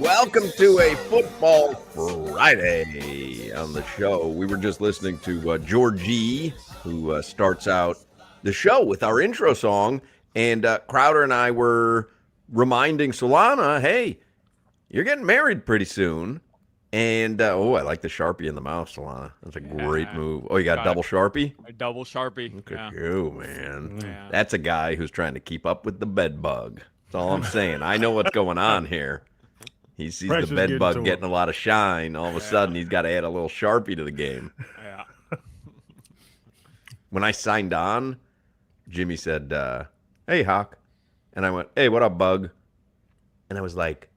Welcome to a Football Friday on the show. We were just listening to Georgie, who starts out the show with our intro song, and Crowder and I were reminding Solana, hey, you're getting married pretty soon. And, I like the Sharpie in the mouth, Solana. That's a great move. Oh, you got double Sharpie? A double Sharpie. Look at you, man. Yeah. That's a guy who's trying to keep up with the bed bug. That's all I'm saying. I know what's going on here. He sees the bed bug getting a lot of shine. All of a sudden, he's got to add a little Sharpie to the game. Yeah. When I signed on, Jimmy said, hey, Hawk. And I went, hey, what up, bug? And I was like,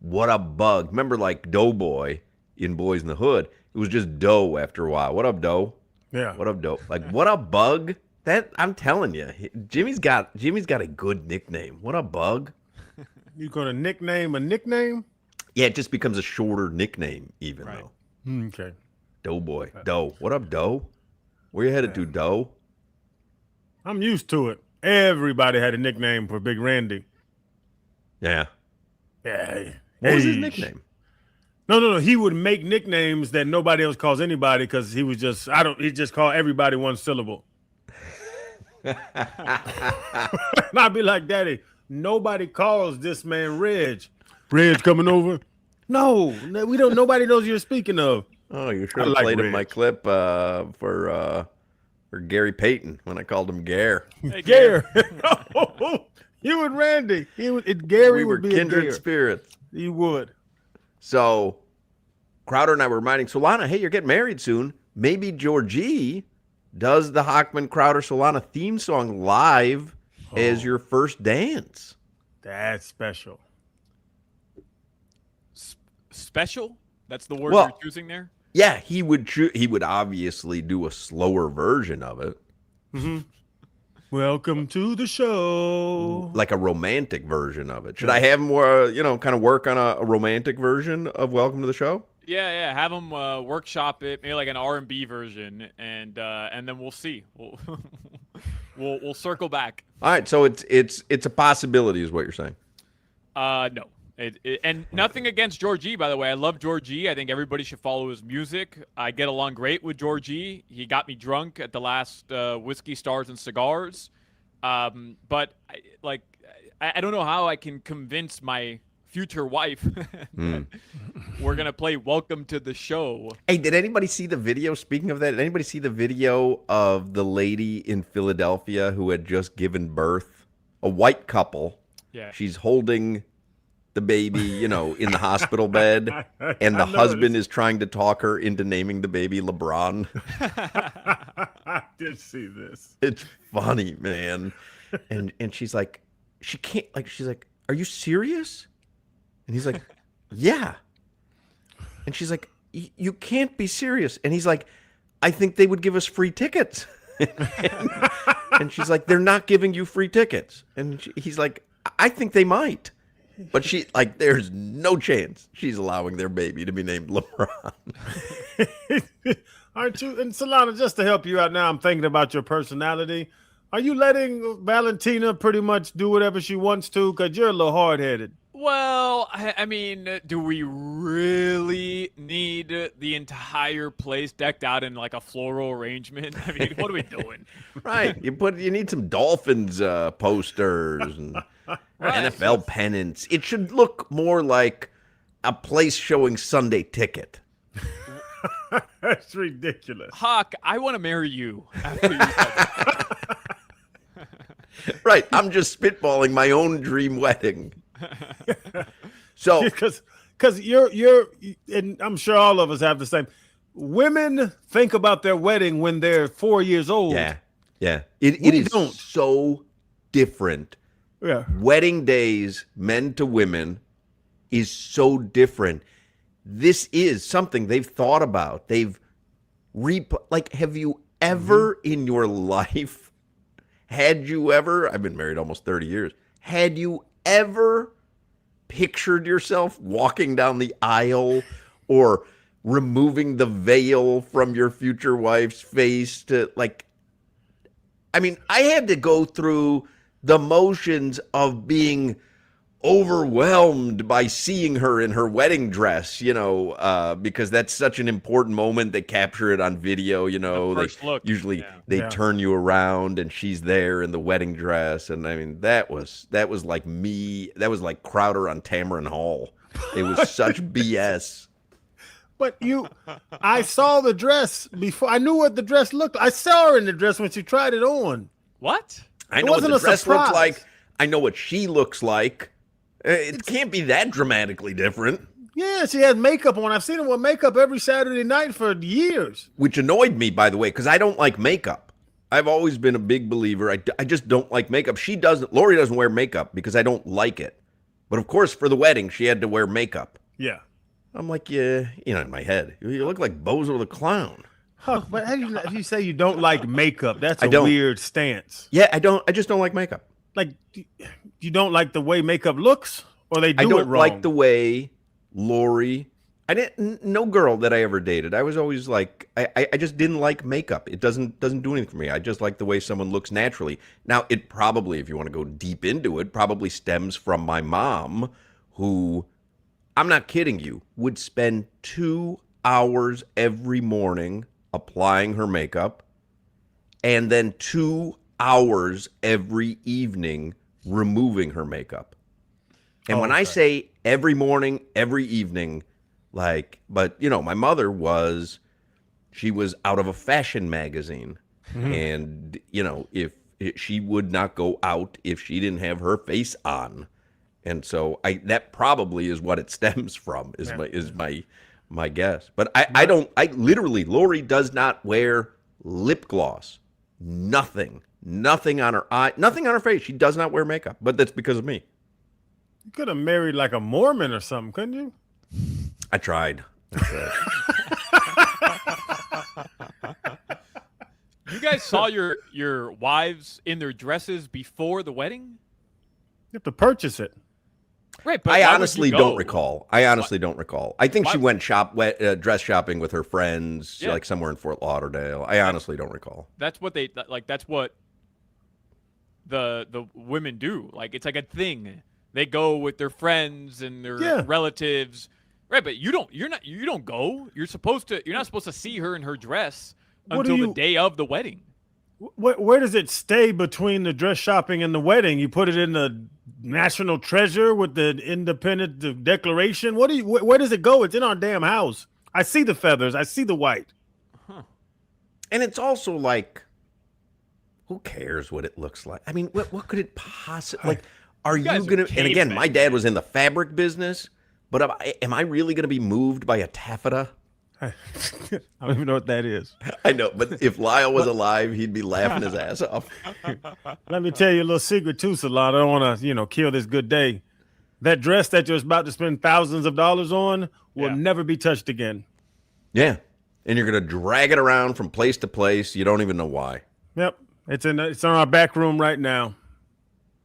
what up, bug? Remember like Doughboy in Boys in the Hood? It was just Doe after a while. What up, Doe? Yeah. What up, Doe? Like, what up, bug? That I'm telling you, Jimmy's got a good nickname. What up, bug? You gonna nickname a nickname? Yeah, it just becomes a shorter nickname, even though. Okay. Doughboy. Doe. What up, Doe? Where you headed to, Doe? I'm used to it. Everybody had a nickname for Big Randy. Yeah. Yeah. What was his nickname? No. He would make nicknames that nobody else calls anybody because he he just called everybody one syllable. And I'd be like, Daddy, nobody calls this man Reg. Reg coming over? No, we don't. Nobody knows you're speaking of. Oh, you should have played him my clip for Gary Payton when I called him Gare. Hey, Gare. You and Randy. Gary We were would be kindred spirits. He would. So Crowder and I were reminding Solana, hey, you're getting married soon. Maybe Georgie does the Hochman Crowder Solana theme song live as your first dance. That's special. Special? That's the word you're choosing there? Yeah, he would obviously do a slower version of it. Mm-hmm. Welcome to the show. Like a romantic version of it. Should I have him, kind of work on a romantic version of Welcome to the Show? Yeah. Have him workshop it, maybe like an R&B version, and then we'll see. We'll circle back. All right, so it's a possibility, is what you're saying. No. And nothing against Georgie, by the way. I love Georgie. I think everybody should follow his music. I get along great with Georgie. He got me drunk at the last Whiskey, Stars, and Cigars. But I don't know how I can convince my future wife that we're going to play Welcome to the Show. Hey, did anybody see the video? Speaking of that, did anybody see the video of the lady in Philadelphia who had just given birth? A white couple. Yeah. She's holding the baby, in the hospital bed, and the husband is trying to talk her into naming the baby LeBron. I did see this. It's funny, man. And she's like, she's like, are you serious? And he's like, yeah. And she's like, you can't be serious. And he's like, I think they would give us free tickets. And she's like, they're not giving you free tickets. And he's like, I think they might. But there's no chance she's allowing their baby to be named LeBron. Aren't you? And Solana, just to help you out now, I'm thinking about your personality. Are you letting Valentina pretty much do whatever she wants to? Because you're a little hard-headed. Well, I mean, do we really need the entire place decked out in like a floral arrangement? I mean, what are we doing? Right. You need some Dolphins posters and NFL pennants. It should look more like a place showing Sunday Ticket. That's ridiculous. Hawk, I want to marry you after you said that. Right. I'm just spitballing my own dream wedding. So because you're and I'm sure all of us have the same. Women think about their wedding when they're 4 years old. Yeah. It is so different. Yeah. Wedding days, men to women, is so different. This is something they've thought about. They've have you ever in your life, I've been married almost 30 years. Had you ever pictured yourself walking down the aisle or removing the veil from your future wife's face to I had to go through the motions of being overwhelmed by seeing her in her wedding dress, because that's such an important moment. They capture it on video, The first look. Usually Yeah. they Yeah. turn you around and she's there in the wedding dress. And I mean, that was like me. That was like Crowder on Tamron Hall. It was such BS. But I saw the dress before. I knew what the dress looked like. I saw her in the dress when she tried it on. What? I It know what wasn't the a dress looks surprise. like. I know what she looks like. It can't be that dramatically different. Yeah, she had makeup on. I've seen her with makeup every Saturday night for years. Which annoyed me, by the way, because I don't like makeup. I've always been a big believer. I just don't like makeup. Lori doesn't wear makeup because I don't like it. But of course, for the wedding, she had to wear makeup. Yeah. I'm like, yeah, in my head, you look like Bozo the Clown. Huh, but how do if you say you don't like makeup, that's I a don't. weird stance. Yeah, I just don't like makeup. Like, you don't like the way makeup looks, or they do I it don't wrong? like the way Lori. No girl that I ever dated. I was always like, I just didn't like makeup. It doesn't do anything for me. I just like the way someone looks naturally. Now, it probably, if you want to go deep into it, probably stems from my mom, who, I'm not kidding you, would spend 2 hours every morning applying her makeup, and then 2 hours every evening removing her makeup. And when I say every morning, every evening, but my mother she was out of a fashion magazine. And, if she would not go out if she didn't have her face on. And so that probably is what it stems from, is my guess. But I literally, Lori does not wear lip gloss. Nothing on her eye, nothing on her face. She does not wear makeup, but that's because of me. You could have married like a Mormon or something, couldn't you? I tried. You guys saw your wives in their dresses before the wedding? You have to purchase it. Right, but I why would honestly you don't go? recall. I think she went dress shopping with her friends, Yeah. like somewhere in Fort Lauderdale. I honestly don't recall. That's what that's what the women do. Like, it's like a thing. They go with their friends and their Yeah. relatives. Right, but you don't go. You're not supposed to see her in her dress What do until the you- day of the wedding. Where does it stay between the dress shopping and the wedding? You put it in the National Treasure with the Independent Declaration. Where does it go? It's in our damn house. I see the feathers. I see the white. And it's also like, who cares what it looks like? I mean, what could it possibly like? Are you guys are gonna? And again, cavemen, my dad man. was in the fabric business, but am I really gonna be moved by a taffeta? I don't even know what that is. I know, but if Lyle was alive, he'd be laughing his ass off. Let me tell you a little secret too, Solana. I don't want to, kill this good day. That dress that you're about to spend thousands of dollars on will Yeah. never be touched again. Yeah, and you're gonna drag it around from place to place. You don't even know why. Yep, it's in our back room right now.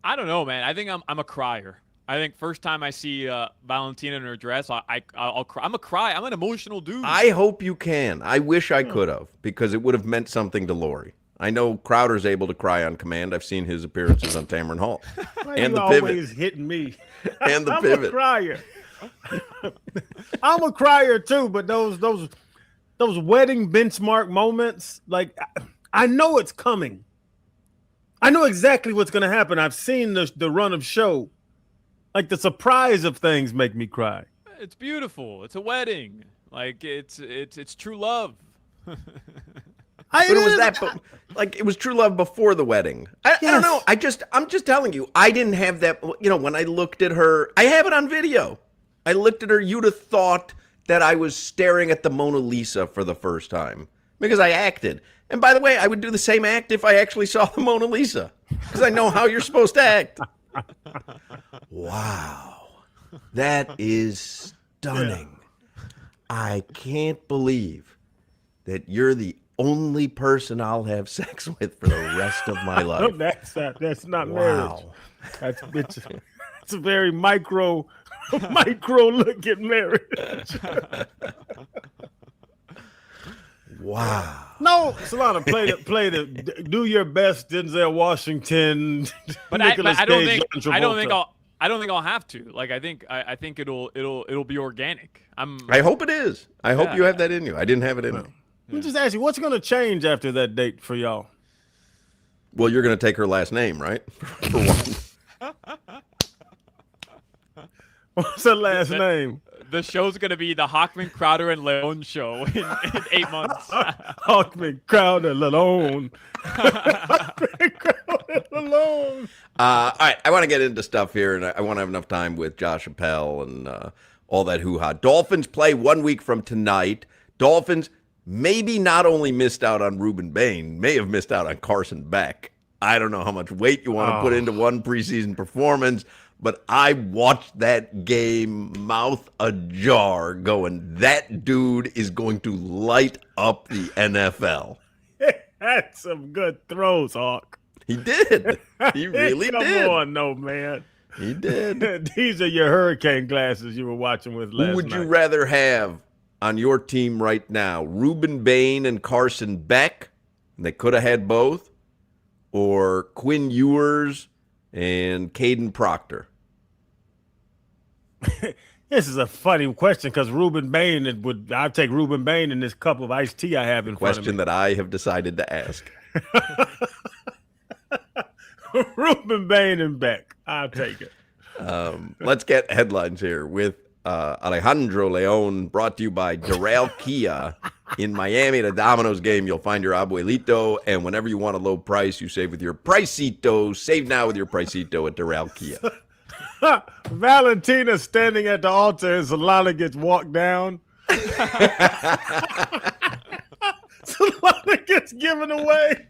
I don't know, man. I think I'm a crier. I think first time I see Valentina in her dress, I'll cry. I'm a cry. I'm an emotional dude. I hope you can. I wish I could have, because it would have meant something to Lori. I know Crowder's able to cry on command. I've seen his appearances on Tamron Hall. Why And you the pivot. always hitting me. And the I'm pivot. a crier. I'm a crier too, but those wedding benchmark moments, like, I know it's coming. I know exactly what's going to happen. I've seen the run of show. Like, the surprise of things make me cry. It's beautiful. It's a wedding. Like, it's true love. But it was it was true love before the wedding. I don't know. I'm just telling you, I didn't have that. When I looked at her, I have it on video. I looked at her. You'd have thought that I was staring at the Mona Lisa for the first time because I acted. And by the way, I would do the same act if I actually saw the Mona Lisa, because I know how you're supposed to act. Wow, that is stunning. I can't believe that you're the only person I'll have sex with for the rest of my life. That's not marriage. Wow. It's a very micro look at marriage. Wow. No, Solana, play the do your best, Denzel Washington. But Nicolas I don't Cage, think John I don't think Travolta. I don't think I'll have to. Like I think it'll be organic. I hope it is. I hope Yeah. you have that in you. I didn't have it in me. Let me just ask you, what's going to change after that date for y'all? Well, you're going to take her last name, right? For one. What's her last name? The show's gonna be the Hochman, Crowder, and Leone show in 8 months. Hochman, Crowder, Lalone. Hochman, Crowder, Lalone. All right, I want to get into stuff here, and I want to have enough time with Josh Appel and all that hoo-ha. Dolphins play 1 week from tonight. Dolphins maybe not only missed out on Ruben Bain, may have missed out on Carson Beck. I don't know how much weight you want to put into one preseason performance, but I watched that game mouth ajar going, that dude is going to light up the NFL. Had some good throws, Hawk. He did. He really Come did. Come on, no, man. He did. These are your hurricane glasses you were watching with last night. Who would you rather have on your team right now? Ruben Bain and Carson Beck? They could have had both. Or Quinn Ewers and Caden Proctor? This is a funny question because Ruben Bain, I'd take Ruben Bain in this cup of iced tea I have in front of me. Question that I have decided to ask. Ruben Bain and Beck. I'll take it. Let's get headlines here with Alejandro Leon, brought to you by Doral Kia. In Miami at a Domino's game, you'll find your abuelito, and whenever you want a low price, you save with your Pricito. Save now with your Pricito at Doral Kia. Valentina standing at the altar and Solana gets walked down. Solana gets given away.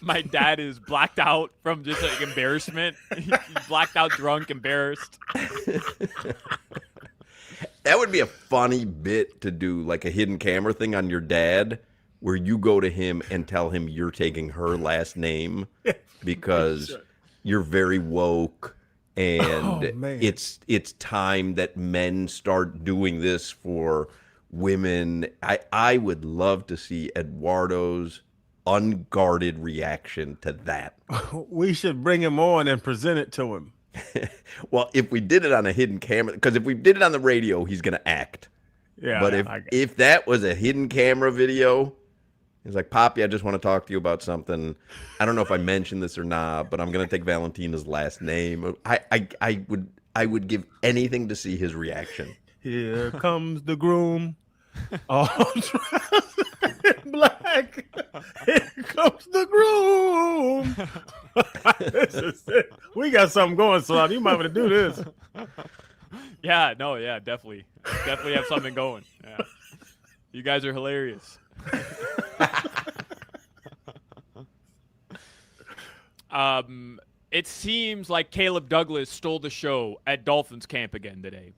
My dad is blacked out from just like embarrassment. He's blacked out, drunk, embarrassed. That would be a funny bit to do, like a hidden camera thing on your dad, where you go to him and tell him you're taking her last name because you're very woke, and it's time that men start doing this for women. I would love to see Eduardo's unguarded reaction to that. We should bring him on and present it to him. Well, if we did it on a hidden camera, because if we did it on the radio, he's going to act. Yeah. But if that was a hidden camera video, he's like, Poppy, I just want to talk to you about something. I don't know if I mentioned this or not, but I'm going to take Valentina's last name. I would give anything to see his reaction. Here comes the groom. All dressed in black. Here comes the groom. This is it. We got something going, Solana. You might want to do this. Yeah, no, yeah, definitely have something going. Yeah. You guys are hilarious. It seems like Caleb Douglas stole the show at Dolphins camp again today.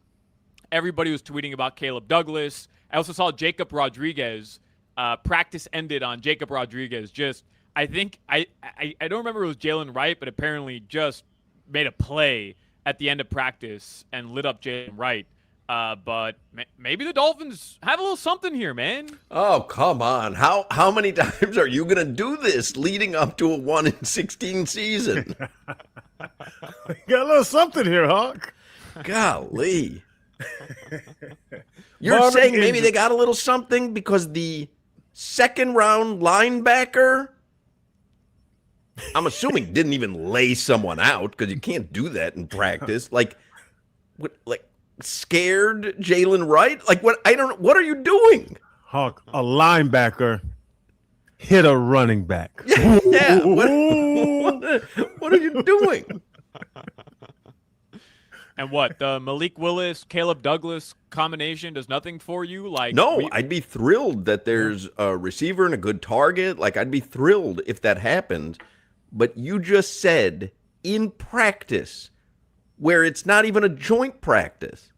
Everybody was tweeting about Caleb Douglas. I also saw Jacob Rodriguez. Practice ended on Jacob Rodriguez. I think I don't remember if it was Jalen Wright, but apparently just made a play at the end of practice and lit up Jalen Wright. But maybe the Dolphins have a little something here, man. Oh, come on. How many times are you going to do this leading up to a 1-16 season? Got a little something here, Hawk. Golly. You're saying maybe they got a little something because the second-round linebacker, I'm assuming, didn't even lay someone out because you can't do that in practice. Like scared Jalen Wright? Like what? I don't know. What are you doing? Hawk, a linebacker hit a running back. Yeah. What are you doing? And what, the Malik Willis, Caleb Douglas combination does nothing for you? No, I'd be thrilled that there's a receiver and a good target. Like, I'd be thrilled if that happened. But you just said in practice, where it's not even a joint practice.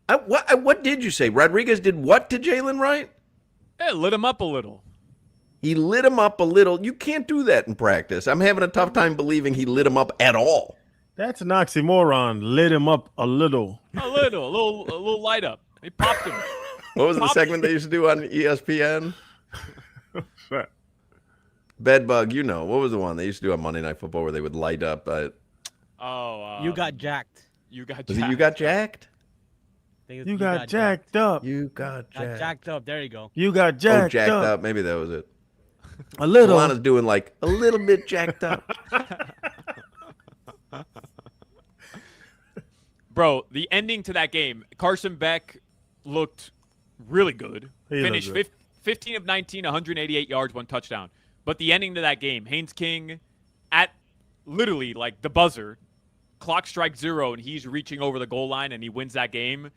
What did you say? Rodriguez did what to Jalen Wright? Yeah, lit him up a little. He lit him up a little. You can't do that in practice. I'm having a tough time believing he lit him up at all. That's an oxymoron. Lit him up a little. A little light up. He popped him. What was the segment they used to do on ESPN? Bedbug, you know. What was the one they used to do on Monday Night Football where they would light up? You got jacked. You got Was jacked. it You Got Jacked? You got jacked up. You got Got jacked. jacked up. There you go. You got jacked, Jacked up. Maybe that was it. A little. Solana's doing like a little bit jacked up. Bro, the ending to that game, Carson Beck looked really good. He Finished looked good. 15 of 19, 188 yards, 1 touchdown. But the ending to that game, Haynes King at literally like the buzzer, clock strike 0, and he's reaching over the goal line and he wins that game.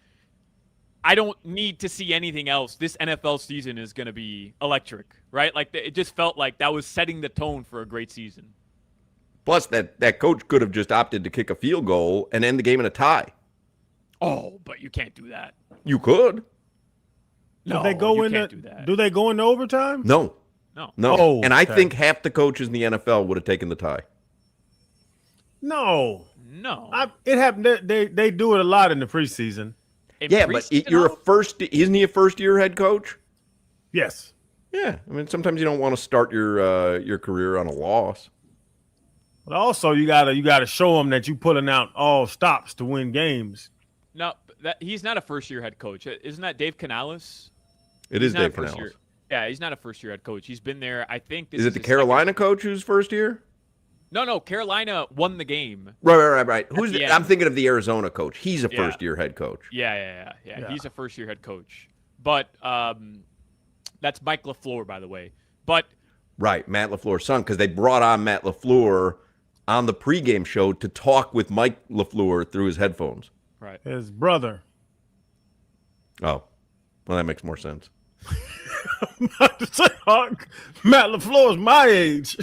I don't need to see anything else. This NFL season is going to be electric, right? Like it just felt like that was setting the tone for a great season. Plus, that coach could have just opted to kick a field goal and end the game in a tie. Oh, but you can't do that. You could. No, they go you into, can't do that. do they go into overtime? No. No. Oh, And I okay. think half the coaches in the NFL would have taken the tie. No. No. It happened. They do it a lot in the preseason. In Yeah, but preseason, you're a though? isn't he a first-year head coach? Yes. Yeah. I mean, sometimes you don't want to start your career on a loss. But also, you gotta show them that you pulling out all stops to win games. No, he's not a first-year head coach. Isn't that Dave Canales? It He's is not a Dave first Canales. year. Yeah, he's not a first-year head coach. He's been there. I think. This Is it the his Carolina coach who's first year? No. Carolina won the game. Right. Who's the I'm end. thinking of the Arizona coach. He's a Yeah. first-year head coach. Yeah. Yeah. He's a first-year head coach. But that's Mike LaFleur, by the way. But Right, Matt LaFleur's son, because they brought on Matt LaFleur on the pregame show to talk with Mike LaFleur through his headphones. right. His brother. Oh, well, that makes more sense. Matt LaFleur is my age.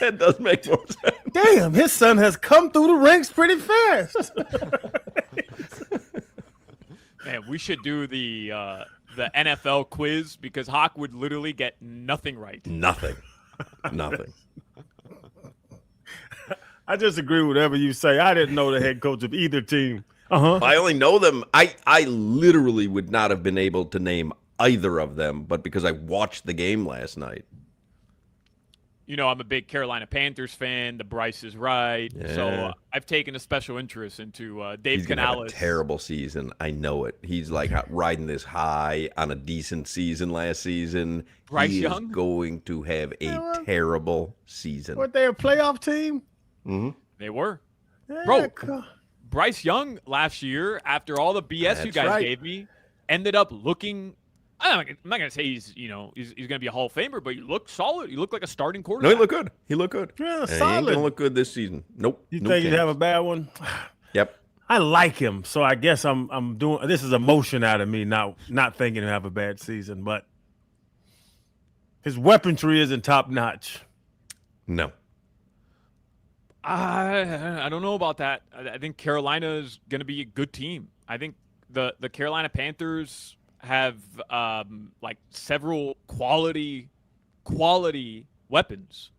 That does make more sense. Damn, his son has come through the ranks pretty fast. Man, we should do the NFL quiz because Hawk would literally get nothing right. Nothing. I just agree with whatever you say. I didn't know the head coach of either team. Uh-huh. I only know them. I literally would not have been able to name either of them, but because I watched the game last night. You know, I'm a big Carolina Panthers fan. The Bryce is right. Yeah. So I've taken a special interest into Dave He's going to have a Canales. terrible season. I know it. He's like riding this high on a decent season last season. Bryce he Young? is going to have a terrible season. Weren't they a playoff team? They were. Yeah, Bro, co- Bryce Young last year, after all the BS you That's guys right. gave me, ended up looking. I'm not gonna say he's gonna be a Hall of Famer, but you look solid. You look like a starting No, quarterback. he looked good. He looked good. Yeah, And he ain't solid. going to look good this season. Nope. You no think he'd chance. have a bad one? Yep. I like him, so I guess I'm doing this is emotion out of me, not thinking he'll have a bad season, but his weaponry isn't top notch. No. I don't know about that. I think Carolina is going to be a good team. I think the Carolina Panthers have like several quality weapons.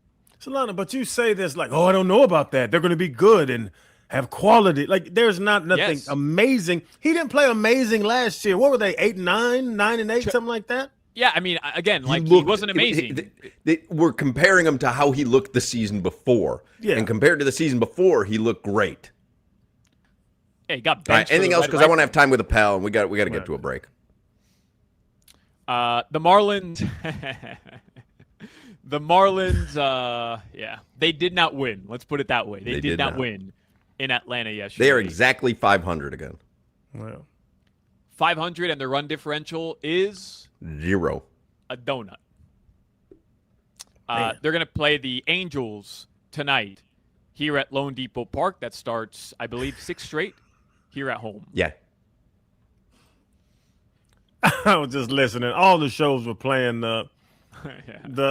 Solana, but you say this like, oh, I don't know about that. They're going to be good and have quality. Like, there's not nothing Yes. amazing. He didn't play amazing last year. What were they? 8-9, 9-8, something like that. Yeah, I mean, again, like he looked- wasn't amazing. We're comparing him to how he looked the season before. Yeah. And compared to the season before, he looked great. Yeah, he got All right, benched. for anything the else? red Because I want to rifle. have time with a pal, and we got to get to a break. The Marlins. The Marlins. Yeah, they did not win. Let's put it that way. They They did did not not. win in Atlanta yesterday. They are exactly 500 again. Well, 500, and their run differential is 0. a donut. Man. They're going to play the Angels tonight here at Lone Depot Park. That starts, I believe, 6 straight here at home. Yeah. I was just listening. All the shows were playing the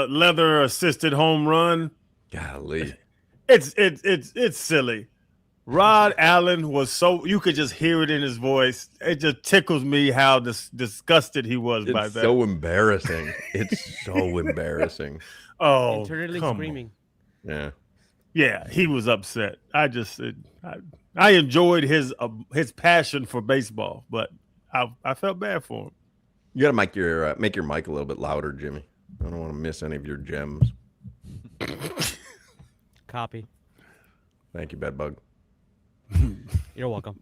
leather assisted home run. Golly. It's silly. Rod Allen was so you could just hear it in his voice. It just tickles me how disgusted he was by It's that. so embarrassing. It's so embarrassing. Oh, Internally come on. screaming. Yeah. Yeah, he was upset. I enjoyed his passion for baseball, but I felt bad for him. You got to make your mic a little bit louder, Jimmy. I don't want to miss any of your gems. Copy. Thank you, Bedbug. You're welcome.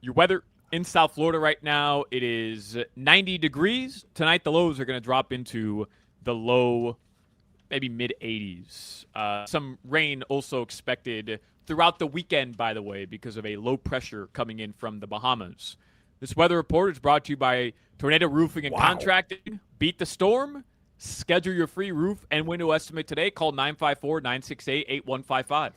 Your weather in South Florida right now, it is 90 degrees. Tonight, the lows are going to drop into the low, maybe mid 80s. Some rain also expected throughout the weekend, by the way, because of a low pressure coming in from the Bahamas. This weather report is brought to you by Tornado Roofing and Contracting. Beat the storm. Schedule your free roof and window estimate today. Call 954-968-8155.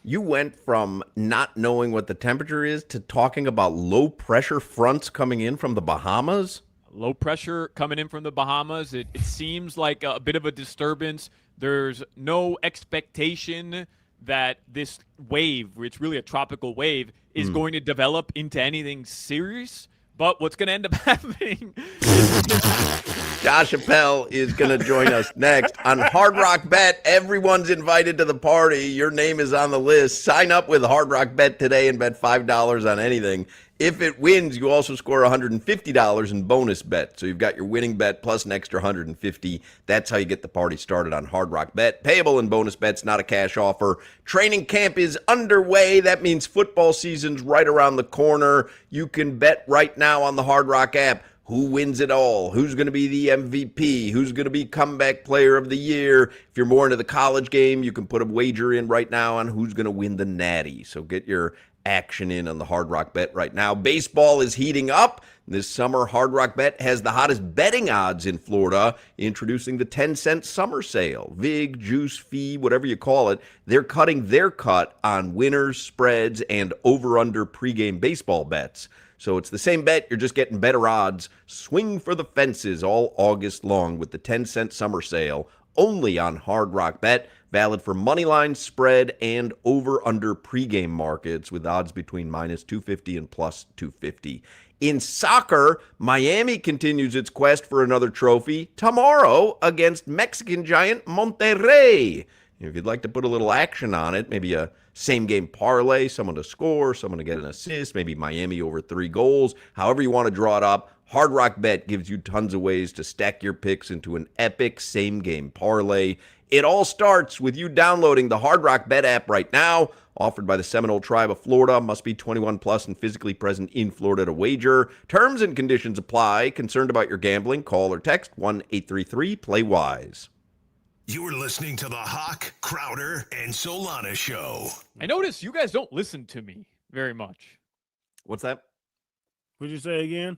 You went from not knowing what the temperature is to talking about low pressure fronts coming in from the Bahamas. Low pressure coming in from the Bahamas. It seems like a bit of a disturbance. There's no expectation that this wave, which is really a tropical wave, is going to develop into anything serious. But what's going to end up happening Josh Appel is going to join us next on Hard Rock Bet. Everyone's invited to the party. Your name is on the list. Sign up with Hard Rock Bet today and bet $5 on anything. If it wins, you also score $150 in bonus bet. So you've got your winning bet plus an extra $150. That's how you get the party started on Hard Rock Bet. Payable in bonus bets, not a cash offer. Training camp is underway. That means football season's right around the corner. You can bet right now on the Hard Rock app. Who wins it all? Who's going to be the MVP? Who's going to be comeback player of the year? If you're more into the college game, you can put a wager in right now on who's going to win the Natty. So get your action in on the Hard Rock Bet right now. Baseball is heating up. This summer, Hard Rock Bet has the hottest betting odds in Florida, introducing the 10-cent summer sale. VIG, juice, fee, whatever you call it, they're cutting their cut on winners, spreads, and over-under pregame baseball bets. So it's the same bet, you're just getting better odds. Swing for the fences all August long with the 10-cent summer sale, only on Hard Rock Bet, valid for moneyline, spread, and over-under pregame markets with odds between minus 250 and plus 250. In soccer, Miami continues its quest for another trophy tomorrow against Mexican giant Monterrey. If you'd like to put a little action on it, maybe a same-game parlay, someone to score, someone to get an assist, maybe Miami over 3 goals, however you want to draw it up, Hard Rock Bet gives you tons of ways to stack your picks into an epic same-game parlay. It all starts with you downloading the Hard Rock Bet app right now, offered by the Seminole Tribe of Florida. Must be 21 plus and physically present in Florida to wager. Terms and conditions apply. Concerned about your gambling? Call or text 1-833-PLAY-WISE. You're listening to the Hawk, Crowder, and Solana Show. I notice you guys don't listen to me very much. What's that? What'd you say again?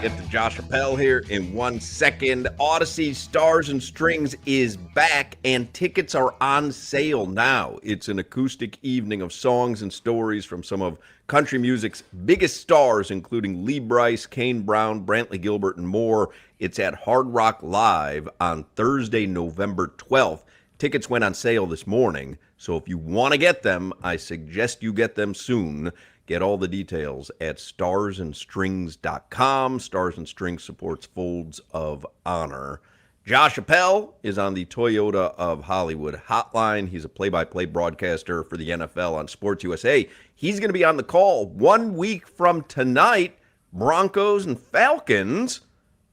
Get to Josh Appel here in 1 second. Odyssey Stars and Strings is back, and tickets are on sale now. It's an acoustic evening of songs and stories from some of country music's biggest stars, including Lee Brice, Kane Brown, Brantley Gilbert, and more. It's at Hard Rock Live on Thursday, November 12th. Tickets went on sale this morning, so if you want to get them, I suggest you get them soon. Get all the details at starsandstrings.com. Stars and Strings supports Folds of Honor. Josh Appel is on the Toyota of Hollywood hotline. He's a play-by-play broadcaster for the NFL on Sports USA. He's going to be on the call 1 week from tonight. Broncos and Falcons.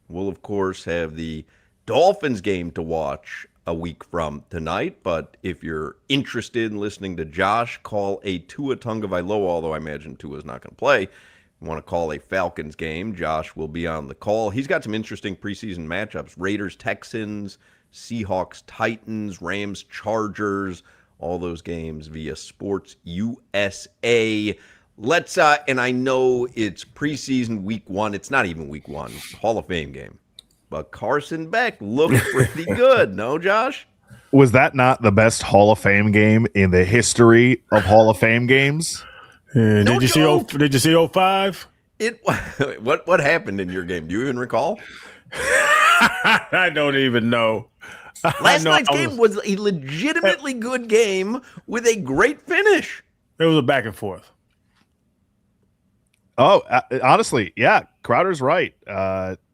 We'll, of course, have the Dolphins game to watch a week from tonight, but if you're interested in listening to Josh call a Tua Tagovailoa, although I imagine Tua's not going to play, you want to call a Falcons game, Josh will be on the call. He's got some interesting preseason matchups: Raiders, Texans, Seahawks, Titans, Rams, Chargers, all those games via Sports USA. Let's and I know it's preseason week 1. It's not even week 1. Hall of Fame game. But Carson Beck looked pretty good, no, Josh? Was that not the best Hall of Fame game in the history of Hall of Fame games? Yeah, No did you see 05? What happened in your game? Do you even recall? I don't even know. Last night's game was a legitimately good game with a great finish. It was a back and forth. Oh, honestly, yeah, Crowder's right.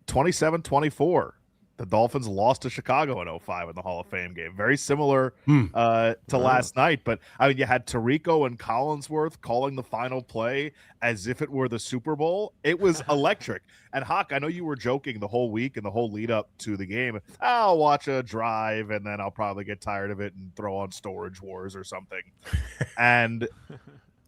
27-24. The Dolphins lost to Chicago in 05 in the Hall of Fame game. Very similar to last night. But, I mean, you had Tirico and Collinsworth calling the final play as if it were the Super Bowl. It was electric. And, Hawk, I know you were joking the whole week and the whole lead up to the game. I'll watch a drive, and then I'll probably get tired of it and throw on Storage Wars or something. And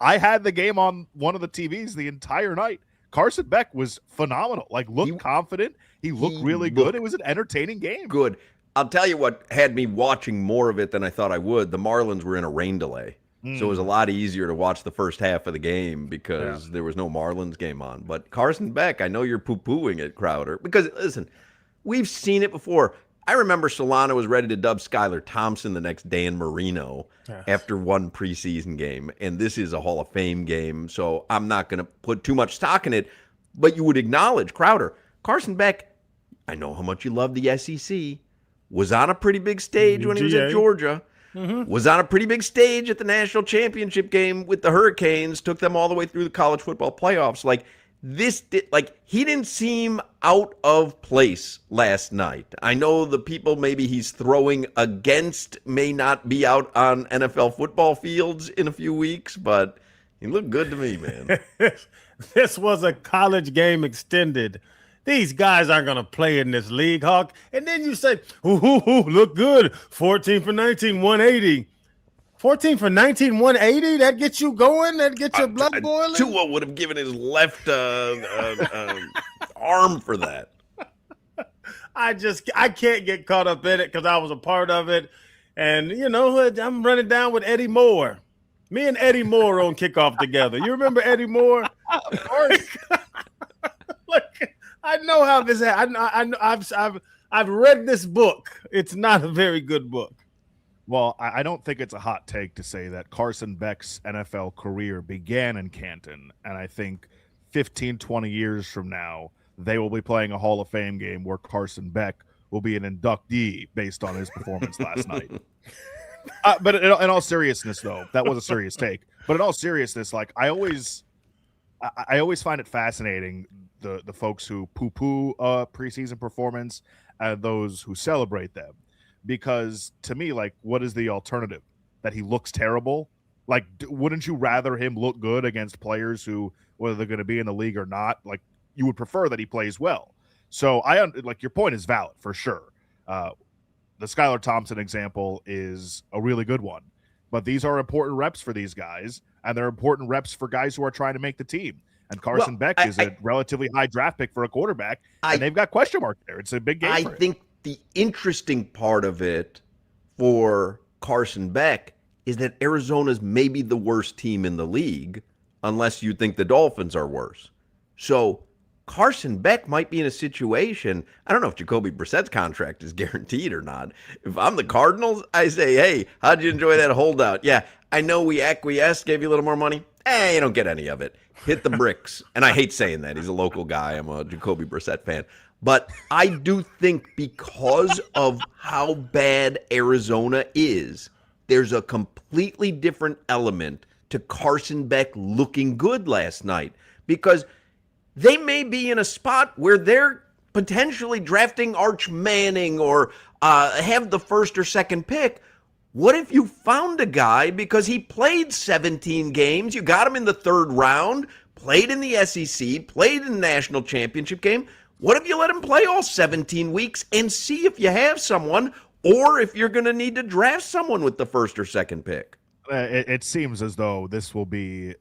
I had the game on one of the TVs the entire night. Carson Beck was phenomenal. Like, looked confident. He looked really good. It was an entertaining game. Good. I'll tell you what had me watching more of it than I thought I would. The Marlins were in a rain delay. So it was a lot easier to watch the first half of the game because there was no Marlins game on. But Carson Beck, I know you're poo-pooing it, Crowder. Because, listen, we've seen it before. I remember Solana was ready to dub Skylar Thompson the next Dan Marino after one preseason game. And this is a Hall of Fame game, so I'm not going to put too much stock in it. But you would acknowledge, Crowder, Carson Beck, I know how much you love the SEC, was on a pretty big stage when he was at Georgia, was on a pretty big stage at the national championship game with the Hurricanes, took them all the way through the college football playoffs. He didn't seem out of place last night. I know the people maybe he's throwing against may not be out on NFL football fields in a few weeks, but he looked good to me, man. This was a college game extended. These guys aren't going to play in this league, Hawk. And then you say, look good. 14 for 19, 180. 14 for 19, 180? That gets you going? That gets your blood boiling? Tua would have given his left arm for that. I can't get caught up in it because I was a part of it. And, you know, I'm running down with Eddie Moore. Me and Eddie Moore on kickoff together. You remember Eddie Moore? Of course. Look, I know how this happened. I've read this book. It's not a very good book. Well, I don't think it's a hot take to say that Carson Beck's NFL career began in Canton, and I think 15, 20 years from now, they will be playing a Hall of Fame game where Carson Beck will be an inductee based on his performance last night. But in all seriousness, though, that was a serious take. But in all seriousness, like I always find it fascinating the folks who poo-poo preseason performance and those who celebrate them. Because to me, like, what is the alternative? That he looks terrible? Like, wouldn't you rather him look good against players who, whether they're going to be in the league or not, like, you would prefer that he plays well. So your point is valid for sure. The Skylar Thompson example is a really good one, but these are important reps for these guys, and they're important reps for guys who are trying to make the team. And Carson Beck is a relatively high draft pick for a quarterback, and they've got question mark there. It's a big game. I think the interesting part of it for Carson Beck is that Arizona's maybe the worst team in the league, unless you think the Dolphins are worse. So Carson Beck might be in a situation. I don't know if Jacoby Brissett's contract is guaranteed or not. If I'm the Cardinals, I say, hey, how'd you enjoy that holdout? Yeah, I know we acquiesced, gave you a little more money. You don't get any of it. Hit the bricks. And I hate saying that. He's a local guy. I'm a Jacoby Brissett fan. But I do think because of how bad Arizona is, there's a completely different element to Carson Beck looking good last night. Because they may be in a spot where they're potentially drafting Arch Manning or have the first or second pick. What if you found a guy because he played 17 games, you got him in the third round, played in the SEC, played in the national championship game? What if you let him play all 17 weeks and see if you have someone or if you're going to need to draft someone with the first or second pick? It seems as though this will be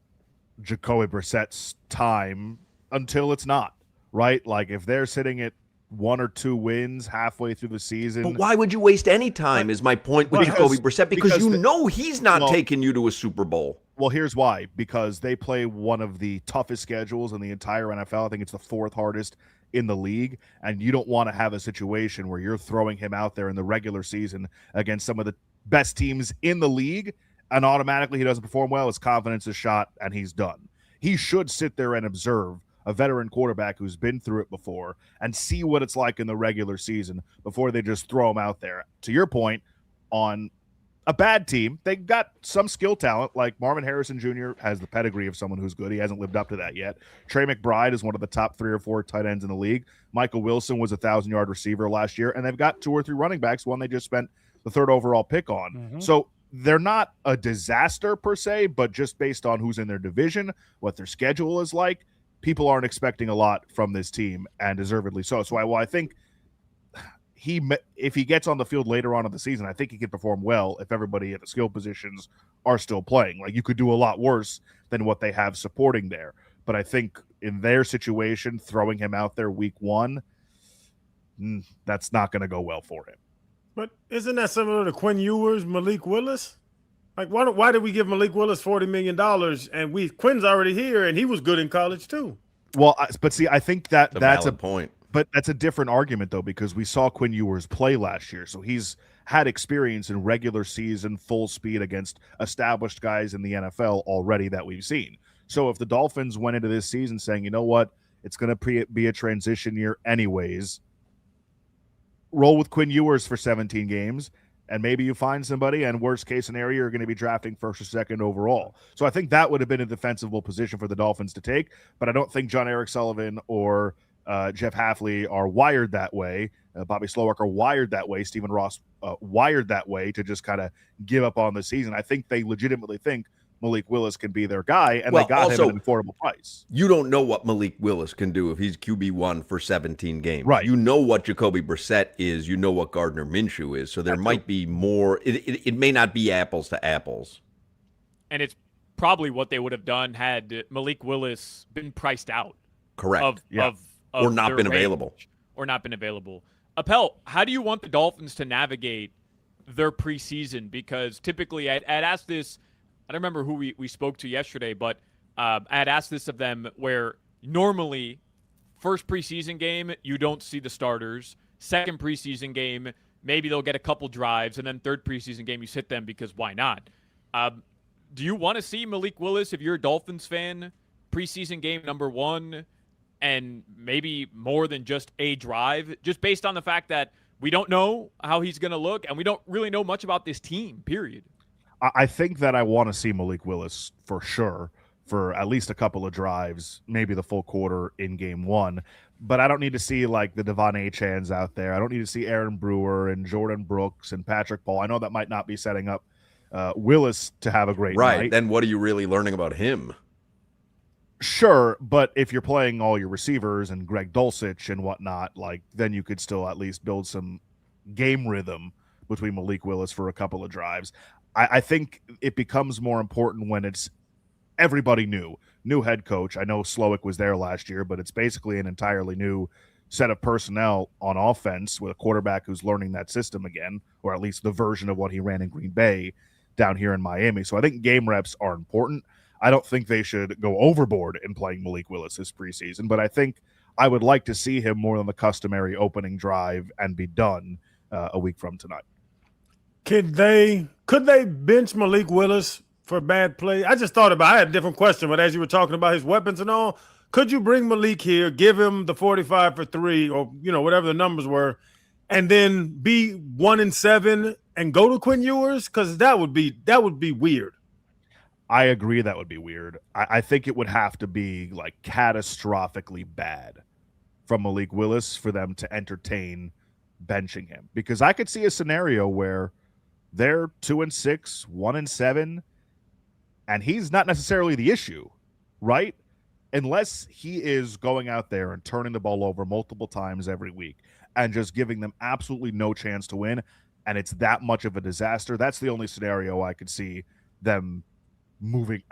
Jacoby Brissett's time until it's not, right? Like if they're sitting at 1 or 2 wins halfway through the season. But why would you waste any time is my point with Jacoby Brissett, because you know he's not taking you to a Super Bowl. Well, here's why. Because they play one of the toughest schedules in the entire NFL. I think it's the 4th hardest in the league, and you don't want to have a situation where you're throwing him out there in the regular season against some of the best teams in the league, and automatically he doesn't perform well, his confidence is shot, and he's done. He should sit there and observe a veteran quarterback who's been through it before and see what it's like in the regular season before they just throw him out there. To your point, on a bad team, they got some skill talent, like Marvin Harrison Jr. has the pedigree of someone who's good. He hasn't lived up to that yet. Trey McBride is one of the top 3 or 4 tight ends in the league. Michael Wilson was a 1,000-yard receiver last year, and they've got 2 or 3 running backs, one they just spent the 3rd overall pick on. Mm-hmm. So they're not a disaster per se, but just based on who's in their division, what their schedule is like, people aren't expecting a lot from this team, and deservedly so. So I think if he gets on the field later on in the season, I think he can perform well if everybody at the skill positions are still playing. Like, you could do a lot worse than what they have supporting there. But I think in their situation, throwing him out there week 1, that's not going to go well for him. But isn't that similar to Quinn Ewers, Malik Willis? Like, why did we give Malik Willis $40 million and Quinn's already here and he was good in college too? Well, but see, I think that's a point. But that's a different argument, though, because we saw Quinn Ewers play last year. So he's had experience in regular season, full speed against established guys in the NFL already that we've seen. So if the Dolphins went into this season saying, you know what, it's going to be a transition year anyways, roll with Quinn Ewers for 17 games, and maybe you find somebody, and worst case scenario, you're going to be drafting 1st or 2nd overall. So I think that would have been a defensible position for the Dolphins to take, but I don't think John Eric Sullivan or Jeff Hafley are wired that way. Bobby Slowik are wired that way. Stephen Ross wired that way to just kind of give up on the season. I think they legitimately think Malik Willis can be their guy, and they got him at an affordable price. You don't know what Malik Willis can do if he's QB1 for 17 games. Right. You know what Jacoby Brissett is. You know what Gardner Minshew is. So there might be more. It may not be apples to apples. And it's probably what they would have done had Malik Willis been priced out. Correct. Or not been available. Or not been available. Appel, how do you want the Dolphins to navigate their preseason? Because typically I'd asked this, I don't remember who we spoke to yesterday, but I had asked this of them, where normally first preseason game, you don't see the starters. Second preseason game, maybe they'll get a couple drives. And then third preseason game, you sit them because why not? Do you want to see Malik Willis, if you're a Dolphins fan, preseason game number 1, and maybe more than just a drive, just based on the fact that we don't know how he's going to look and we don't really know much about this team, period? I think that I want to see Malik Willis for sure for at least a couple of drives, maybe the full quarter in game 1. But I don't need to see like the Devon Achans out there. I don't need to see Aaron Brewer and Jordan Brooks and Patrick Paul. I know that might not be setting up Willis to have a great night. Then what are you really learning about him? Sure, but if you're playing all your receivers and Greg Dulcich and whatnot, like, then you could still at least build some game rhythm between Malik Willis for a couple of drives. I think it becomes more important when it's everybody new head coach. I know Slowik was there last year, but it's basically an entirely new set of personnel on offense with a quarterback who's learning that system again, or at least the version of what he ran in Green Bay down here in Miami. So I think game reps are important. I don't think they should go overboard in playing Malik Willis this preseason, but I think I would like to see him more than the customary opening drive and be done a week from tonight. Could they bench Malik Willis for bad play? I just thought about. I had a different question, but as you were talking about his weapons and all, could you bring Malik here, give him the 45 for 3, or whatever the numbers were, and then be 1-7 and go to Quinn Ewers? Because that would be weird. I agree that would be weird. I think it would have to be like catastrophically bad from Malik Willis for them to entertain benching him, because I could see a scenario where they're 2-6, 1-7, and he's not necessarily the issue, right? Unless he is going out there and turning the ball over multiple times every week and just giving them absolutely no chance to win, and it's that much of a disaster. That's the only scenario I could see them moving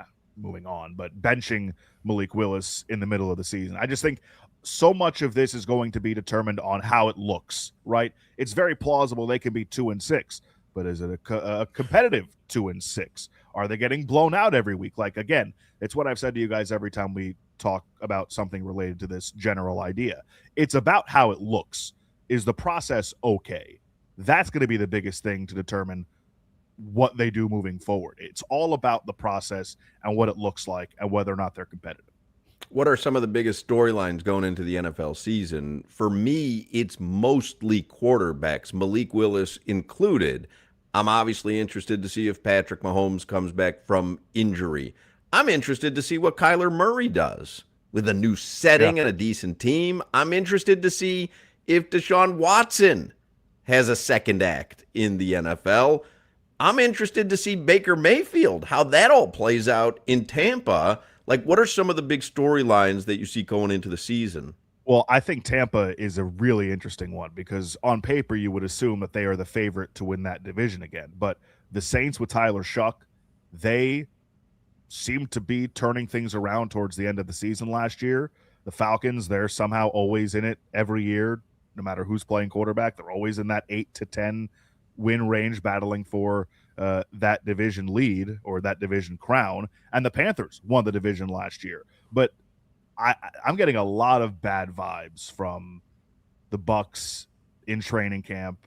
on, but benching Malik Willis in the middle of the season. I just think so much of this is going to be determined on how it looks, right? It's very plausible they can be 2-6, but is it a competitive 2-6? Are they getting blown out every week? Like, again, it's what I've said to you guys every time we talk about something related to this general idea. It's about how it looks. Is the process okay? That's going to be the biggest thing to determine what they do moving forward. It's all about the process and what it looks like and whether or not they're competitive. What are some of the biggest storylines going into the NFL season? For me, it's mostly quarterbacks, Malik Willis included. I'm obviously interested to see if Patrick Mahomes comes back from injury. I'm interested to see what Kyler Murray does with a new setting and a decent team. I'm interested to see if Deshaun Watson has a second act in the NFL. I'm interested to see Baker Mayfield, how that all plays out in Tampa. Like, what are some of the big storylines that you see going into the season? Well, I think Tampa is a really interesting one because on paper you would assume that they are the favorite to win that division again. But the Saints with Tyler Shuck, they seem to be turning things around towards the end of the season last year. The Falcons, they're somehow always in it every year, no matter who's playing quarterback. They're always in that 8-10 win range, battling for that division lead or that division crown. And the Panthers won the division last year. But I'm getting a lot of bad vibes from the Bucks in training camp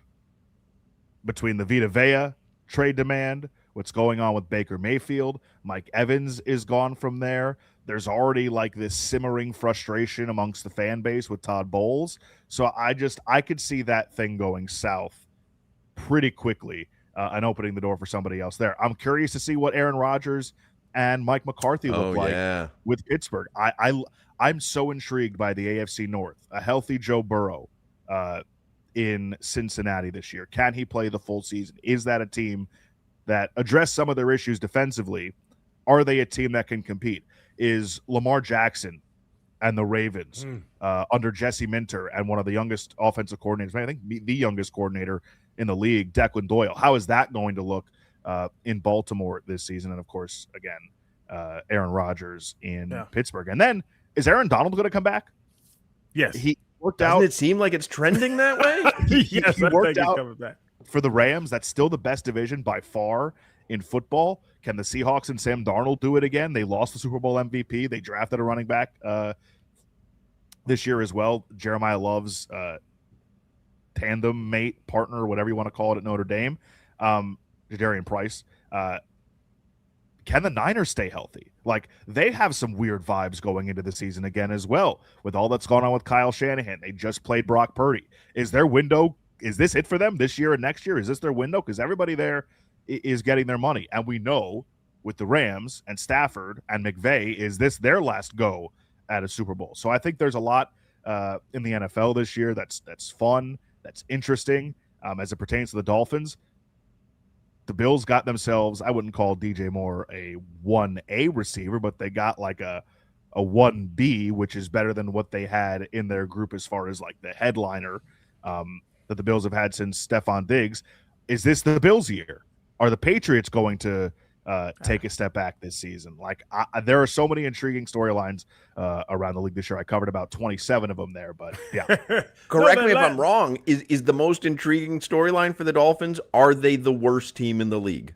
between the Vita Vea trade demand, what's going on with Baker Mayfield. Mike Evans is gone from there. There's already like this simmering frustration amongst the fan base with Todd Bowles. So I could see that thing going south pretty quickly and opening the door for somebody else there. I'm curious to see what Aaron Rodgers and Mike McCarthy look like with Pittsburgh. I'm so intrigued by the AFC North. A healthy Joe Burrow in Cincinnati this year. Can he play the full season? Is that a team that address some of their issues defensively? Are they a team that can compete? Is Lamar Jackson and the Ravens under Jesse Minter and one of the youngest offensive coordinators, I think the youngest coordinator in the league, Declan Doyle, how is that going to look in Baltimore this season? And, of course, again, Aaron Rodgers in Pittsburgh. And then, is Aaron Donald going to come back? Yes. He worked out. Doesn't it seem like it's trending that way? Yes, he I worked think he's out coming back. for the Rams. That's still the best division by far in football. Can the Seahawks and Sam Darnold do it again? They lost the Super Bowl MVP. They drafted a running back this year as well. Jeremiah Love's tandem mate, partner, whatever you want to call it at Notre Dame, Jadarian Price. Can the Niners stay healthy? Like, they have some weird vibes going into the season again as well with all that's gone on with Kyle Shanahan. They just played Brock Purdy. Is their window, is this it for them this year and next year? Is this their window? Because everybody there is getting their money. And we know with the Rams and Stafford and McVay, is this their last go at a Super Bowl? So I think there's a lot in the NFL this year that's fun, that's interesting as it pertains to the Dolphins. The Bills got themselves, I wouldn't call DJ Moore a 1A receiver, but they got like a 1B, which is better than what they had in their group as far as like the headliner that the Bills have had since Stephon Diggs. Is this the Bills' year? Are the Patriots going to take a step back this season? Like, there are so many intriguing storylines around the league this year. I covered about 27 of them there, but yeah. Correct me if I'm wrong. Is the most intriguing storyline for the Dolphins, are they the worst team in the league?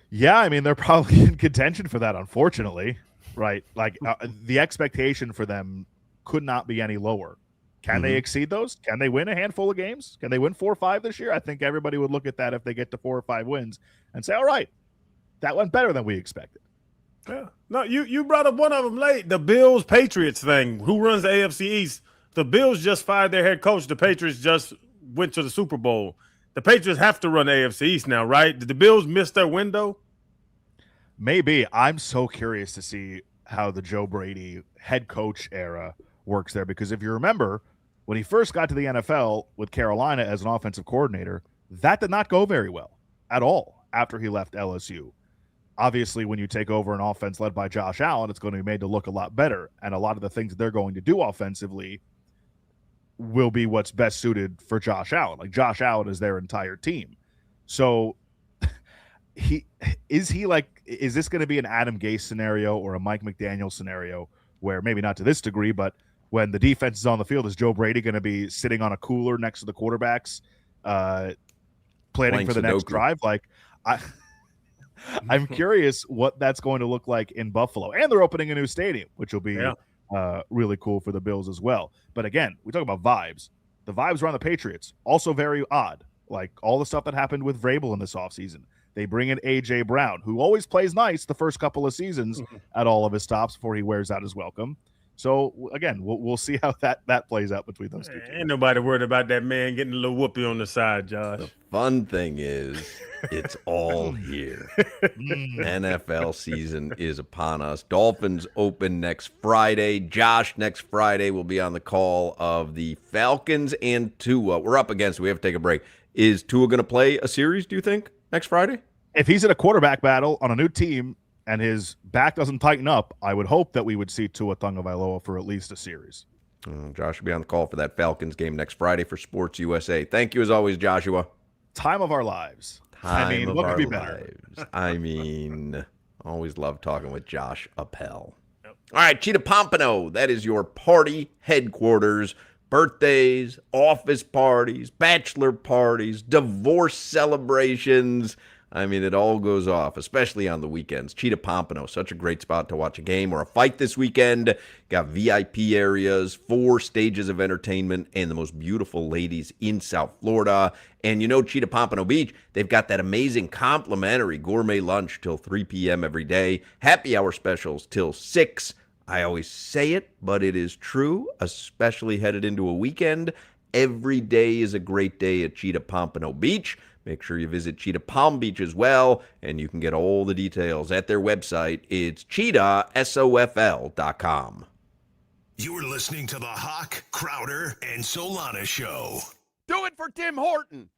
Yeah, I mean, they're probably in contention for that, unfortunately. right? Like the expectation for them could not be any lower. Can they exceed those? Can they win a handful of games? Can they win 4 or 5 this year? I think everybody would look at that if they get to 4 or 5 wins and say, all right, that went better than we expected. Yeah. No, you brought up one of them late. The Bills Patriots thing. Who runs the AFC East? The Bills just fired their head coach. The Patriots just went to the Super Bowl. The Patriots have to run the AFC East now, right? Did the Bills miss their window? Maybe. I'm so curious to see how the Joe Brady head coach era works there, because if you remember, when he first got to the NFL with Carolina as an offensive coordinator, that did not go very well at all after he left LSU. Obviously, when you take over an offense led by Josh Allen, it's going to be made to look a lot better. And a lot of the things that they're going to do offensively will be what's best suited for Josh Allen. Like, Josh Allen is their entire team. So is this going to be an Adam Gase scenario or a Mike McDaniel scenario where, maybe not to this degree, but when the defense is on the field, is Joe Brady going to be sitting on a cooler next to the quarterbacks, planning for the next drive? Like, I'm curious what that's going to look like in Buffalo. And they're opening a new stadium, which will be really cool for the Bills as well. But again, we talk about vibes. The vibes around the Patriots, also very odd. Like all the stuff that happened with Vrabel in this offseason. They bring in A.J. Brown, who always plays nice the first couple of seasons at all of his stops before he wears out his welcome. So, again, we'll see how that plays out between those two teams. Ain't nobody worried about that man getting a little whoopee on the side, Josh. The fun thing is, it's all here. NFL season is upon us. Dolphins open next Friday. Josh, next Friday, will be on the call of the Falcons and Tua. We're up against it. We have to take a break. Is Tua going to play a series, do you think, next Friday? If he's in a quarterback battle on a new team and his back doesn't tighten up, I would hope that we would see Tua Tagovailoa for at least a series. Josh will be on the call for that Falcons game next Friday for Sports USA. Thank you as always, Joshua. Time of our lives. What could be better? Always love talking with Josh Appel. Yep. All right, Cheetah Pompano, that is your party headquarters. Birthdays, office parties, bachelor parties, divorce celebrations. I mean, it all goes off, especially on the weekends. Cheetah Pompano, such a great spot to watch a game or a fight this weekend. Got VIP areas, 4 stages of entertainment, and the most beautiful ladies in South Florida. And you know, Cheetah Pompano Beach, they've got that amazing complimentary gourmet lunch till 3 p.m. every day. Happy hour specials till 6. I always say it, but it is true, especially headed into a weekend. Every day is a great day at Cheetah Pompano Beach. Make sure you visit Cheetah Palm Beach as well, and you can get all the details at their website. It's cheetahsofl.com. You're listening to the Hawk, Crowder, and Solana Show. Do it for Tim Horton.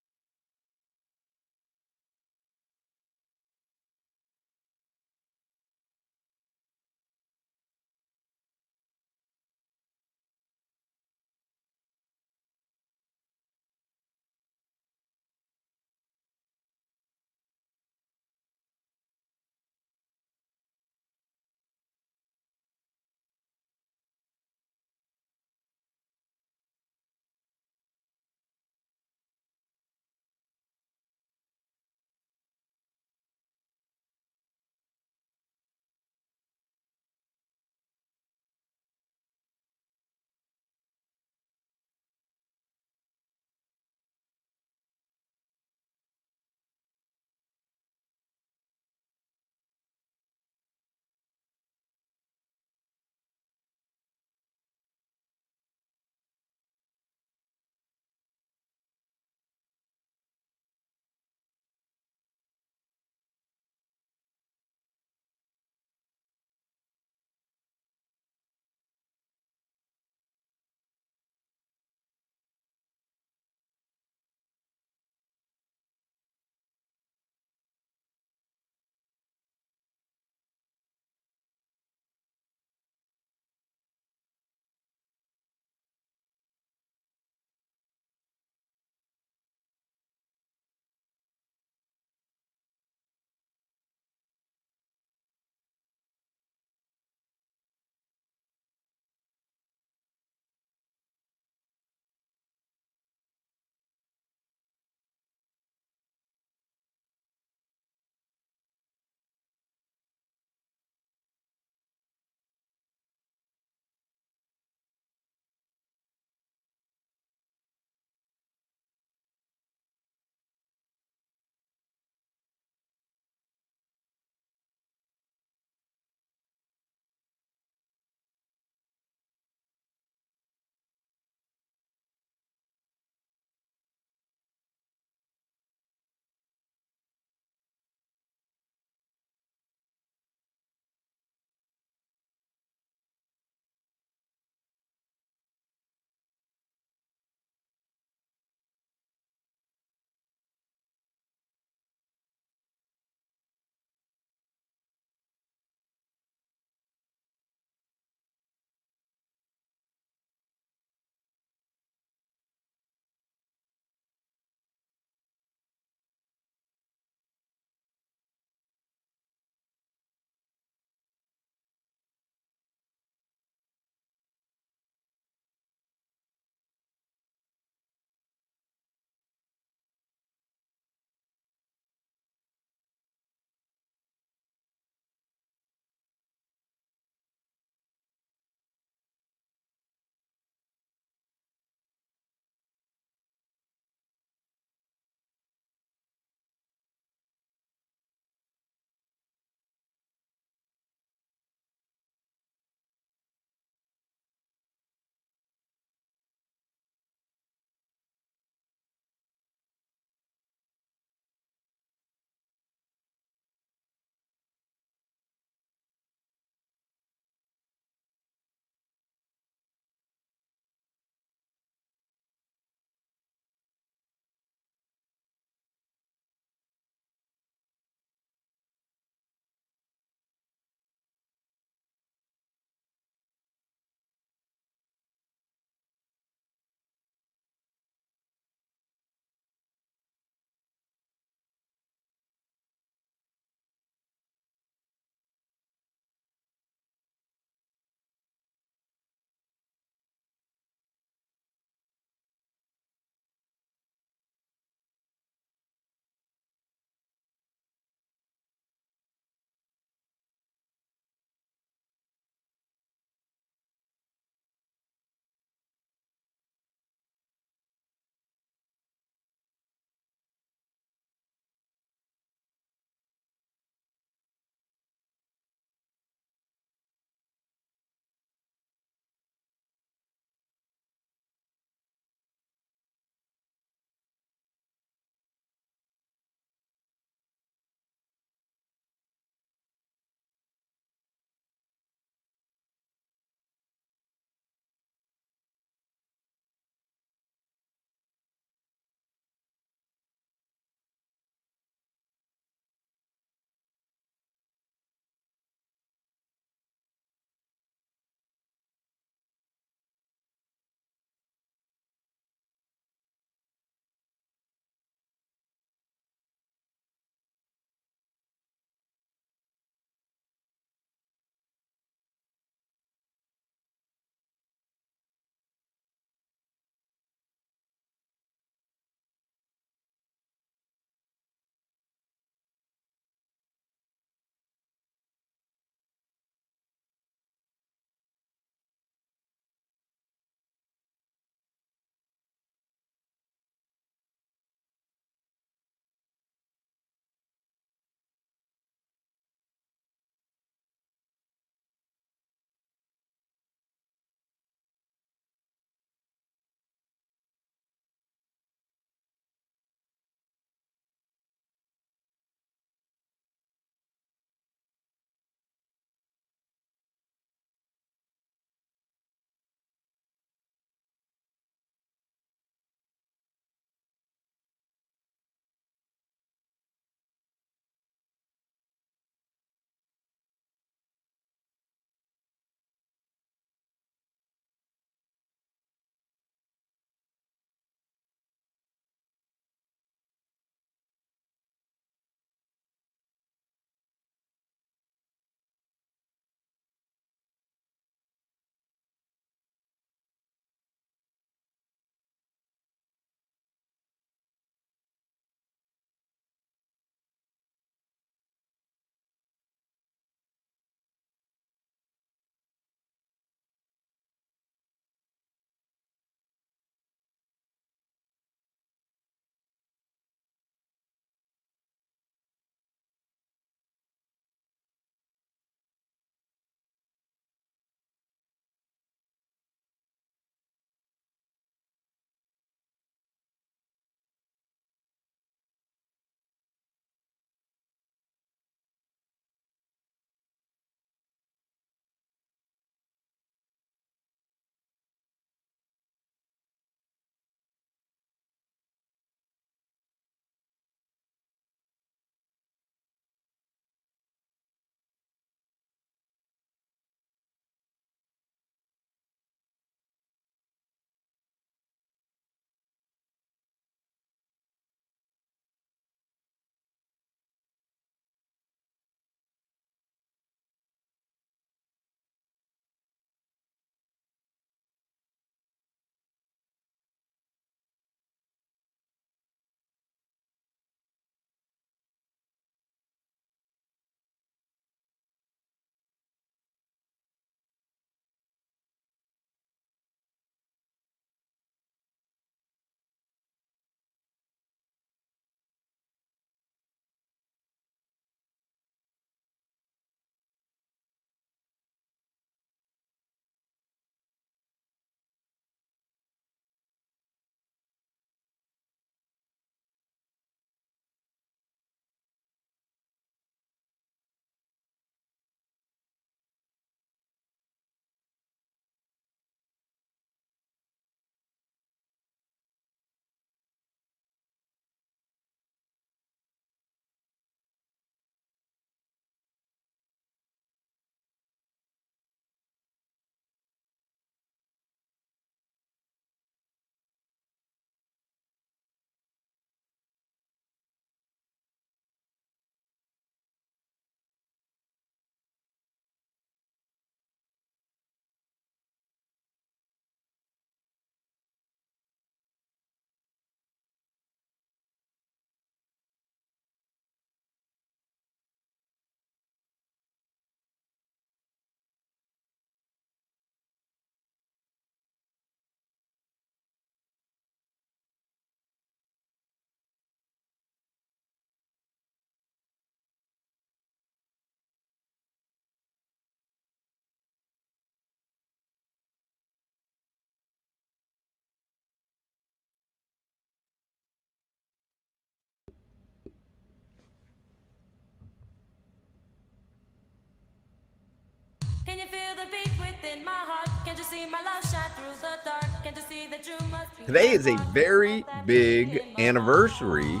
Today is a very big anniversary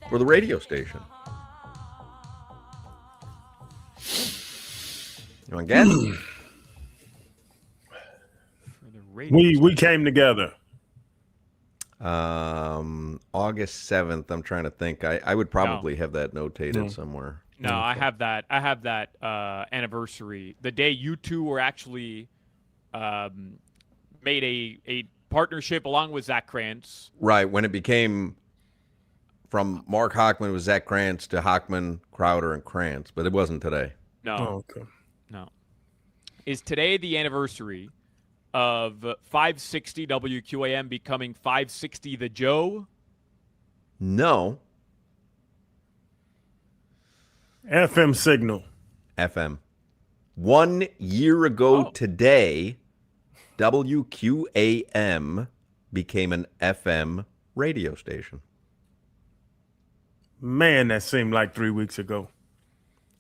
for the radio station. You want to guess? For the radio We came together. August 7th. I'm trying to think. I would probably have that notated somewhere. No, I have that. I have that anniversary. The day you two were actually made a partnership along with Zach Krantz. Right, when it became from Mark Hochman with Zach Krantz to Hochman, Crowder, and Krantz, but it wasn't today. No, Oh, okay. no. Is today the anniversary of 560 WQAM becoming 560 The Joe? No, FM signal. FM. 1 year ago today, WQAM became an FM radio station. Man, that seemed like 3 weeks ago.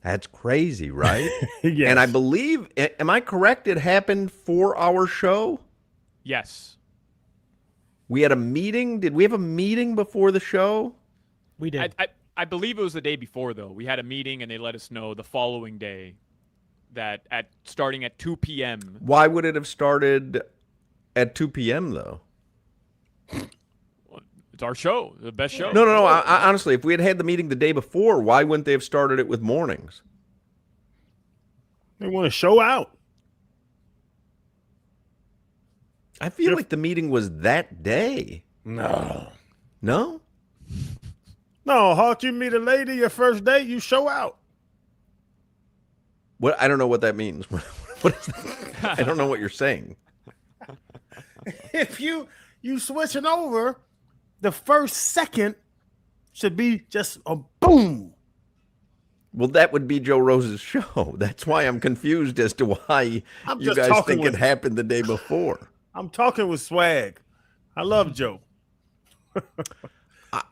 That's crazy, right? Yes. And I believe, am I correct? It happened for our show? Yes. We had a meeting. Did we have a meeting before the show? We did. I believe it was the day before, though. We had a meeting, and they let us know the following day that starting at 2 p.m. Why would it have started at 2 p.m., though? It's our show, the best show. No. I, honestly, if we had the meeting the day before, why wouldn't they have started it with mornings? They want to show out. I feel like the meeting was that day. No. No? No, Hawk, you meet a lady your first date, you show out. What? I don't know what that means. What is that? I don't know what you're saying. If you switching over, the first second should be just a boom. Well, that would be Joe Rose's show. That's why I'm confused as to why I'm you just guys talking think with- it happened the day before. I'm talking with swag. I love Joe.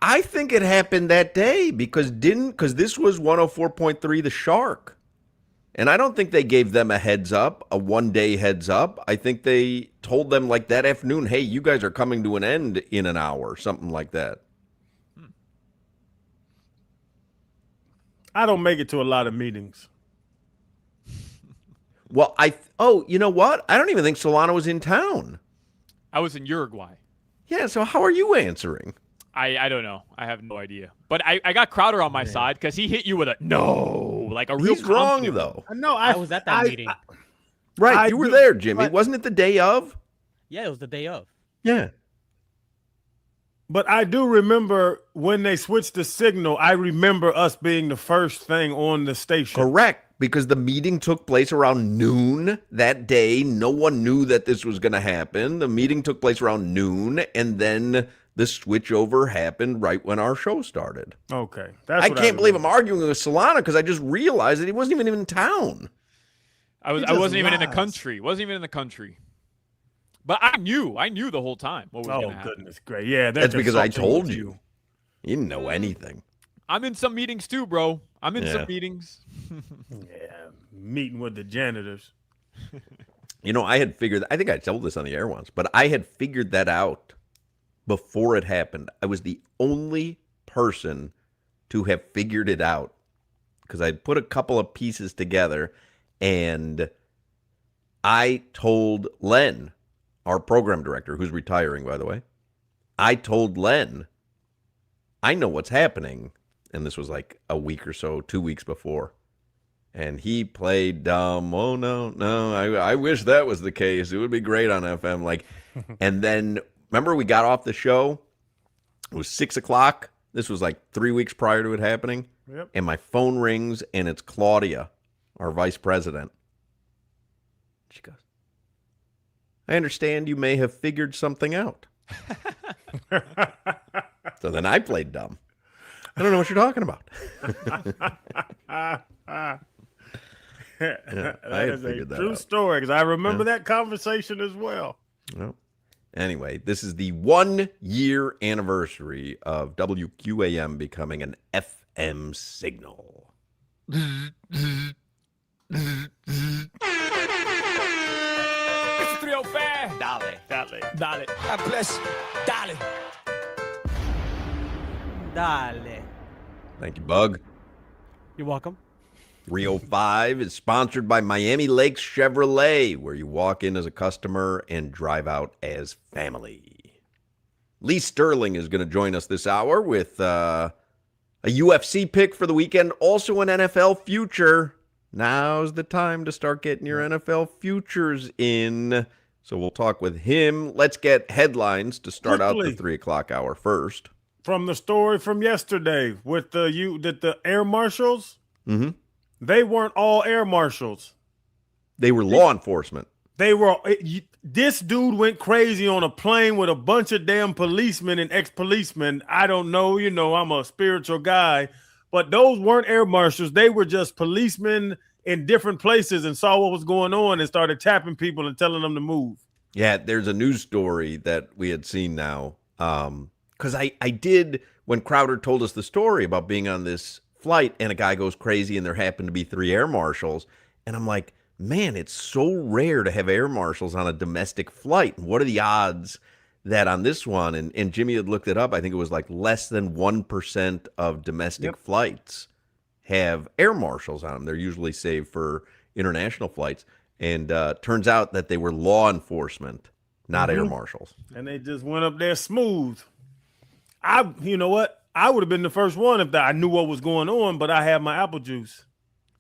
I think it happened that day because this was 104.3 The Shark. And I don't think they gave them a heads up, a 1 day heads up. I think they told them like that afternoon, hey, you guys are coming to an end in an hour, something like that. I don't make it to a lot of meetings. Well, you know what? I don't even think Solana was in town. I was in Uruguay. Yeah, so how are you answering? I don't know. I have no idea. But I got Crowder on my side because he hit you with a no, like a real He's wrong, confident- though. No, I was at that meeting. Right, you were there, Jimmy. Wasn't it the day of? Yeah, it was the day of. Yeah. But I do remember when they switched the signal, I remember us being the first thing on the station. Correct, because the meeting took place around noon that day. No one knew that this was going to happen. The meeting took place around noon, and then the switchover happened right when our show started. Okay. I can't believe I'm arguing with Solana because I just realized that he wasn't even in town. I wasn't even in the country. Wasn't even in the country. But I knew the whole time what was going to happen. Goodness great. Yeah, That's because I consulting told with you. You didn't know anything. I'm in some meetings too, bro. I'm in Yeah. some meetings. Yeah, meeting with the janitors. You know, I think I told this on the air once, but I had figured that out before it happened. I was the only person to have figured it out because I'd put a couple of pieces together, and I told Len, our program director, who's retiring, by the way, I told Len, I know what's happening. And this was like a week or so, 2 weeks before. And he played dumb. Oh, no. I wish that was the case. It would be great on FM. Like, and then remember we got off the show? It was 6 o'clock. This was like 3 weeks prior to it happening. Yep. And my phone rings, and it's Claudia, our vice president. She goes, I understand you may have figured something out. So then I played dumb. I don't know what you're talking about. That is a figured that true out. story because I remember that conversation as well. Well, anyway, this is the 1 year anniversary of WQAM becoming an FM signal. chofer. Dale. Dale. Thank you, Bug. You're welcome. 305 is sponsored by Miami Lakes Chevrolet, where you walk in as a customer and drive out as family. Lee Sterling is going to join us this hour with a UFC pick for the weekend, also an NFL future. Now's the time to start getting your NFL futures in. So we'll talk with him. Let's get headlines to start out the 3 o'clock hour first. From the story from yesterday with the air marshals, Mm-hmm. they weren't all air marshals. They were law enforcement. They were. This dude went crazy on a plane with a bunch of damn policemen and ex-policemen. I don't know. You know, I'm a spiritual guy, but those weren't air marshals. They were just policemen in different places and saw what was going on and started tapping people and telling them to move. Yeah, there's a news story that we had seen now. Because I did, when Crowder told us the story about being on this flight and a guy goes crazy and there happened to be 3 air marshals. And I'm like, man, it's so rare to have air marshals on a domestic flight. What are the odds that on this one, and Jimmy had looked it up, I think it was like less than 1% of domestic flights have air marshals on them. They're usually saved for international flights. And turns out that they were law enforcement, not air marshals. And they just went up there smooth. You know what? I would have been the first one if I knew what was going on, but I had my apple juice.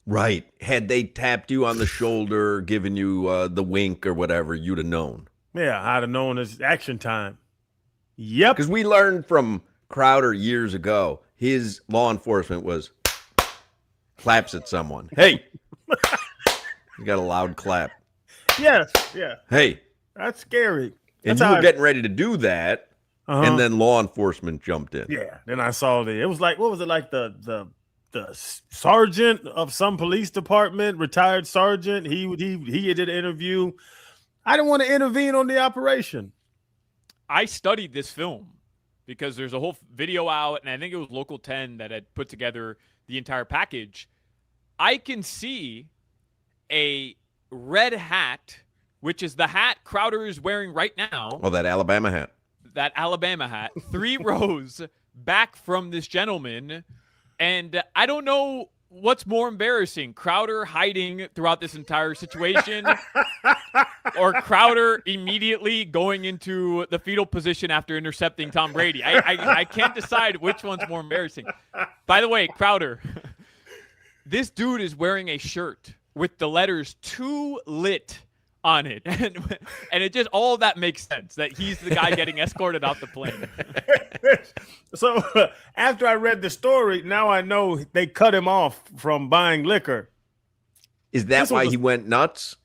Right. Had they tapped you on the shoulder, given you the wink or whatever, you'd have known. Yeah, I'd have known it's action time. Yep. Because we learned from Crowder years ago, his law enforcement was claps at someone. Hey. You got a loud clap. Yes. Yeah. Hey. That's scary. And That's you were getting ready to do that, and then law enforcement jumped in. Yeah. Then I saw it was like, what was it, like the sergeant of some police department, retired sergeant. He did an interview. I didn't want to intervene on the operation. I studied this film because there's a whole video out, and I think it was Local 10 that had put together the entire package. I can see a red hat, which is the hat Crowder is wearing right now. Oh, that Alabama hat. That Alabama hat. 3 rows back from this gentleman. And I don't know what's more embarrassing, Crowder hiding throughout this entire situation or Crowder immediately going into the fetal position after intercepting Tom Brady. I can't decide which one's more embarrassing. By the way, Crowder, this dude is wearing a shirt with the letters "Too Lit" on it. And it just, all of that makes sense, that he's the guy getting escorted off the plane. So after I read the story, now I know they cut him off from buying liquor. Is that why he went nuts?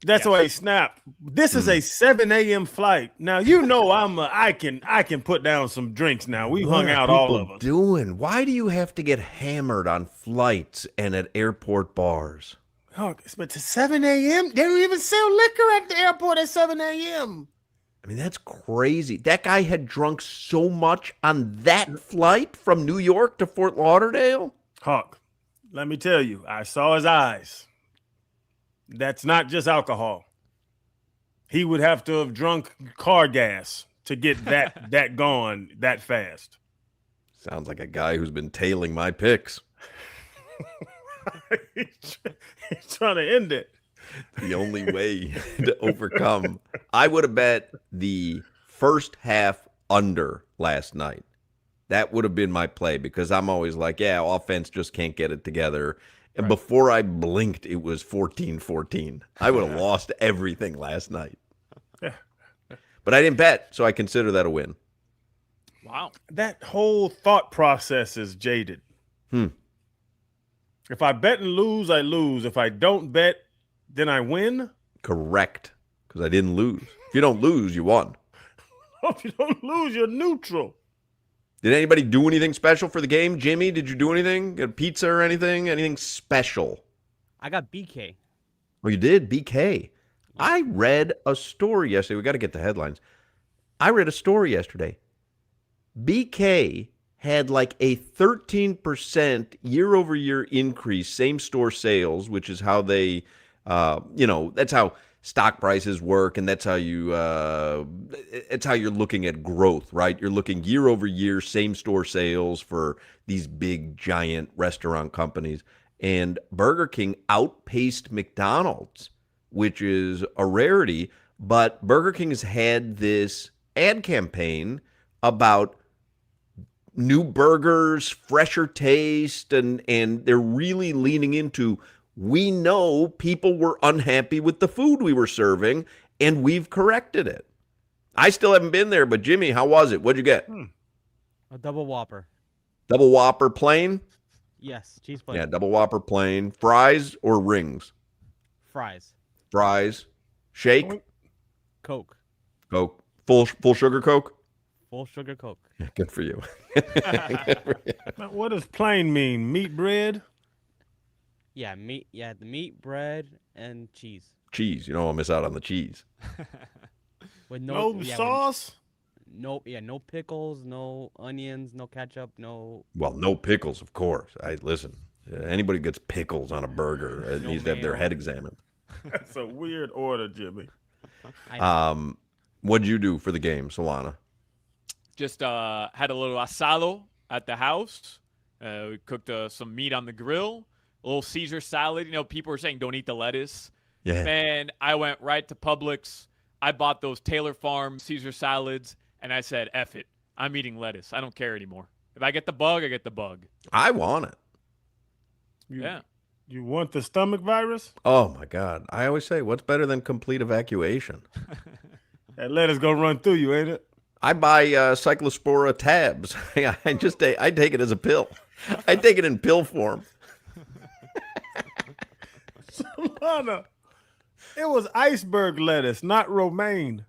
That's why he snapped. This is a 7 a.m. flight. Now, you know, I can put down some drinks now. We hung out, all of us. Doing? Why do you have to get hammered on flights and at airport bars? Oh, but to 7 a.m.? They don't even sell liquor at the airport at 7 a.m. I mean, that's crazy. That guy had drunk so much on that flight from New York to Fort Lauderdale? Hawk, let me tell you, I saw his eyes. That's not just alcohol. He would have to have drunk car gas to get that gone that fast. Sounds like a guy who's been tailing my picks. He's trying to end it. The only way to overcome. I would have bet the first half under last night. That would have been my play because I'm always like, yeah, offense just can't get it together. And before I blinked, it was 14-14. I would have lost everything last night. But I didn't bet, so I consider that a win. Wow. That whole thought process is jaded. If I bet and lose, I lose. If I don't bet, then I win? Correct, because I didn't lose. If you don't lose, you won. If you don't lose, you're neutral. Did anybody do anything special for the game? Jimmy, did you do anything? Get a pizza or anything? Anything special? I got BK. Oh, you did? BK. I read a story yesterday. We got to get the headlines. I read a story yesterday. BK had like a 13% year-over-year increase, same-store sales, which is how they, that's how stock prices work, and that's how you it's how you're looking at growth, right? You're looking year over year, same store sales for these big giant restaurant companies, and Burger King outpaced McDonald's, which is a rarity. But Burger King has had this ad campaign about new burgers, fresher taste, and they're really leaning into, we know people were unhappy with the food we were serving, and we've corrected it. I still haven't been there, but Jimmy, how was it? What'd you get? A double Whopper. Double Whopper plain? Yes, cheese plate. Yeah, double Whopper plain. Fries or rings? Fries. Fries. Shake? Coke. Coke. Full sugar Coke? Full sugar Coke. Yeah, good for you. Now, what does plain mean? Meat, bread? Yeah, meat. Yeah, the meat, bread, and cheese. Cheese. You don't want to miss out on the cheese. With No yeah, sauce? No pickles, no onions, no ketchup, no. Well, no pickles, of course. Listen. Anybody who gets pickles on a burger needs to have their mayo. head examined. That's a weird order, Jimmy. What'd you do for the game, Solana? Just had a little asado at the house. We cooked some meat on the grill. A little Caesar salad. You know, people are saying don't eat the lettuce. Yeah. Man, I went right to Publix. I bought those Taylor Farm Caesar salads, and I said, F it. I'm eating lettuce. I don't care anymore. If I get the bug, I get the bug. I want it. Yeah. You want the stomach virus? Oh, my God. I always say, what's better than complete evacuation? That lettuce gonna run through you, ain't it? I buy Cyclospora tabs. I take it as a pill. I take it in pill form. Solana, it was iceberg lettuce, not romaine.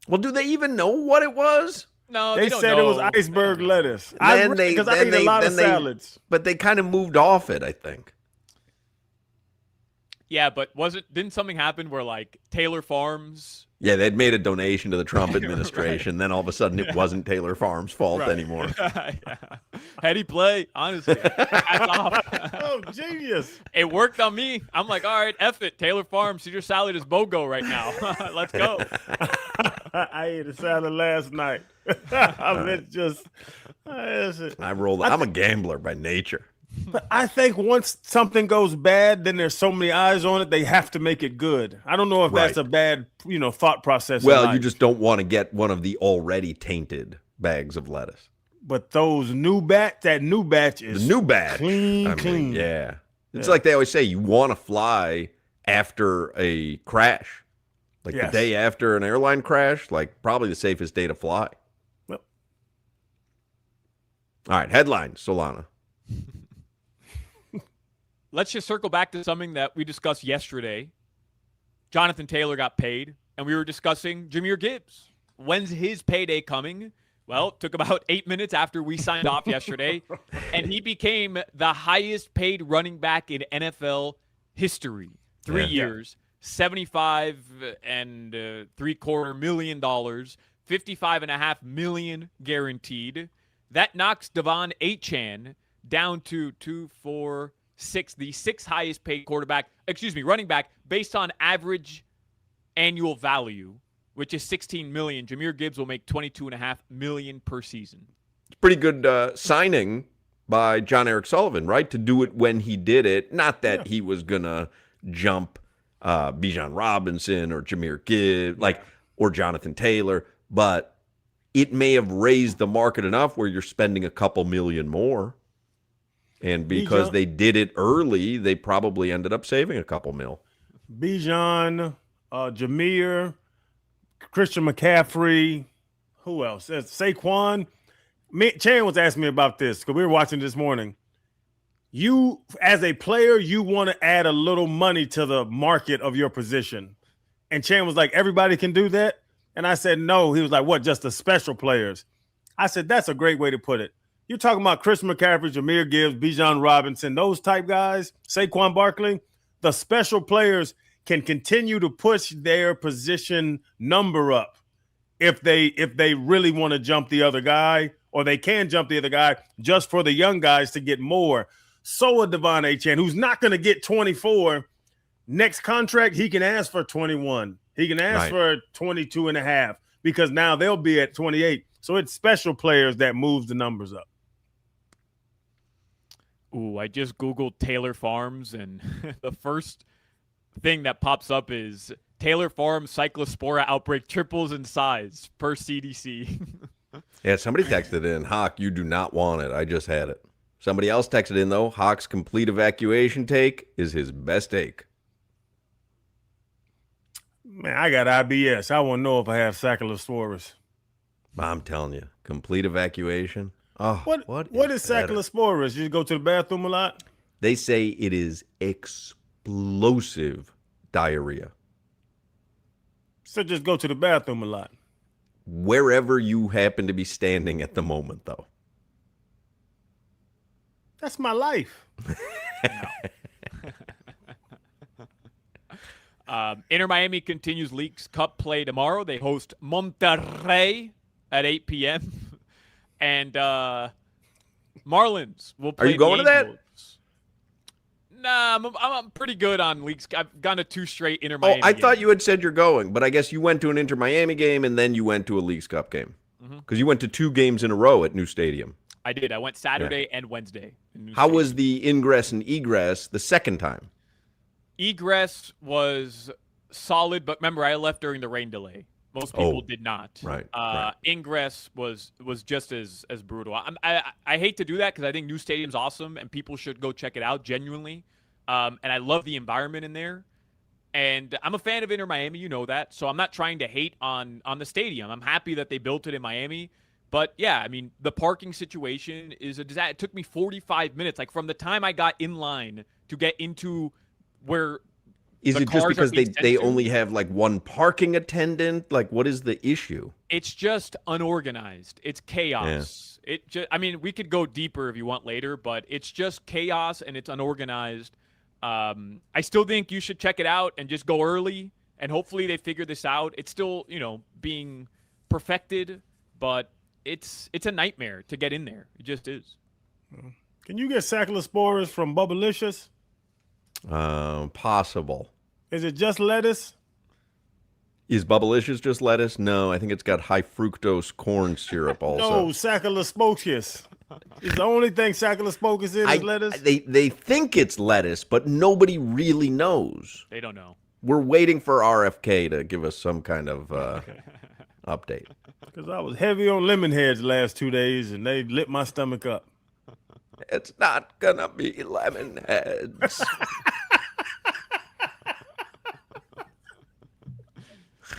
Well, do they even know what it was? No, They don't said know. it was iceberg lettuce. Because I then eat a lot of salads. But they kind of moved off it, I think. Yeah, but didn't something happen where like Taylor Farms? Yeah, they'd made a donation to the Trump administration. Then all of a sudden it wasn't Taylor Farms' fault anymore. Yeah. Heady play, honestly. Hats off. Oh, genius. It worked on me. I'm like, all right, F it. Taylor Farms, Caesar salad is BOGO right now. Let's go. I ate a salad last night. I mean, just. I'm a gambler by nature. But I think once something goes bad, then there's so many eyes on it, they have to make it good. I don't know if that's Right. a bad, thought process. in Well, life. you just don't want to get one of the already tainted bags of lettuce. But that new batch is The new batch. clean. Yeah. It's like they always say, you want to fly after a crash. Like Yes. the day after an airline crash, like probably the safest day to fly. Well. All right, headline, Solana. Let's just circle back to something that we discussed yesterday. Jonathan Taylor got paid, and we were discussing Jahmyr Gibbs. When's his payday coming? Well, it took about 8 minutes after we signed off yesterday, and he became the highest paid running back in NFL history. 3 Yeah. years, $75.75 million, $55.5 million guaranteed. That knocks Devon Achane down to 6, the sixth highest paid running back based on average annual value, which is $16 million. Jahmyr Gibbs will make $22.5 million per season. It's pretty good signing by John Eric Sullivan, right? To do it when he did it. Not that he was going to jump Bijan Robinson or Jahmyr Gibbs, or Jonathan Taylor, but it may have raised the market enough where you're spending a couple million more. And because they did it early, they probably ended up saving a couple mil. Bijan, Jahmyr, Christian McCaffrey, who else? Saquon. Chan was asking me about this because we were watching this morning. You, as a player, you want to add a little money to the market of your position. And Chan was like, everybody can do that? And I said, no. He was like, what, just the special players? I said, that's a great way to put it. You're talking about Christian McCaffrey, Jahmyr Gibbs, Bijan Robinson, those type guys, Saquon Barkley. The special players can continue to push their position number up if they really want to jump the other guy, or they can jump the other guy just for the young guys to get more. So a Devon Achane, who's not going to get 24, next contract, he can ask for 21. He can ask for 22 and a half because now they'll be at 28. So it's special players that moves the numbers up. Ooh, I just Googled Taylor Farms, and the first thing that pops up is Taylor Farms cyclospora outbreak triples in size per CDC. Yeah, somebody texted in, Hawk, you do not want it. I just had it. Somebody else texted in, though, Hawk's complete evacuation take is his best take. Man, I got IBS. I want to know if I have Cyclosporus. I'm telling you, complete evacuation. Oh, what is Cyclosporus? You go to the bathroom a lot? They say it is explosive diarrhea. So just go to the bathroom a lot. Wherever you happen to be standing at the moment, though. That's my life. Inter Miami continues Leagues Cup play tomorrow. They host Monterrey at 8 p.m. And Marlins will play. Are you going to that? Angels. Nah, I'm pretty good on Leagues. I've gone to 2 straight Inter Miami. Oh, I thought you had said you're going, but I guess you went to an Inter Miami game and then you went to a Leagues Cup game. Because you went to 2 games in a row at New Stadium. I did. I went Saturday and Wednesday. How was the ingress and egress the second time? Egress was solid, but remember, I left during the rain delay. Most people did not. Right. Ingress was just as brutal. I hate to do that because I think New Stadium's awesome and people should go check it out genuinely. And I love the environment in there. And I'm a fan of Inter Miami, you know that. So I'm not trying to hate on the stadium. I'm happy that they built it in Miami. But yeah, I mean, the parking situation is a disaster. It took me 45 minutes, like from the time I got in line to get into where. Is it just because they only have like one parking attendant? Like, what is the issue? It's just unorganized. It's chaos. Yeah. I mean, we could go deeper if you want later, but it's just chaos and it's unorganized. I still think you should check it out and just go early, and hopefully they figure this out. It's still, being perfected, but it's a nightmare to get in there. It just is. Can you get Cyclosporus from Bubblicious? Possible. Is it just lettuce? Is Bubblicious just lettuce? No, I think it's got high fructose corn syrup also. No, Cyclospocus. Is the only thing Cyclospocus is lettuce? They think it's lettuce, but nobody really knows. They don't know. We're waiting for RFK to give us some kind of update. Because I was heavy on lemon heads the last 2 days, and they lit my stomach up. It's not gonna be lemon heads.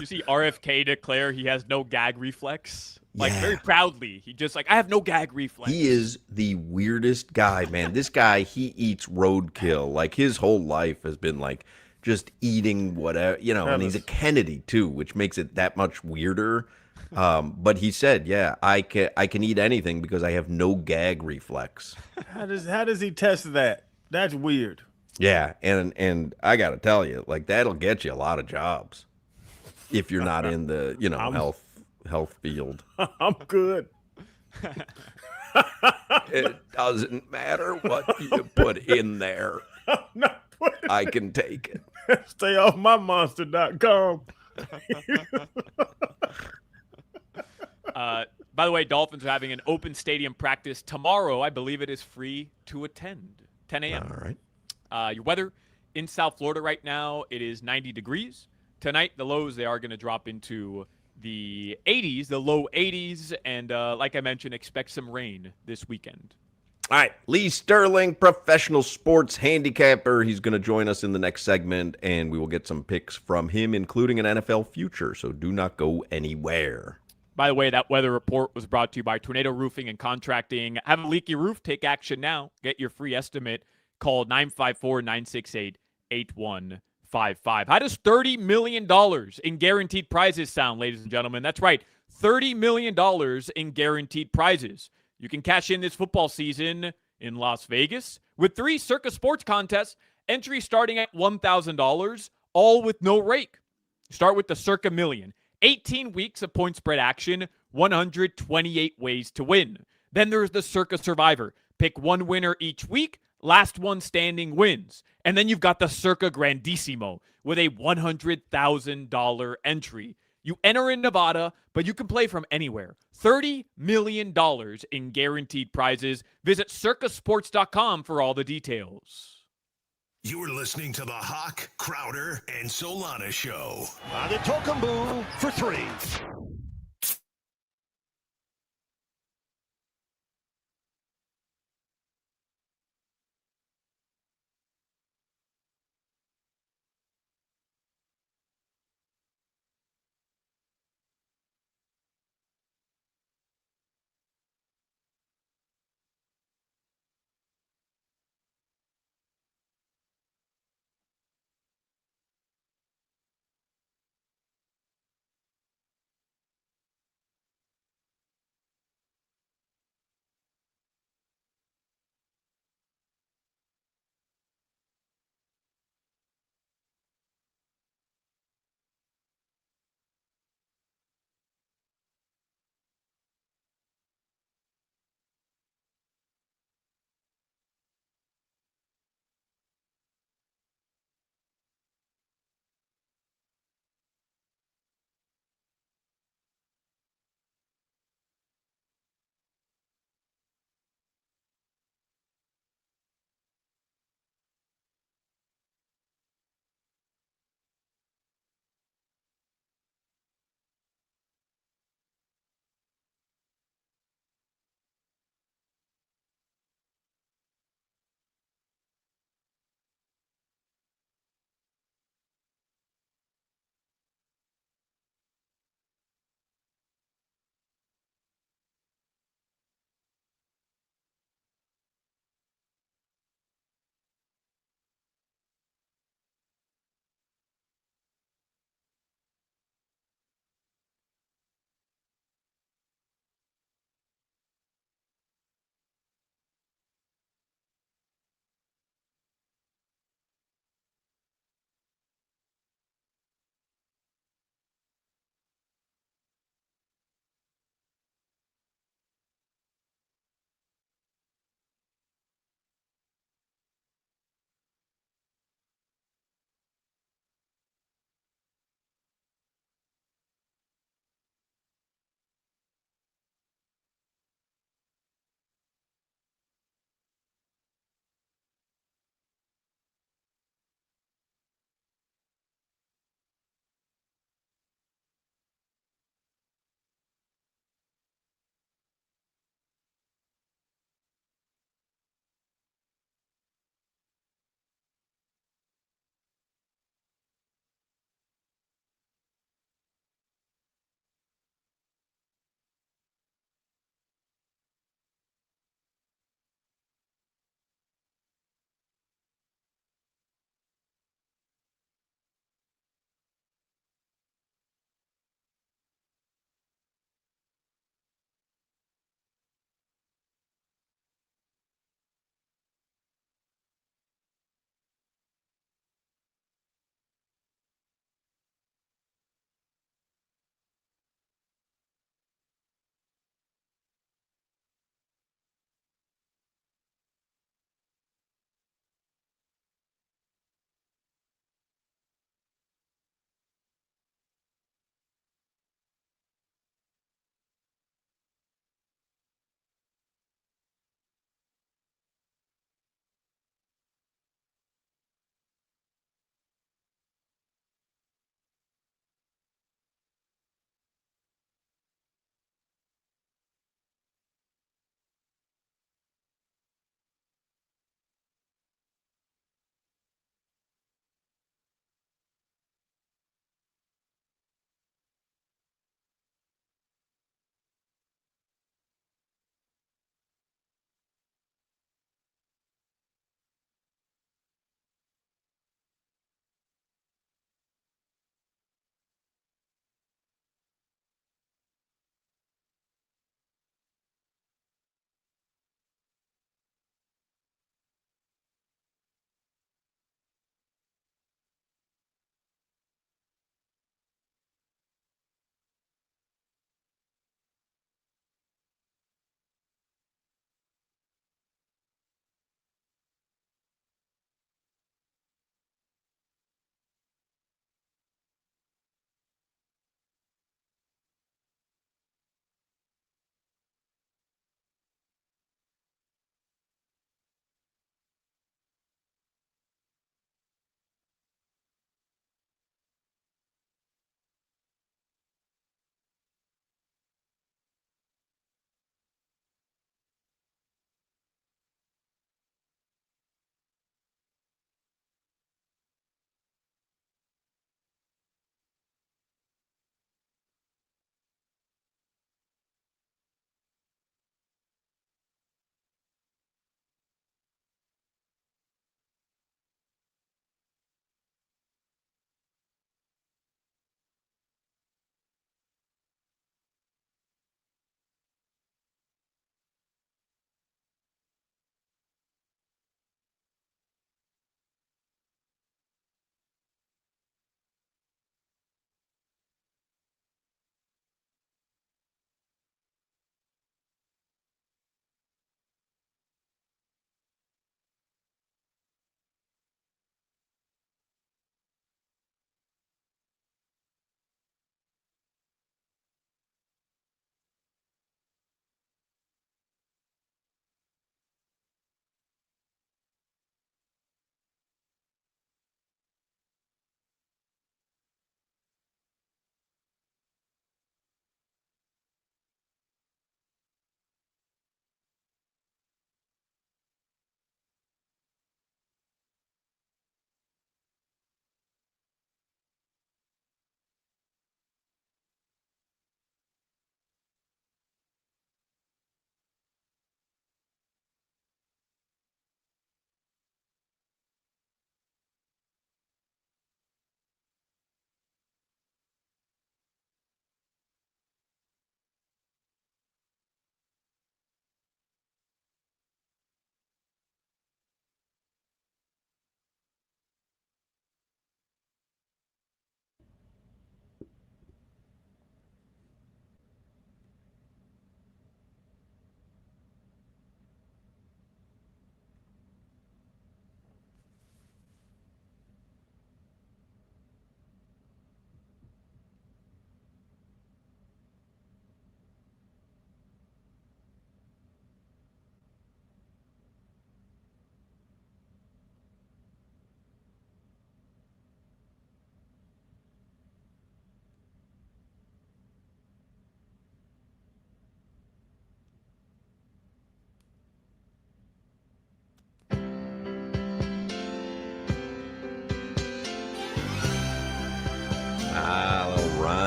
You see RFK declare he has no gag reflex? Like, very proudly. He just I have no gag reflex. He is the weirdest guy, man. This guy, he eats roadkill. Like, his whole life has been, like, just eating whatever, and he's a Kennedy, too, which makes it that much weirder. But he said, I can eat anything because I have no gag reflex. How does he test that? That's weird. Yeah, and I got to tell you, like, that'll get you a lot of jobs if you're not in the, health field. I'm good. It doesn't matter what you put in there. I can take it. Stay off my monster.com. By the way, Dolphins are having an open stadium practice tomorrow. I believe it is free to attend. 10 a.m. All right. Your weather in South Florida right now, it is 90 degrees. Tonight, the lows, they are going to drop into the 80s, the low 80s. And like I mentioned, expect some rain this weekend. All right. Lee Sterling, professional sports handicapper. He's going to join us in the next segment, and we will get some picks from him, including an NFL future. So do not go anywhere. By the way, that weather report was brought to you by Tornado Roofing and Contracting. Have a leaky roof? Take action now. Get your free estimate. Call 954-968-8155. How does $30 million in guaranteed prizes sound, ladies and gentlemen? That's right, $30 million in guaranteed prizes. You can cash in this football season in Las Vegas with 3 Circa Sports contests, entry starting at $1,000, all with no rake. Start with the Circa Million. 18 weeks of point spread action, 128 ways to win. Then there's the Circa Survivor. Pick one winner each week, Last one standing wins. And then you've got the Circa Grandissimo with a $100,000 entry. You enter in Nevada, but you can play from anywhere. $30 million in guaranteed prizes. Visit circasports.com for all the details. You're listening to the Hawk, Crowder, and Solana Show. Antetokounmpo for three.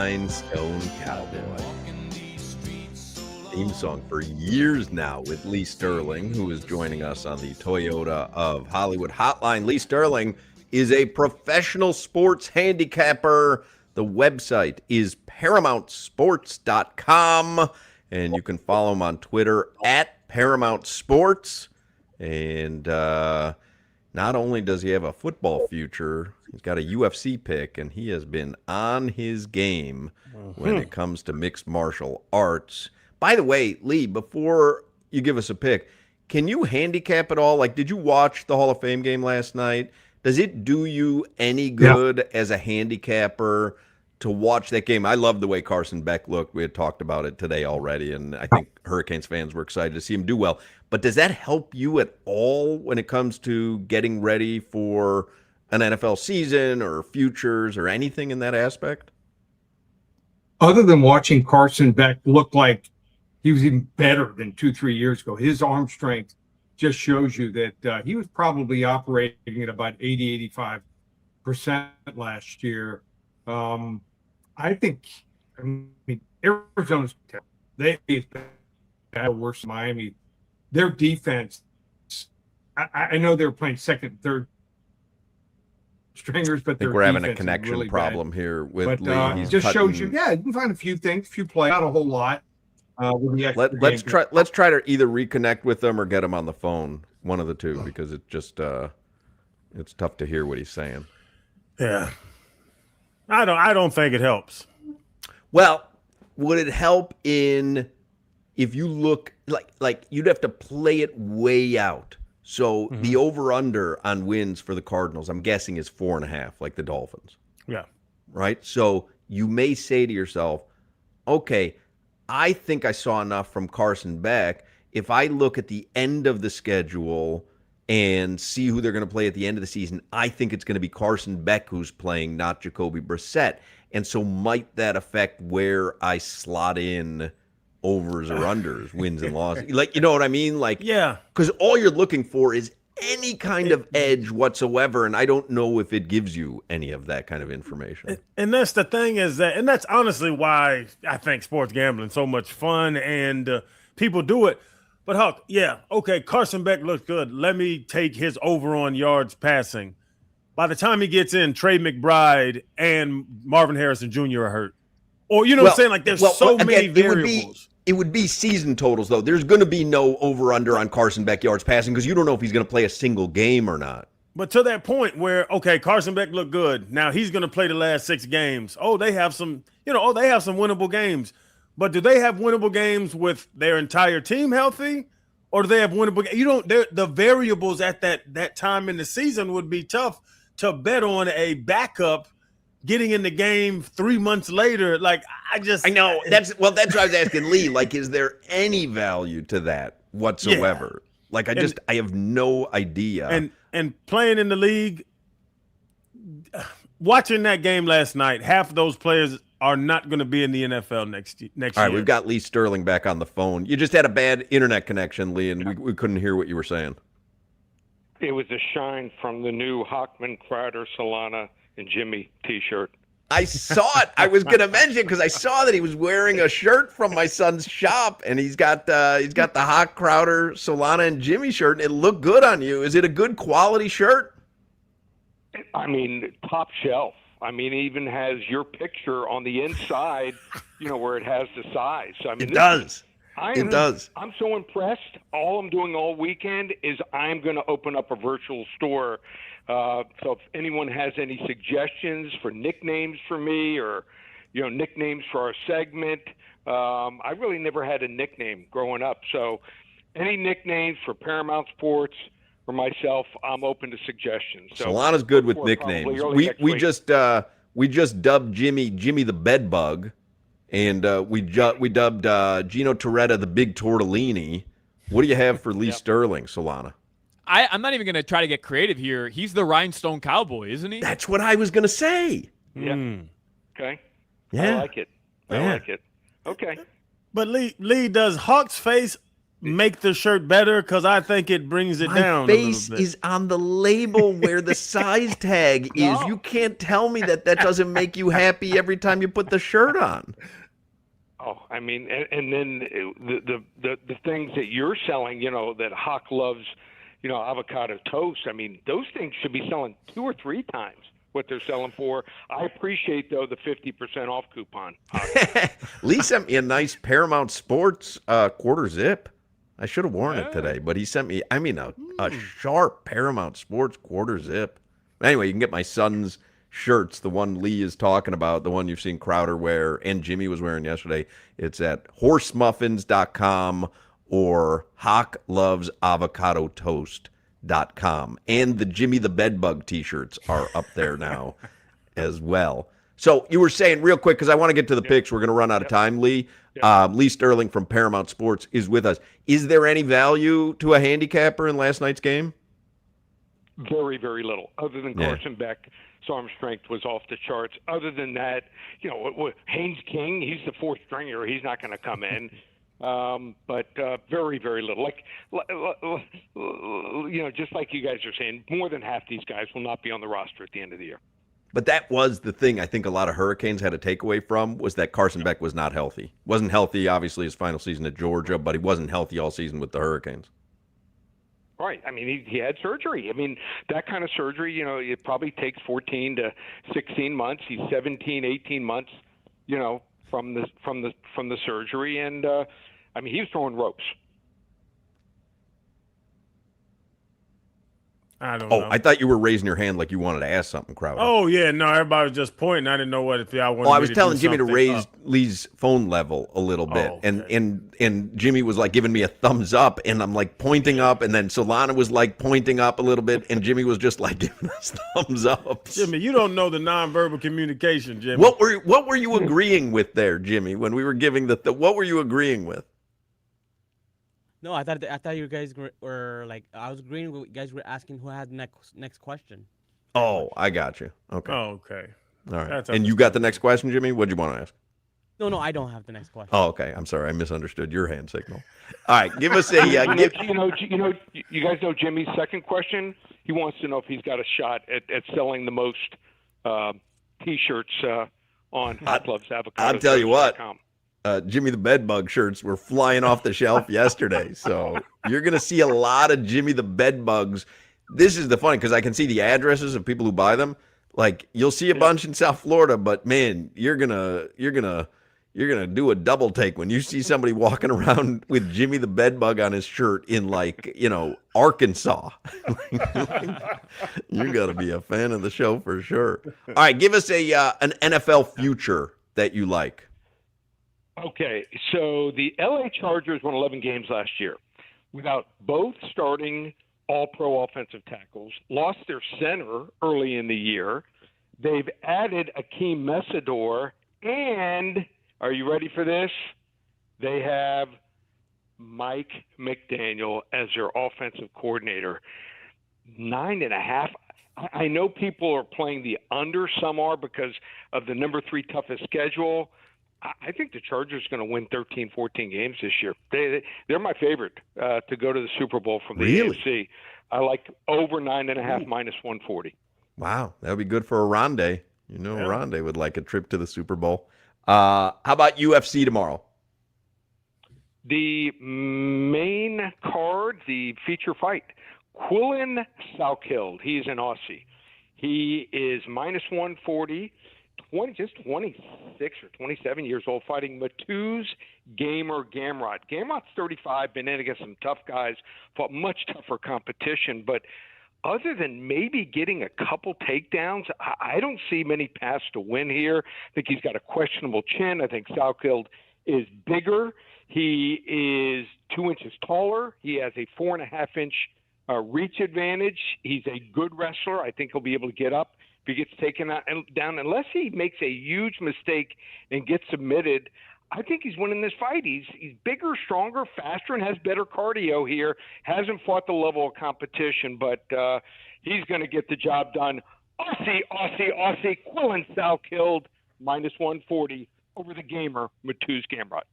Rhinestone Cowboy. Theme song for years now with Lee Sterling, who is joining us on the Toyota of Hollywood hotline. Lee Sterling is a professional sports handicapper. The website is ParamountSports.com, and you can follow him on Twitter at Paramount Sports. And not only does he have a football future, he's got a UFC pick, and he has been on his game when it comes to mixed martial arts. By the way, Lee, before you give us a pick, can you handicap at all? Like, did you watch the Hall of Fame game last night? Does it do you any good as a handicapper to watch that game? I love the way Carson Beck looked. We had talked about it today already, and I think Hurricanes fans were excited to see him do well. But does that help you at all when it comes to getting ready for an NFL season or futures or anything in that aspect? Other than watching Carson Beck look like he was even better than 2-3 years ago, his arm strength just shows you that he was probably operating at about 80-85% last year. I think, Arizona's they had worse than Miami. Their defense, I know they were playing second, third stringers, but I think we're having a connection really problem here with Lee. It He's just cutting. shows you, you can find a few things, a few plays, not a whole lot. Let's try to either reconnect with them or get him on the phone, one of the two, because it just it's tough to hear what he's saying. Yeah, I don't think it helps. Well, would it help if you look like you'd have to play it way out? So the over under on wins for the Cardinals, I'm guessing, is 4.5, like the Dolphins. Yeah, right. So you may say to yourself, okay, I think I saw enough from Carson Beck. If I look at the end of the schedule and see who they're going to play at the end of the season, I think it's going to be Carson Beck who's playing, not Jacoby Brissett. And so might that affect where I slot in overs or unders, wins and losses? Like, you know what I mean? Like, yeah. Because all you're looking for is any kind of edge whatsoever, and I don't know if it gives you any of that kind of information. And that's the thing is that, and that's honestly why I think sports gambling is so much fun and people do it. But Huck, yeah, okay, Carson Beck looks good. Let me take his over on yards passing. By the time he gets in, Trey McBride and Marvin Harrison Jr. are hurt. Or, you know what I'm saying? Like, there's many variables. It would be season totals, though. There's going to be no over-under on Carson Beck yards passing because you don't know if he's going to play a single game or not. But to that point where, okay, Carson Beck looked good. Now he's going to play the last 6 games. Oh, they have some winnable games. But do they have winnable games with their entire team healthy? Or do they have winnable games? The variables at that time in the season would be tough to bet on a backup getting in the game 3 months later. Like, I know. That's what I was asking Lee. Like, is there any value to that whatsoever? Yeah. Like, I have no idea. And playing in the league, watching that game last night, half of those players are not going to be in the NFL next year. All right, we've got Lee Sterling back on the phone. You just had a bad internet connection, Lee, and we couldn't hear what you were saying. It was a shine from the new Hochman, Crowder, Solana, and Jimmy T-shirt. I saw it. I was going to mention because I saw that he was wearing a shirt from my son's shop, and he's got the Hawk, Crowder, Solana, and Jimmy shirt, and it looked good on you. Is it a good quality shirt? I mean, top shelf. I mean, it even has your picture on the inside, where it has the size. So, I mean, it does. It does. I'm so impressed. All I'm doing all weekend is I'm going to open up a virtual store. So if anyone has any suggestions for nicknames for me or, nicknames for our segment, I really never had a nickname growing up. So any nicknames for Paramount Sports or myself, I'm open to suggestions. So Solana's good with nicknames. We just dubbed Jimmy the Bed Bug, and we dubbed Gino Torretta the Big Tortellini. What do you have for Lee Sterling, Solana? I'm not even going to try to get creative here. He's the Rhinestone Cowboy, isn't he? That's what I was going to say. Yeah. Okay. Yeah. I like it. I like it. Okay. But Lee, does Hawk's face make the shirt better? Because I think it brings it My down face a little bit. is on the label where the size tag is. No. You can't tell me that doesn't make you happy every time you put the shirt on. Oh, I mean, and then the things that you're selling, that Hawk loves, avocado toast. I mean, those things should be selling 2 or 3 times what they're selling for. I appreciate, though, the 50% off coupon. Lee sent me a nice Paramount Sports quarter zip. I should have worn it today, but he sent me, a sharp Paramount Sports quarter zip. Anyway, you can get my son's shirts, the one Lee is talking about, the one you've seen Crowder wear and Jimmy was wearing yesterday. It's at horsemuffins.com or hawklovesavocadotoast.com. And the Jimmy the Bedbug t-shirts are up there now as well. So you were saying real quick, because I want to get to the picks. We're going to run out of time, Lee. Lee Sterling from Paramount Sports is with us. Is there any value to a handicapper in last night's game? Very, very little, other than Carson Beck's arm strength was off the charts. Other than that, Haynes King, he's the 4th stringer. He's not going to come in. But very, very little. Just like you guys are saying, more than half these guys will not be on the roster at the end of the year. But that was the thing I think a lot of Hurricanes had a takeaway from, was that Carson Beck was not healthy. Wasn't healthy, obviously, his final season at Georgia, but he wasn't healthy all season with the Hurricanes. Right. I mean, he had surgery. I mean, that kind of surgery, it probably takes 14 to 16 months. He's 17, 18 months, from the surgery, and he was throwing ropes. I don't know. I thought you were raising your hand like you wanted to ask something, Crowder. Oh, yeah. No, everybody was just pointing. I didn't know what if y'all wanted I was telling Jimmy to something raise up. Lee's phone level a little bit. Oh, okay. And Jimmy was like giving me a thumbs up, and I'm like pointing up, and then Solana was like pointing up a little bit, and Jimmy was just like giving us thumbs up. Jimmy, you don't know the nonverbal communication, Jimmy. What were you agreeing with there, Jimmy, when we were giving what were you agreeing with? No, I thought you guys were like, I was agreeing with you guys were asking who had next question. Oh, I got you. Okay. Oh, okay. All right. That's And you got the next question, Jimmy? What'd you want to ask? No, I don't have the next question. Oh, okay. I'm sorry. I misunderstood your hand signal. All right. Give us a. You guys know Jimmy's second question. He wants to know if he's got a shot at selling the most T-shirts on Hot Gloves Avocado. I'll tell you what. Jimmy the Bedbug shirts were flying off the shelf yesterday. So you're going to see a lot of Jimmy the Bedbugs. This is the funny, because I can see the addresses of people who buy them. Like, you'll see a bunch in South Florida, but man, you're gonna do a double take when you see somebody walking around with Jimmy the Bedbug on his shirt in Arkansas. You got to be a fan of the show for sure. All right, give us an NFL future that you like. Okay, so the LA Chargers won 11 games last year without both starting all-pro offensive tackles, lost their center early in the year. They've added Akeem Messidor, and are you ready for this? They have Mike McDaniel as their offensive coordinator. 9.5. I know people are playing the under, some are, because of the number 3 toughest schedule. I think the Chargers are going to win 13, 14 games this year. They're my favorite to go to the Super Bowl from the AFC. I like over 9.5 minus 140. Wow, that would be good for a Rondé. Rondé would like a trip to the Super Bowl. How about UFC tomorrow? The main card, the feature fight, Quillen Salkild. He's an Aussie. He is minus 140. 26 or 27 years old, fighting Matuz Gamer Gamrot. Gamrot's 35, been in against some tough guys, fought much tougher competition, but other than maybe getting a couple takedowns, I don't see many paths to win here. I think he's got a questionable chin. I think Salkild is bigger. He is 2 inches taller. He has a 4.5-inch reach advantage. He's a good wrestler. I think he'll be able to get up. If he gets taken down, unless he makes a huge mistake and gets submitted, I think he's winning this fight. He's bigger, stronger, faster, and has better cardio here. Hasn't fought the level of competition, but he's going to get the job done. Aussie, Quillen Salkild, minus 140 over the gamer, Matuz Gamrot.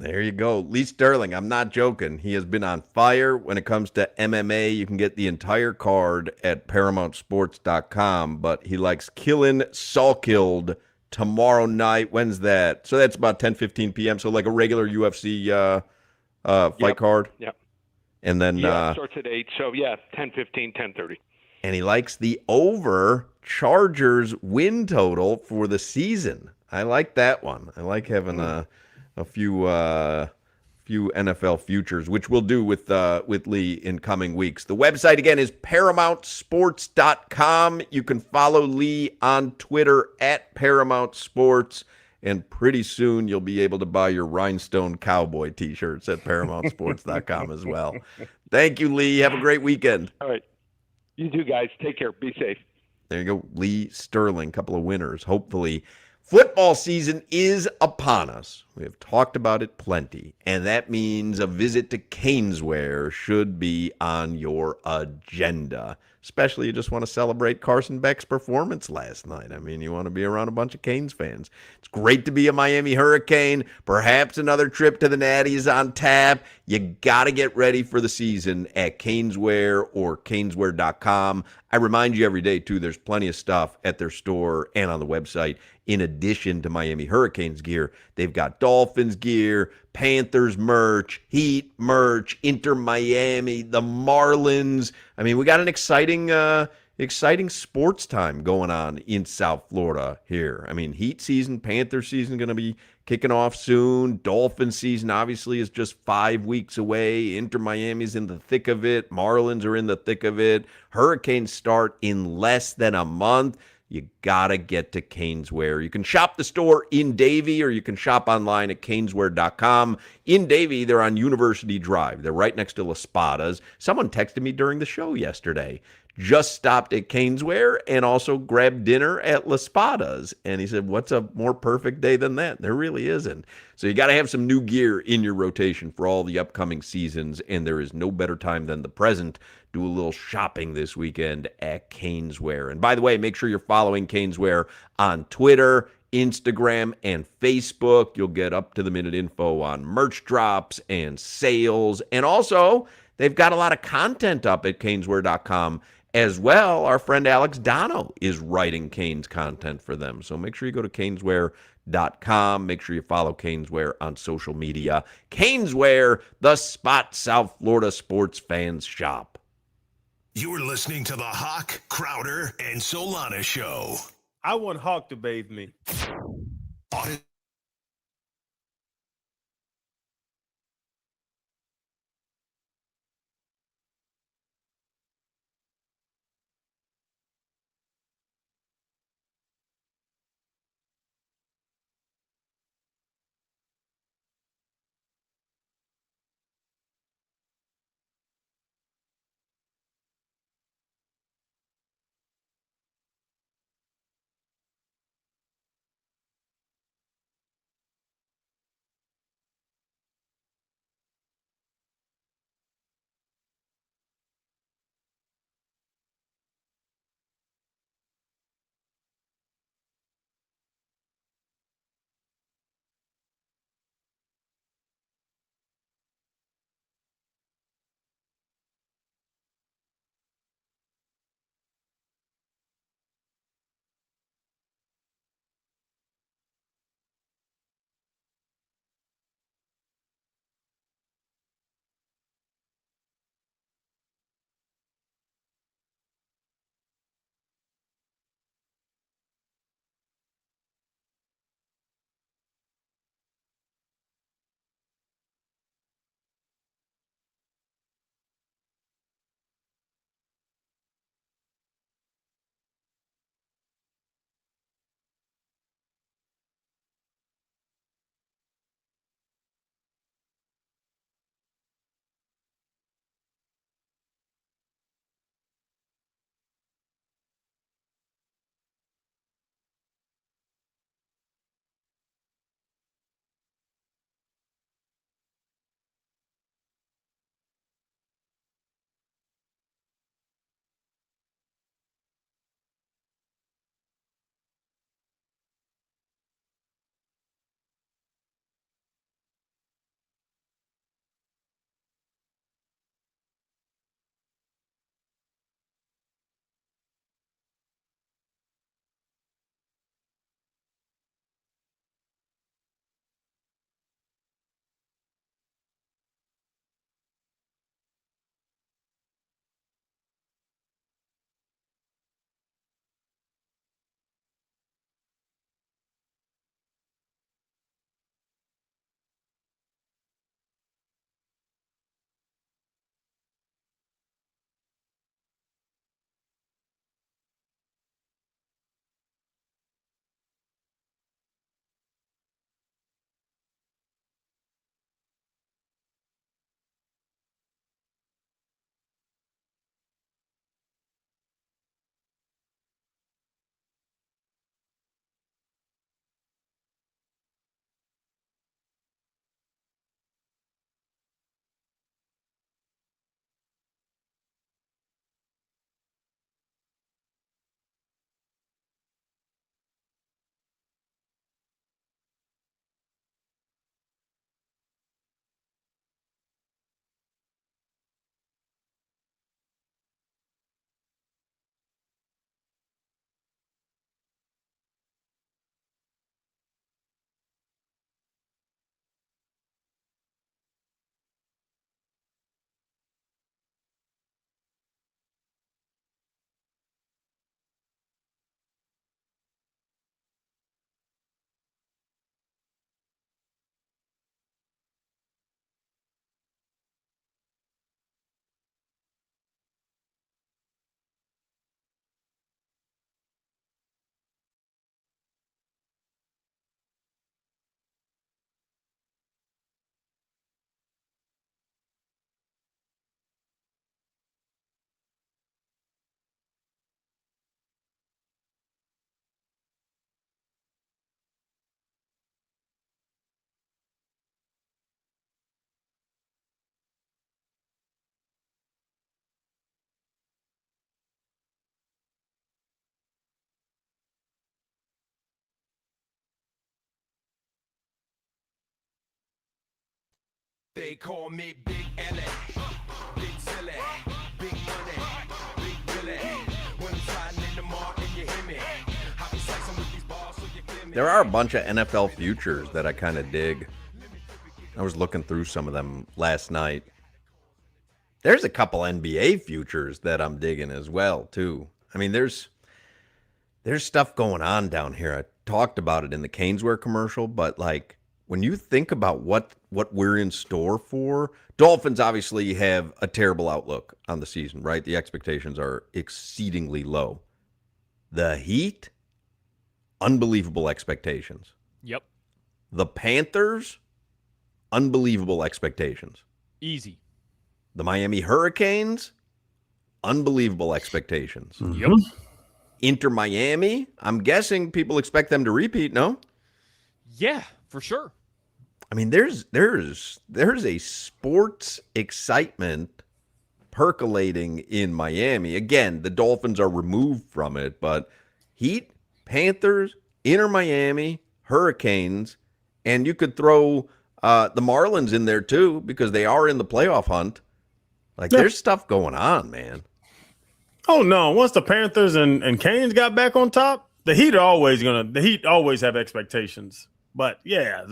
There you go. Lee Sterling, I'm not joking. He has been on fire when it comes to MMA. You can get the entire card at ParamountSports.com, but he likes killing Salkilled tomorrow night. When's that? So that's about 10:15 p.m. So like a regular UFC fight card. Yep. And then Yeah, it starts at 8. So, yeah, 10:15, 10:30. and he likes the over Chargers win total for the season. I like that one. I like having a few NFL futures, which we'll do with Lee in coming weeks. The website again is ParamountSports.com. You can follow Lee on Twitter at Paramount Sports, and pretty soon you'll be able to buy your Rhinestone Cowboy T-shirts at ParamountSports.com as well. Thank you, Lee. Have a great weekend. All right. You too, guys. Take care. Be safe. There you go. Lee Sterling, couple of winners, hopefully. Football season is upon us. We have talked about it plenty, and that means a visit to Caneswear should be on your agenda, especially you just want to celebrate Carson Beck's performance last night. I mean, you want to be around a bunch of Canes fans. It's great to be a Miami Hurricane. Perhaps another trip to the Natty is on tap. You got to get ready for the season at Caneswear or Caneswear.com. I remind you every day, too, there's plenty of stuff at their store and on the website. In addition to Miami Hurricanes gear, they've got Dolphins gear, Panthers merch, Heat merch, Inter Miami, the Marlins. I mean, we got an exciting sports time going on in South Florida here. I mean, Heat season, Panther season going to be kicking off soon. Dolphin season obviously is just 5 weeks away. Inter Miami's in the thick of it. Marlins are in the thick of it. Hurricanes start in less than a month. You got to get to Caneswear. You can shop the store in Davie or you can shop online at Caneswear.com. In Davie, they're on University Drive. They're right next to La Spada's. Someone texted me during the show yesterday. Just stopped at Caneswear and also grabbed dinner at La Spada's. And he said, what's a more perfect day than that? There really isn't. So you got to have some new gear in your rotation for all the upcoming seasons, and there is no better time than the present. Do a little shopping this weekend at Caneswear. And by the way, make sure you're following Caneswear on Twitter, Instagram, and Facebook. You'll get up-to-the-minute info on merch drops and sales. And also, they've got a lot of content up at Caneswear.com as well. Our friend Alex Dono is writing Canes content for them. So make sure you go to Caneswear.com. Make sure you follow Caneswear on social media. Caneswear, the spot South Florida sports fans shop. You're listening to the Hawk, Crowder, and Solana Show. I want Hawk to bathe me. They call me Big L.A., Big Silly, Big Money, Big Billy. When I'm sliding in the mall and you hear me, I be slicing with these balls so you feel me. There are a bunch of NFL futures that I kind of dig. I was looking through some of them last night. There's a couple NBA futures that I'm digging as well, too. I mean, there's stuff going on down here. I talked about it in the Caneswear commercial, but like when you think about what we're in store for, Dolphins obviously have a terrible outlook on the season, right? The expectations are exceedingly low. The Heat, unbelievable expectations. Yep. The Panthers, unbelievable expectations. Easy. The Miami Hurricanes, unbelievable expectations. Yep. Inter Miami, I'm guessing people expect them to repeat, no? Yeah, for sure. I mean, there's a sports excitement percolating in Miami. Again, the Dolphins are removed from it, but Heat, Panthers, Inter Miami, Hurricanes, and you could throw the Marlins in there too because they are in the playoff hunt. Like, there's stuff going on, man. Oh no! Once the Panthers and Canes got back on top, the Heat always have expectations. But yeah,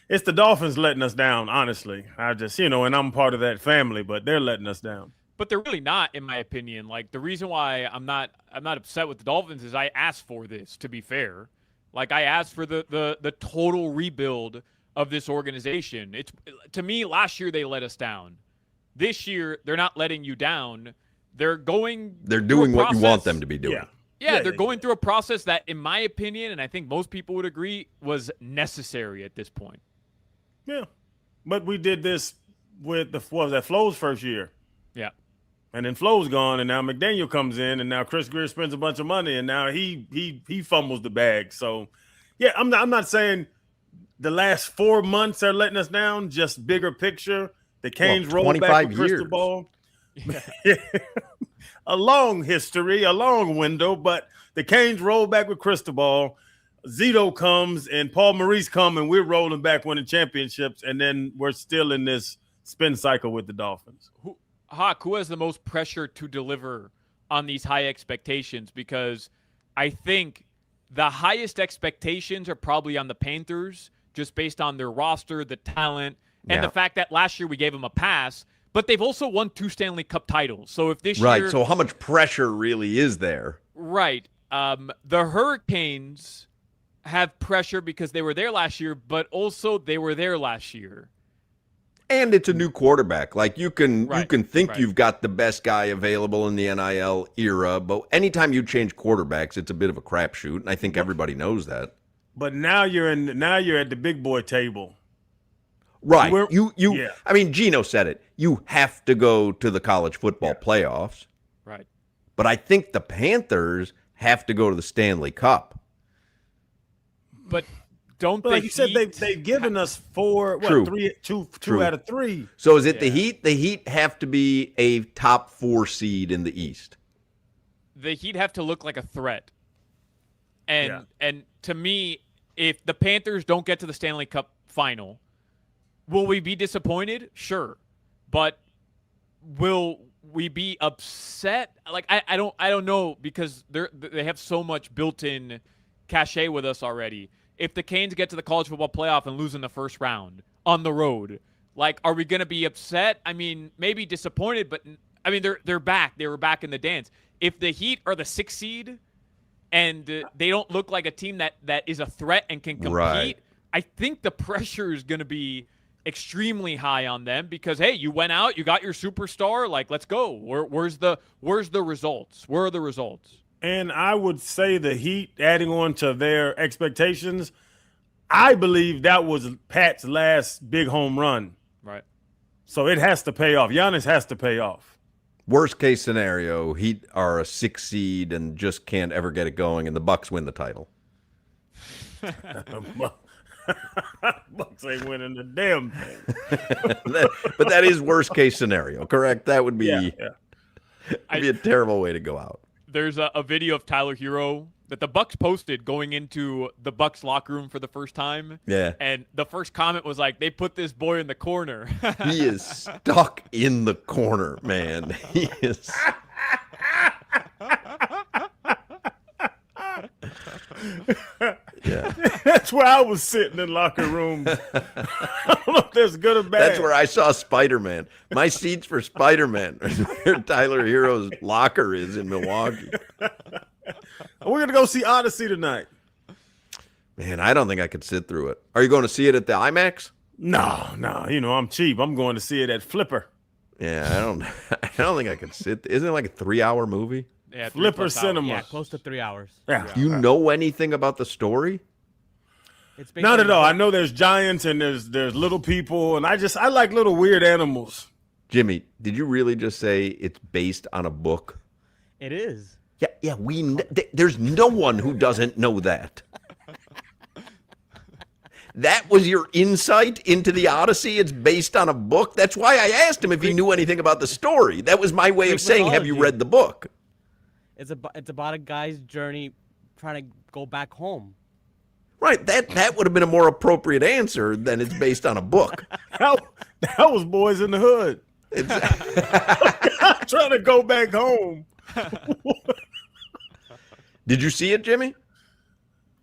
it's the Dolphins letting us down. Honestly, I just and I'm part of that family, but they're letting us down. But they're really not, in my opinion. Like, the reason why I'm not upset with the Dolphins is I asked for this. To be fair, like I asked for the total rebuild of this organization. It's, to me, last year they let us down. This year they're not letting you down. They're doing what you want them to be doing. Yeah, they're going through a process that, in my opinion, and I think most people would agree, was necessary at this point. Yeah, but we did this with Flo's first year. Yeah, and then Flo's gone, and now McDaniel comes in, and now Chris Greer spends a bunch of money, and now he fumbles the bag. So, yeah, I'm not saying the last 4 months are letting us down. Just bigger picture. The Canes roll back with crystal ball. Yeah. A long history, a long window, but the Canes roll back with crystal ball. Zito comes and Paul Maurice come, and we're rolling back winning championships, and then we're still in this spin cycle with the Dolphins. Who has the most pressure to deliver on these high expectations? Because I think the highest expectations are probably on the Panthers, just based on their roster, the talent, and the fact that last year we gave them a pass. But they've also won 2 Stanley Cup titles. So if this year... Right, so how much pressure really is there? Right. The Hurricanes have pressure because they were there last year, but also they were there last year. And it's a new quarterback. Like, you can think you've got the best guy available in the NIL era, but anytime you change quarterbacks, it's a bit of a crapshoot, and I think everybody knows that. But now you're at the big boy table. Right. I mean, Gino said it. You have to go to the college football playoffs. Right. But I think the Panthers have to go to the Stanley Cup. But don't they? Like you said, they've given us two out of 3. So is it the Heat? The Heat have to be a top 4 seed in the East. The Heat have to look like a threat. And to me, if the Panthers don't get to the Stanley Cup final, will we be disappointed? Sure. But will we be upset? Like, I don't know, because they have so much built-in cachet with us already. If the Canes get to the college football playoff and lose in the first round on the road, like, are we going to be upset? I mean, maybe disappointed, but I mean, they're back. They were back in the dance. If the Heat are the 6th seed and they don't look like a team that is a threat and can compete, I think the pressure is going to be extremely high on them because, hey, you went out, you got your superstar, like, let's go. Where's the results? Where are the results? And I would say the Heat, adding on to their expectations, I believe that was Pat's last big home run. Right. So it has to pay off. Giannis has to pay off. Worst case scenario, Heat are a 6 seed and just can't ever get it going, and the Bucks win the title. Bucks ain't winning the damn thing. But that is worst case scenario, correct? That would be, be a terrible way to go out. There's a video of Tyler Hero that the Bucks posted going into the Bucks locker room for the first time. Yeah. And the first comment was like, they put this boy in the corner. He is stuck in the corner, man. He is. Yeah. That's where I was sitting in locker rooms. I don't know if that's good or bad. That's where I saw Spider-Man. My seat's for Spider-Man. Where Tyler Hero's locker is in Milwaukee. We're going to go see Odyssey tonight. Man, I don't think I could sit through it. Are you going to see it at the IMAX? No. You know, I'm cheap. I'm going to see it at Flipper. Yeah, I don't think I could sit. Isn't it like a 3-hour movie? Yeah, Flipper Cinema. Yeah, close to 3 hours. Yeah. Do you know anything about the story? It's based Not on at all. the I book. know there's giants and there's little people, and I like little weird animals. Jimmy, did you really just say it's based on a book? It is. Yeah. There's no one who doesn't know that. That was your insight into the Odyssey? It's based on a book? That's why I asked him if he knew anything about the story. That was my way of saying, have you read the book? It's about a guy's journey trying to go back home. Right. That would have been a more appropriate answer than it's based on a book. That was Boys in the Hood. I'm trying to go back home. Did you see it, Jimmy?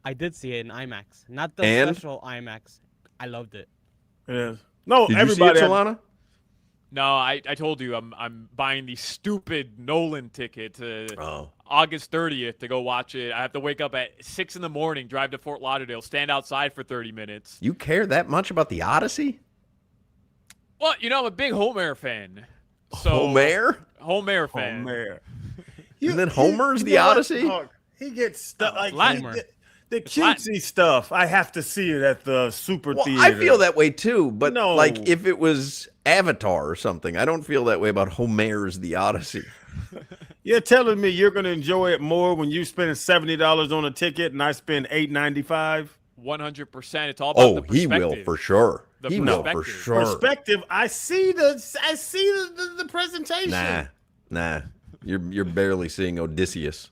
I did see it in IMAX, not the And? special IMAX. I loved it. Yeah. No, Did you see everybody. it, Solana? No, I told you I'm buying the stupid Nolan ticket to Oh. August 30th to go watch it. I have to wake up at 6 in the morning, drive to Fort Lauderdale, stand outside for 30 minutes. You care that much about the Odyssey? Well, you know, I'm a big Homer fan. So, Homer? Homer fan. Homer. Isn't it Homer's The Odyssey? He gets stuff like Latin. the cutesy stuff. I have to see it at the Super Well, Theater. I feel that way too, but No. like if it was Avatar or something, I don't feel that way about Homer's The Odyssey. You're telling me you're going to enjoy it more when you spend $70 on a ticket and I spend $8.95? 100%. It's all about Oh, the he perspective. will for sure. The He will for perspective. sure. Perspective. I see the presentation. Nah. You're barely seeing Odysseus.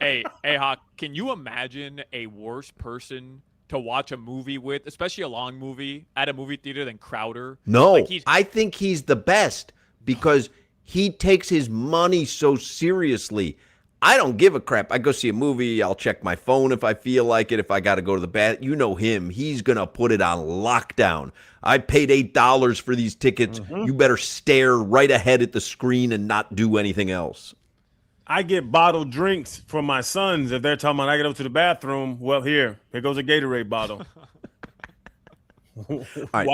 Hey, Hawk, can you imagine a worse person to watch a movie with, especially a long movie, at a movie theater than Crowder? No, Like, he's- I think he's the best because he takes his money so seriously. I don't give a crap. I go see a movie. I'll check my phone if I feel like it. If I got to go to the bath, you know him. He's going to put it on lockdown. I paid $8 for these tickets. You better stare right ahead at the screen and not do anything else. I get bottled drinks from my sons if they're talking about I get up to the bathroom. Well, here goes a Gatorade bottle. right.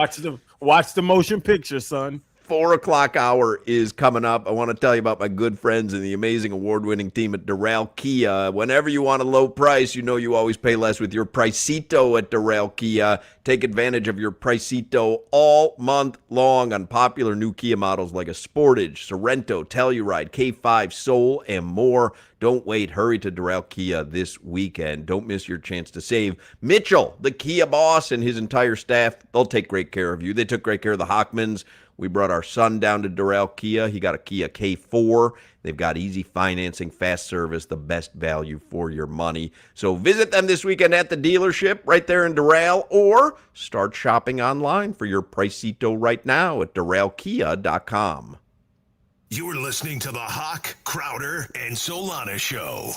Watch the motion picture, son. 4 o'clock hour is coming up. I want to tell you about my good friends and the amazing award-winning team at Doral Kia. Whenever you want a low price, you know you always pay less with your Pricito at Doral Kia. Take advantage of your Pricito all month long on popular new Kia models like a Sportage, Sorento, Telluride, K5, Soul, and more. Don't wait. Hurry to Doral Kia this weekend. Don't miss your chance to save. Mitchell, the Kia boss, and his entire staff, they'll take great care of you. They took great care of the Hochmans. We brought our son down to Doral Kia. He got a Kia K4. They've got easy financing, fast service, the best value for your money. So visit them this weekend at the dealership right there in Doral, or start shopping online for your Pricito right now at DoralKia.com. You're listening to the Hawk, Crowder, and Solana Show.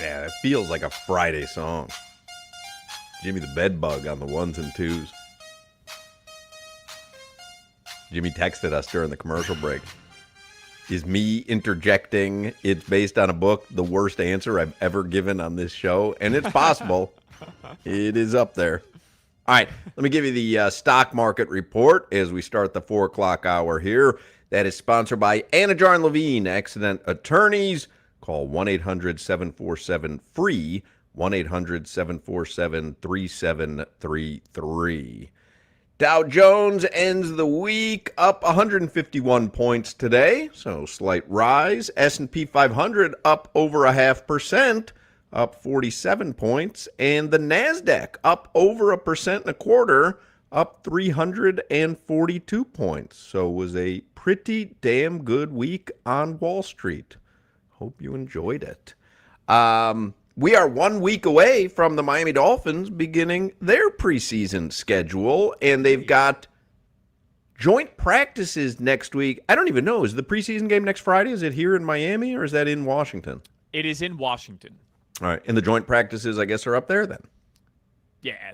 Yeah, it feels like a Friday song. Jimmy the Bedbug on the ones and twos. Jimmy texted us during the commercial break. Is me interjecting it's based on a book the worst answer I've ever given on this show? And it's possible. It is up there. All right, let me give you the stock market report as we start the 4 o'clock hour here. That is sponsored by Anajar and Levine, Accident Attorneys. Call 1-800-747-FREE, 1-800-747-3733. Dow Jones ends the week up 151 points today, so slight rise. S&P 500 up over 0.5%, up 47 points. And the NASDAQ up over 1.25%, up 342 points. So it was a pretty damn good week on Wall Street. Hope you enjoyed it. We are 1 week away from the Miami Dolphins beginning their preseason schedule, and they've got joint practices next week. I don't even know. Is the preseason game next Friday? Is it here in Miami, or is that in Washington? It is in Washington. All right. And the joint practices, I guess, are up there then? Yeah.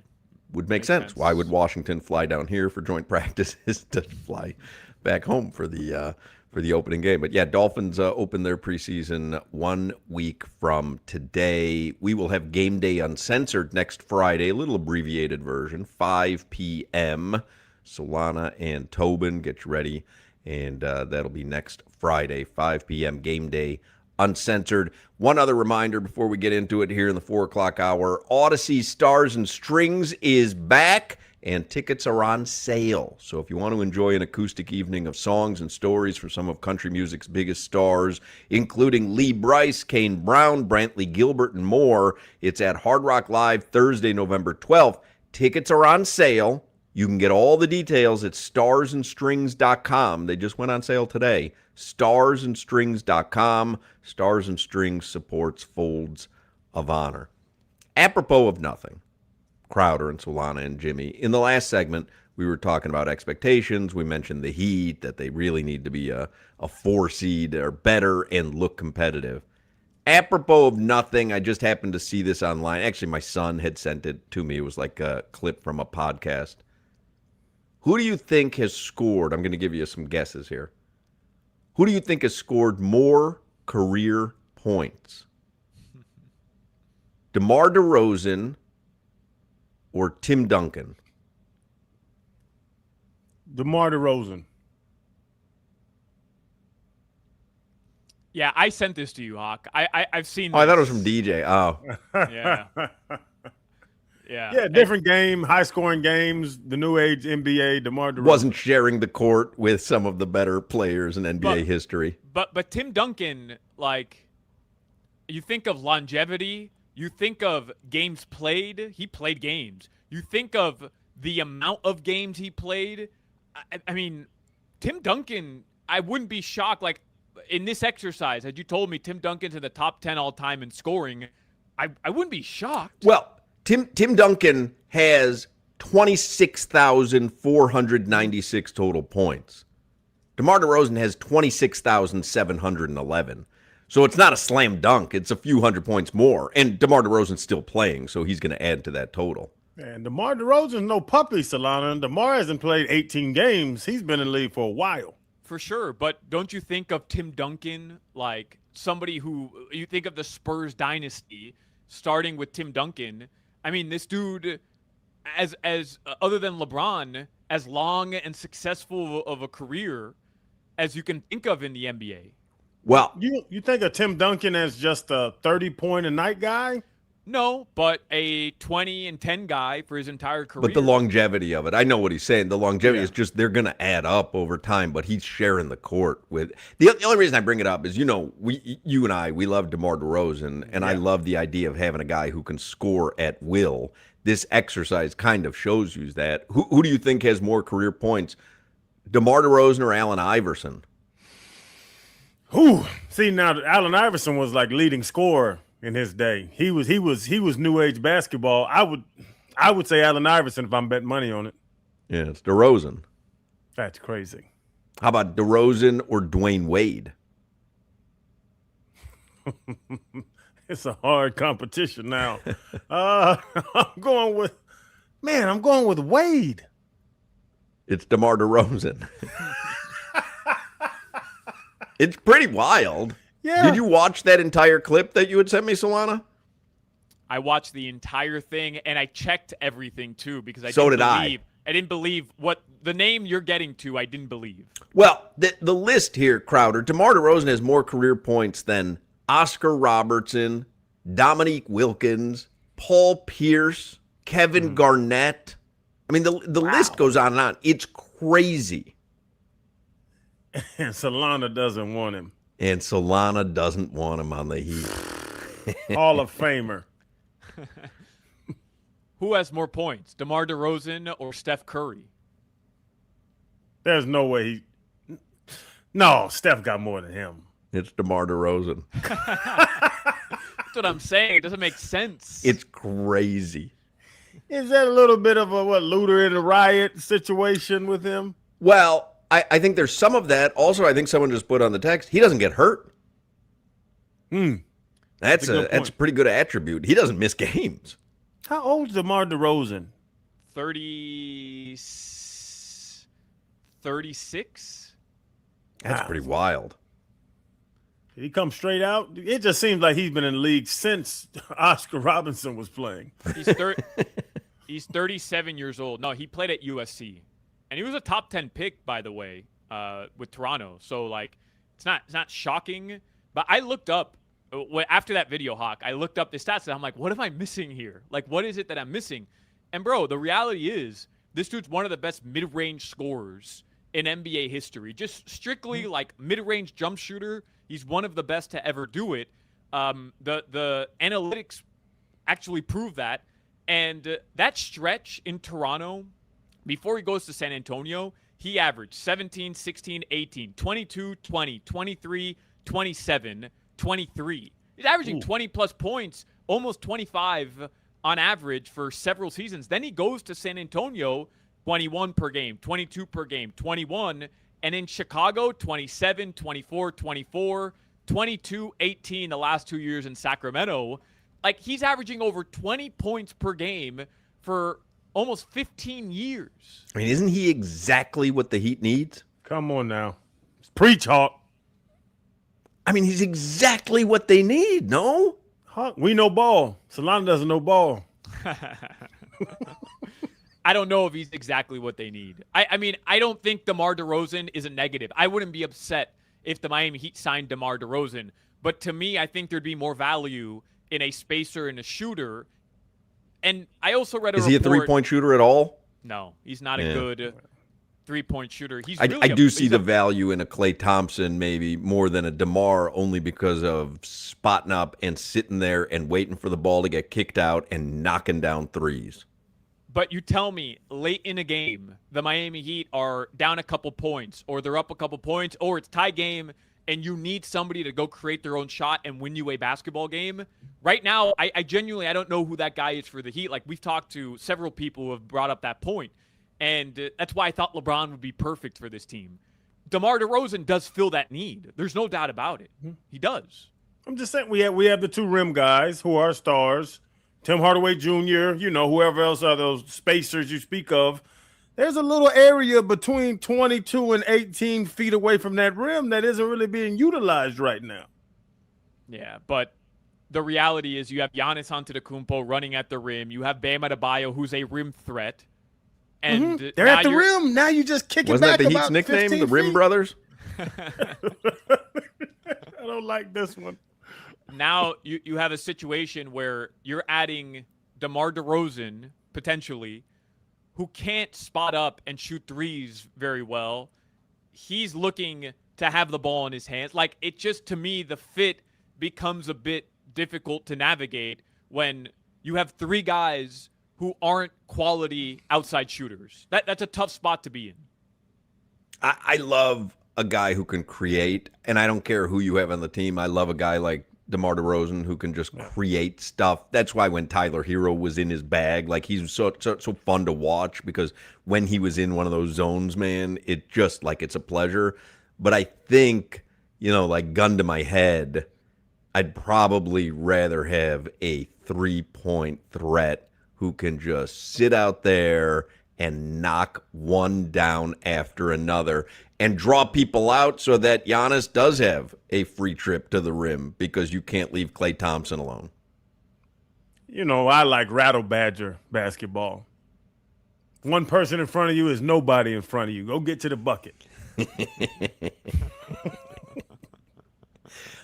Would make sense. Why would Washington fly down here for joint practices to fly back home for the opening game? But yeah, Dolphins open their preseason 1 week from today. We will have Game Day Uncensored next Friday, a little abbreviated version, 5 p.m. Solana and Tobin, get you ready. And that'll be next Friday, 5 p.m. Game Day Uncensored. One other reminder before we get into it here in the 4 o'clock hour, Odyssey Stars and Strings is back, and tickets are on sale. So if you want to enjoy an acoustic evening of songs and stories from some of country music's biggest stars, including Lee Brice, Kane Brown, Brantley Gilbert, and more, it's at Hard Rock Live Thursday, November 12th. Tickets are on sale. You can get all the details at starsandstrings.com. They just went on sale today. Starsandstrings.com. Stars and Strings supports Folds of Honor. Apropos of nothing, Crowder and Solana and Jimmy. In the last segment, we were talking about expectations. We mentioned the Heat, that they really need to be a 4 seed or better and look competitive. Apropos of nothing, I just happened to see this online. Actually, my son had sent it to me. It was like a clip from a podcast. Who do you think has scored? I'm going to give you some guesses here. Who do you think has scored more career points? DeMar DeRozan or Tim Duncan? DeMar DeRozan. Yeah, I sent this to you, Hawk. I've seen. Oh, I thought it this. was from DJ. Oh, Yeah. Yeah. Yeah, different game, high scoring games, the new age NBA, DeMar DeRozan. wasn't sharing the court with some of the better players in NBA history. But Tim Duncan, like, you think of longevity, you think of games played. He played games. You think of the amount of games he played. I mean, Tim Duncan, I wouldn't be shocked. Like, in this exercise, had you told me Tim Duncan's in the top 10 all time in scoring, I wouldn't be shocked. Well, Tim Duncan has 26,496 total points. DeMar DeRozan has 26,711. So it's not a slam dunk. It's a few hundred points more. And DeMar DeRozan's still playing, so he's going to add to that total. And DeMar DeRozan's no puppy, Solana. DeMar hasn't played 18 games. He's been in the league for a while. For sure, but don't you think of Tim Duncan like somebody who you think of the Spurs dynasty starting with Tim Duncan? I mean, this dude, as other than LeBron, as long and successful of a career as you can think of in the NBA. Well, you think of Tim Duncan as just a 30-point-a-night guy? No, but a 20 and 10 guy for his entire career. But the longevity of it, I know what he's saying. The longevity is just they're going to add up over time, but he's sharing the court with. The only reason I bring it up is, you and I, we love DeMar DeRozan, and I love the idea of having a guy who can score at will. This exercise kind of shows you that. Who do you think has more career points, DeMar DeRozan or Allen Iverson? Whew. See, now Allen Iverson was like leading scorer in his day. He was new age basketball. I would say Allen Iverson if I'm betting money on it. Yeah, it's DeRozan. That's crazy. How about DeRozan or Dwayne Wade? It's a hard competition now. I'm going with Wade. It's DeMar DeRozan. It's pretty wild. Yeah. Did you watch that entire clip that you had sent me, Solana? I watched the entire thing, and I checked everything too because I So didn't did I. believe. I didn't believe what the name you're getting to. I didn't believe. Well, the list here, Crowder, DeMar DeRozan has more career points than Oscar Robertson, Dominique Wilkins, Paul Pierce, Kevin Garnett. I mean, the list goes on and on. It's crazy. And Solana doesn't want him. And Solana doesn't want him on the Heat. Hall of Famer. Who has more points, DeMar DeRozan or Steph Curry? There's no way No, Steph got more than him. It's DeMar DeRozan. That's what I'm saying. It doesn't make sense. It's crazy. Is that a little bit of a looter in a riot situation with him? Well, I think there's some of that. Also, I think someone just put on the text, he doesn't get hurt. That's a pretty good attribute. He doesn't miss games. How old is DeMar DeRozan? 36. That's pretty wild. Did he come straight out? It just seems like he's been in the league since Oscar Robinson was playing. He's 37 years old. No, he played at USC. And he was a top 10 pick, by the way, with Toronto. So, like, it's not shocking. But I looked up, after that video, Hawk, I looked up the stats, and I'm like, what am I missing here? Like, what is it that I'm missing? And, bro, the reality is this dude's one of the best mid-range scorers in NBA history. Just strictly, like, mid-range jump shooter. He's one of the best to ever do it. The analytics actually prove that. And that stretch in Toronto, before he goes to San Antonio, he averaged 17, 16, 18, 22, 20, 23, 27, 23. He's averaging 20-plus points, almost 25 on average for several seasons. Then he goes to San Antonio, 21 per game, 22 per game, 21. And in Chicago, 27, 24, 24, 22, 18 the last 2 years in Sacramento. Like, he's averaging over 20 points per game for almost 15 years. I mean, isn't he exactly what the Heat needs? Come on now. Preach, Hawk. I mean, he's exactly what they need, no? Hawk, we know ball. Solana doesn't know ball. I don't know if he's exactly what they need. I mean, I don't think DeMar DeRozan is a negative. I wouldn't be upset if the Miami Heat signed DeMar DeRozan. But to me, I think there'd be more value in a spacer and a shooter. And I also read a report. Is he a three-point shooter at all? No, he's not a good three-point shooter. He's I do see the value in a Klay Thompson maybe more than a DeMar, only because of spotting up and sitting there and waiting for the ball to get kicked out and knocking down threes. But you tell me, late in a game, the Miami Heat are down a couple points, or they're up a couple points, or it's tie game, and you need somebody to go create their own shot and win you a basketball game. Right now, I genuinely, I don't know who that guy is for the Heat. Like, we've talked to several people who have brought up that point, and that's why I thought LeBron would be perfect for this team. DeMar DeRozan does fill that need. There's no doubt about it. He does. I'm just saying we have the two rim guys who are stars. Tim Hardaway Jr., whoever else are those spacers you speak of. There's a little area between 22 and 18 feet away from that rim that isn't really being utilized right now. Yeah, but the reality is you have Giannis Antetokounmpo running at the rim. You have Bam Adebayo, who's a rim threat. And they're at the rim. Now you just kick it back. Wasn't that the Heat's nickname, the Rim Brothers? I don't like this one. Now you have a situation where you're adding DeMar DeRozan, potentially, who can't spot up and shoot threes very well. He's looking to have the ball in his hands. Like, it just, to me, the fit becomes a bit difficult to navigate when you have three guys who aren't quality outside shooters. That's a tough spot to be in. I love a guy who can create, and I don't care who you have on the team. I love a guy like DeMar DeRozan who can just create stuff. That's why when Tyler Hero was in his bag, like, he's so fun to watch, because when he was in one of those zones, man, it just, like, it's a pleasure. But I think, like, gun to my head, I'd probably rather have a 3-point threat who can just sit out there and knock one down after another and draw people out so that Giannis does have a free trip to the rim because you can't leave Klay Thompson alone. You know, I like rattle badger basketball. One person in front of you is nobody in front of you. Go get to the bucket.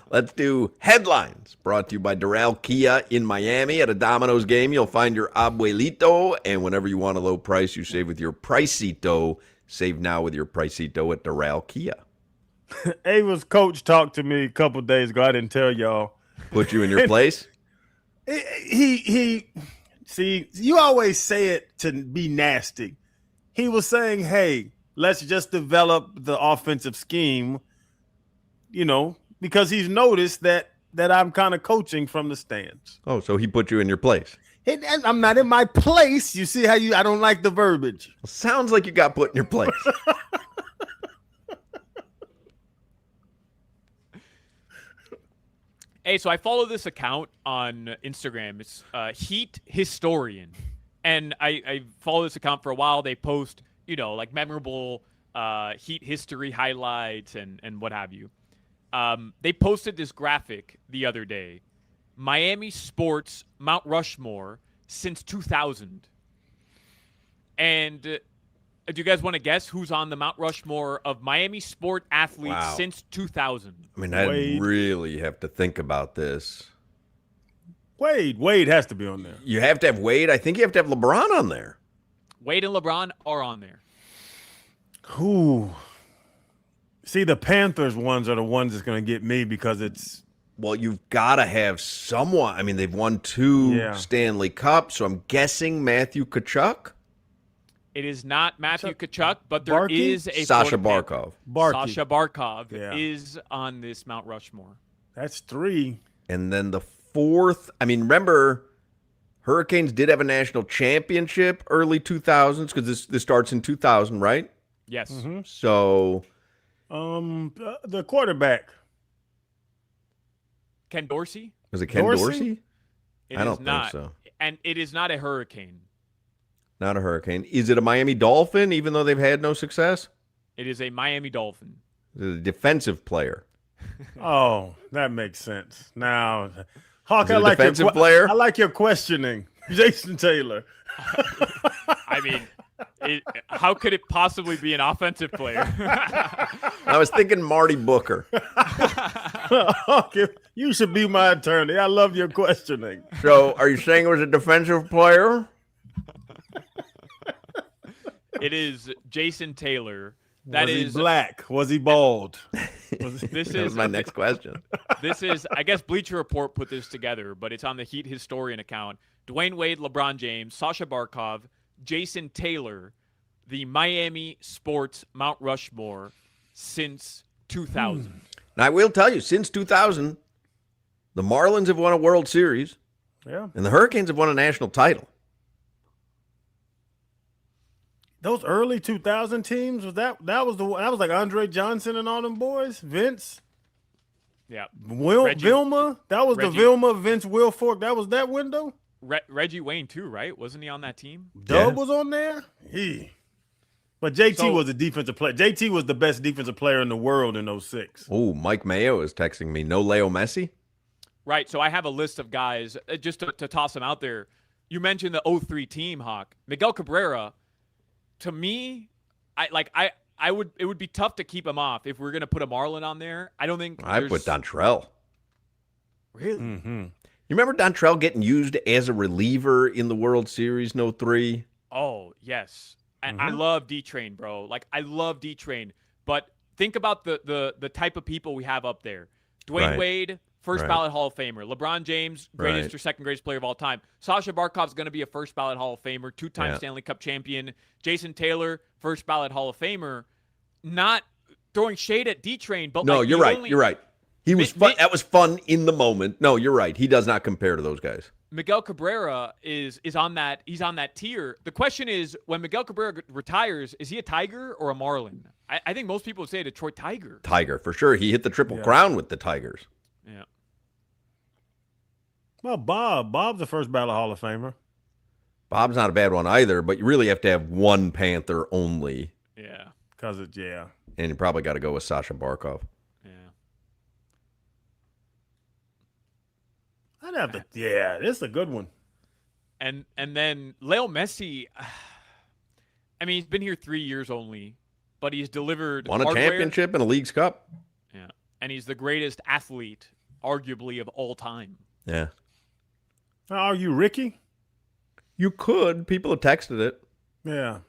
Let's do headlines, brought to you by Doral Kia in Miami. At a Domino's game, you'll find your abuelito, and whenever you want a low price, you save with your Pricito. Save now with your Pricito at Doral Kia. Ava's coach talked to me a couple days ago. I didn't tell y'all. Put you in your place? He see, you always say it to be nasty. He was saying, hey, let's just develop the offensive scheme, you know, because he's noticed that I'm kind of coaching from the stands. Oh, so he put you in your place. And I'm not in my place. You see how I don't like the verbiage. Well, sounds like you got put in your place. Hey, so I follow this account on Instagram. It's Heat Historian. And I follow this account for a while. They post, you know, like memorable Heat history highlights and what have you. They posted this graphic the other day. Miami sports Mount Rushmore since 2000. And do you guys want to guess who's on the Mount Rushmore of Miami sport athletes since 2000? I mean, I really have to think about this. Wade has to be on there. You have to have Wade. I think you have to have LeBron on there. Wade and LeBron are on there. Who? See, the Panthers ones are the ones that's going to get me because it's. Well, you've got to have someone. I mean, they've won 2 Stanley Cups, so I'm guessing Matthew Tkachuk. It is not Matthew Tkachuk, but there is a Sasha Barkov. Sasha Barkov is on this Mount Rushmore. That's 3. And then the 4th, I mean, remember, Hurricanes did have a national championship early 2000s because this starts in 2000, right? Yes. Mm-hmm. So, the quarterback. Ken Dorsey? Was it Ken Dorsey? It I don't is not. think so. And it is not a Hurricane. Not a Hurricane. Is it a Miami Dolphin, even though they've had no success? It is a Miami Dolphin. Is it a defensive player? Oh, that makes sense. Now, Hawk, I like defensive player. I like your questioning, Jason Taylor. I mean, how could it possibly be an offensive player? I was thinking Marty Booker. Okay, you should be my attorney. I love your questioning. So, are you saying it was a defensive player? It is Jason Taylor. Was he black? Was he bald? This that was my next question. This is, I guess Bleacher Report put this together, but it's on the Heat Historian account. Dwayne Wade, LeBron James, Sasha Barkov, Jason Taylor, the Miami sports Mount Rushmore since 2000. Now, I will tell you, since 2000, the Marlins have won a World Series. Yeah. And the Hurricanes have won a national title. Those early 2000 teams, that was like Andre Johnson and all them boys, Vince. Yeah. Vilma, that was the Vilma, Vince Wilfork. That was that window. Reggie Wayne too, right? Wasn't he on that team? Doug was on there. But JT was a defensive player. JT was the best defensive player in the world in 06. Oh, Mike Mayo is texting me. No Leo Messi? Right. So I have a list of guys just to toss them out there. You mentioned the 03 team, Hawk. Miguel Cabrera. To me, it would be tough to keep him off if we're going to put a Marlin on there. I don't think I put Dontrell. Really? Mm-hmm. You remember Dontrell getting used as a reliever in the World Series in 03? Oh, yes. And I love D-Train, bro. Like, I love D-Train. But think about the type of people we have up there. Dwayne Wade, first ballot Hall of Famer. LeBron James, greatest or second greatest player of all time. Sasha Barkov's going to be a first ballot Hall of Famer, 2-time Stanley Cup champion. Jason Taylor, first ballot Hall of Famer. Not throwing shade at D-Train, but no, you're right. You're right. He was fun. That was fun in the moment. No, you're right. He does not compare to those guys. Miguel Cabrera is on that. He's on that tier. The question is, when Miguel Cabrera retires, is he a Tiger or a Marlin? I think most people would say a Detroit Tiger. Tiger, for sure. He hit the Triple Crown with the Tigers. Yeah. Well, Bob's the first ballot Hall of Famer. Bob's not a bad one either, but you really have to have one Panther only. Yeah. Because it's, yeah. And you probably got to go with Sasha Barkov. Yeah. I'd have to, yeah, this is a good one. And then Leo Messi, I mean, he's been here 3 years only, but he's delivered Won a hardware. championship and a League's Cup. Yeah. And he's the greatest athlete, arguably, of all time. Yeah. Are you Ricky? You could. People have texted it. Yeah.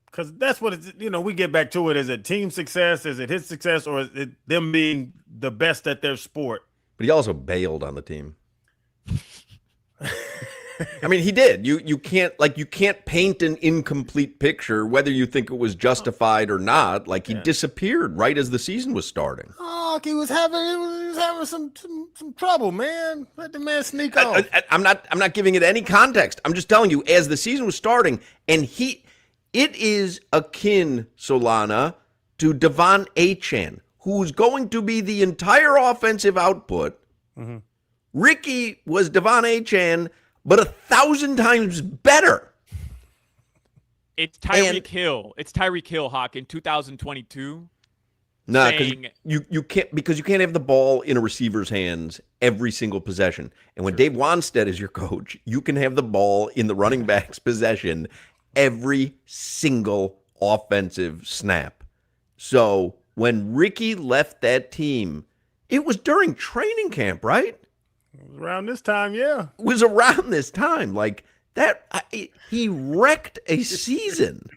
Because that's what it's, we get back to it. Is it team success? Is it his success? Or is it them being the best at their sport? But he also bailed on the team. I mean, he did. You can't paint an incomplete picture whether you think it was justified or not. Like he disappeared right as the season was starting. Oh, he was having some trouble, man. Let the man sneak off. I'm not giving it any context. I'm just telling you, as the season was starting, and it is akin, Solana, to Devon Achan, who's going to be the entire offensive output. Mm-hmm. Ricky was Devon Achan, but 1,000 times better. It's Tyreek Hill. It's Tyreek Hill, Hawk, in 2022. No, you can't have the ball in a receiver's hands every single possession. And when Dave Wanstead is your coach, you can have the ball in the running back's possession every single offensive snap. So when Ricky left that team, it was during training camp, right? It was around this time, yeah. It was around this time. Like that, he wrecked a season.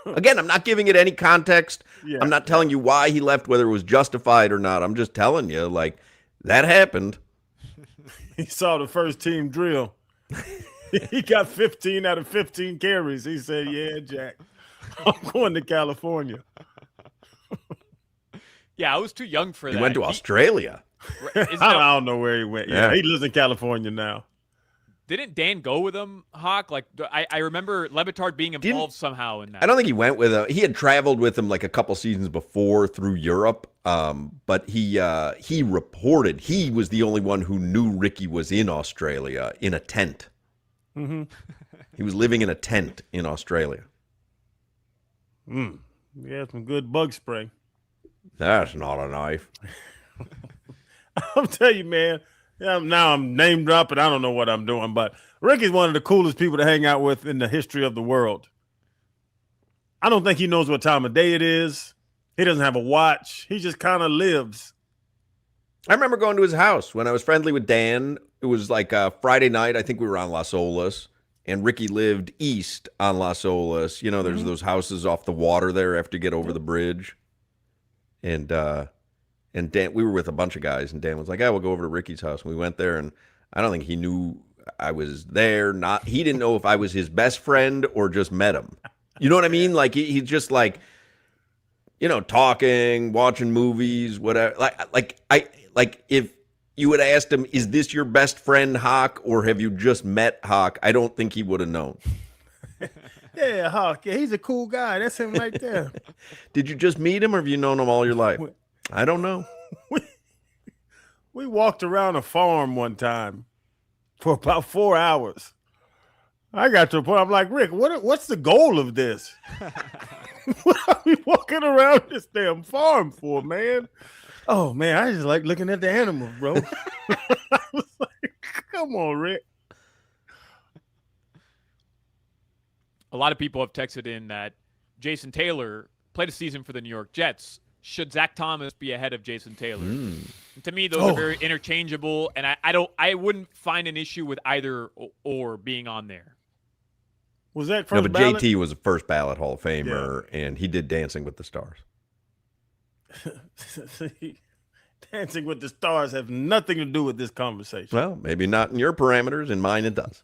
Again, I'm not giving it any context. Yeah. I'm not telling you why he left, whether it was justified or not. I'm just telling you, like, that happened. He saw the first team drill. He got 15 out of 15 carries. He said, yeah, Jack, I'm going to California. Yeah, I was too young for that. He went to Australia. I don't know where he went. Yeah, he lives in California now. Didn't Dan go with him, Hawk? Like, I remember Levitard being involved somehow in that. I don't think he went with him. He had traveled with him like a couple seasons before through Europe, but he reported he was the only one who knew Ricky was in Australia in a tent. Mm-hmm. He was living in a tent in Australia. We had some good bug spray. That's not a knife. I'll tell you, man. Yeah, now I'm name dropping. I don't know what I'm doing, but Ricky's one of the coolest people to hang out with in the history of the world. I don't think he knows what time of day it is. He doesn't have a watch. He just kind of lives. I remember going to his house when I was friendly with Dan. It was like a Friday night. I think we were on Las Olas, and Ricky lived east on Las Olas. You know, there's those houses off the water there after you get over the bridge. And Dan, we were with a bunch of guys, and Dan was like, we'll go over to Ricky's house. And we went there, and I don't think he knew I was there. He didn't know if I was his best friend or just met him. You know what I mean? Like, he's just like, talking, watching movies, whatever. Like if you would have asked him, is this your best friend, Hawk, or have you just met Hawk? I don't think he would have known. Yeah, Hawk. Yeah, he's a cool guy. That's him right there. Did you just meet him, or have you known him all your life? I don't know. We walked around a farm one time for about 4 hours. I got to a point, I'm like, Rick, what's the goal of this? What are we walking around this damn farm for, man? Oh, man, I just like looking at the animals, bro. I was like, come on, Rick. A lot of people have texted in that Jason Taylor played a season for the New York Jets. Should Zach Thomas be ahead of Jason Taylor? To me, those are very interchangeable, and I wouldn't find an issue with either or being on there. Was that first ballot? JT was a first ballot Hall of Famer, and he did Dancing with the Stars. See, Dancing with the Stars have nothing to do with this conversation. Well, maybe not in your parameters. In mine, it does.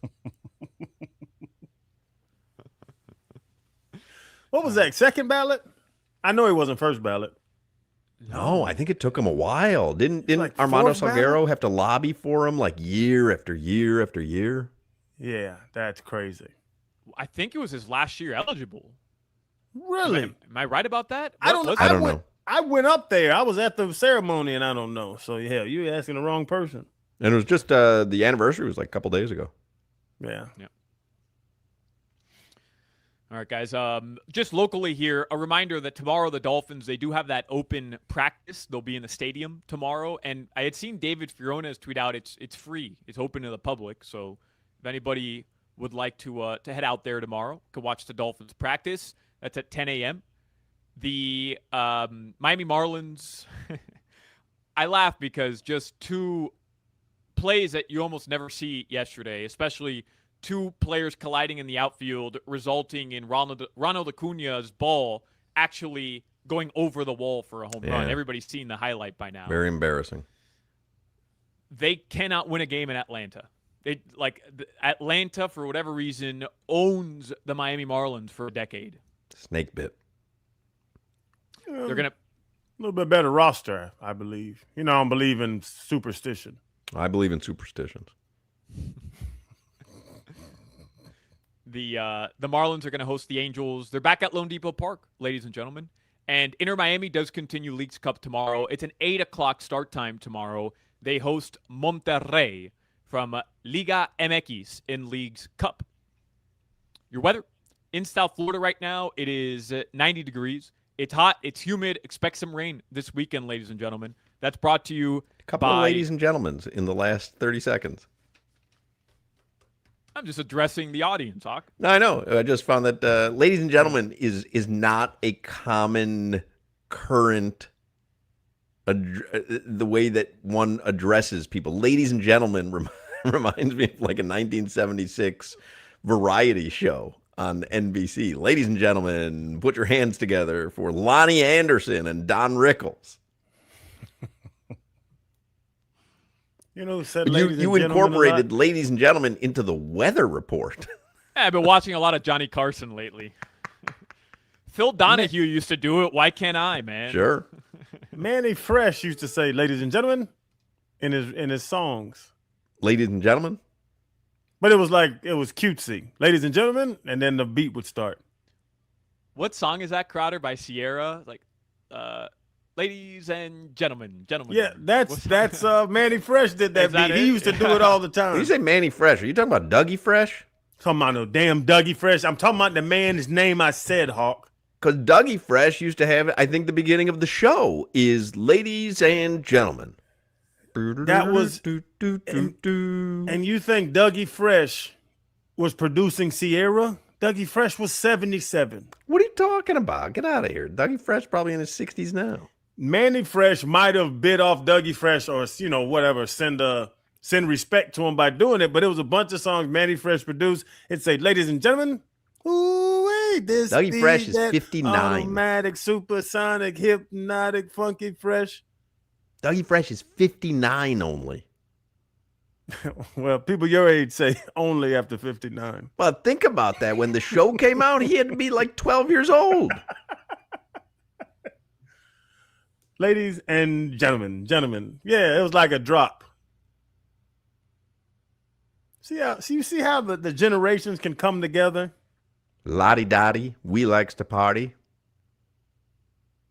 What was that, second ballot? I know he wasn't first ballot. No, I think it took him a while. Didn't like Armando fourth Salguero ballot? have to lobby for him like year after year after year? Yeah, that's crazy. I think it was his last year eligible. Really? Am I right about that? I don't know. I don't know. I went up there. I was at the ceremony, and I don't know. So, yeah, you're asking the wrong person. And it was just the anniversary was like a couple days ago. Yeah. All right, guys. Just locally here, a reminder that tomorrow the Dolphins, they do have that open practice. They'll be in the stadium tomorrow. And I had seen David Fiona's tweet out it's free. It's open to the public. So if anybody would like to head out there tomorrow, could watch the Dolphins practice. That's at 10 a.m. The Miami Marlins, I laugh because just two plays that you almost never see yesterday, especially two players colliding in the outfield, resulting in Ronald Acuna's ball actually going over the wall for a home run. Everybody's seen the highlight by now. Very embarrassing. They cannot win a game in Atlanta. Atlanta, for whatever reason, owns the Miami Marlins for a decade. Snake bit. They're going to... A little bit better roster, I believe. You know, I don't believe in superstition. I believe in superstitions. The Marlins are going to host the Angels. They're back at Lone Depot Park, ladies and gentlemen. And Inter Miami does continue Leagues Cup tomorrow. It's an 8 o'clock start time tomorrow. They host Monterrey from Liga MX in Leagues Cup. Your weather in South Florida right now, it is 90 degrees. It's hot. It's humid. Expect some rain this weekend, ladies and gentlemen. That's brought to you Couple by... of ladies and gentlemen in the last 30 seconds. I'm just addressing the audience, Hawk. No, I know. I just found that ladies and gentlemen is not a common current the way that one addresses people. Ladies and gentlemen reminds me of like a 1976 variety show on NBC. Ladies and gentlemen, put your hands together for Lonnie Anderson and Don Rickles. You know who said You incorporated ladies and gentlemen into the weather report. I've been watching a lot of Johnny Carson lately. Phil Donahue used to do it. Why can't I, man? Sure. Manny Fresh used to say, ladies and gentlemen, in his songs. Ladies and gentlemen. But it was cutesy. Ladies and gentlemen, and then the beat would start. What song is that, Crowder, by Sierra? Ladies and gentlemen. Yeah, that's Manny Fresh did that beat. He used to do it all the time. When you say Manny Fresh, are you talking about Dougie Fresh? Talking about no damn Dougie Fresh. I'm talking about the man's name I said, Hawk. Because Dougie Fresh used to have, I think the beginning of the show is ladies and gentlemen. That was, and you think Dougie Fresh was producing Sierra? Dougie Fresh was 77. What are you talking about? Get out of here. Dougie Fresh probably in his 60s now. Manny Fresh might have bit off Dougie Fresh or, whatever, send respect to him by doing it, but it was a bunch of songs Manny Fresh produced. It'd say, ladies and gentlemen, this Dougie Fresh is 59. Automatic, supersonic, hypnotic, funky fresh. Dougie Fresh is 59 only. Well, people your age say only after 59. But think about that. When the show came out, he had to be like 12 years old. Ladies and gentlemen. Yeah, it was like a drop. You see how the generations can come together? Lottie Dottie, we likes to party.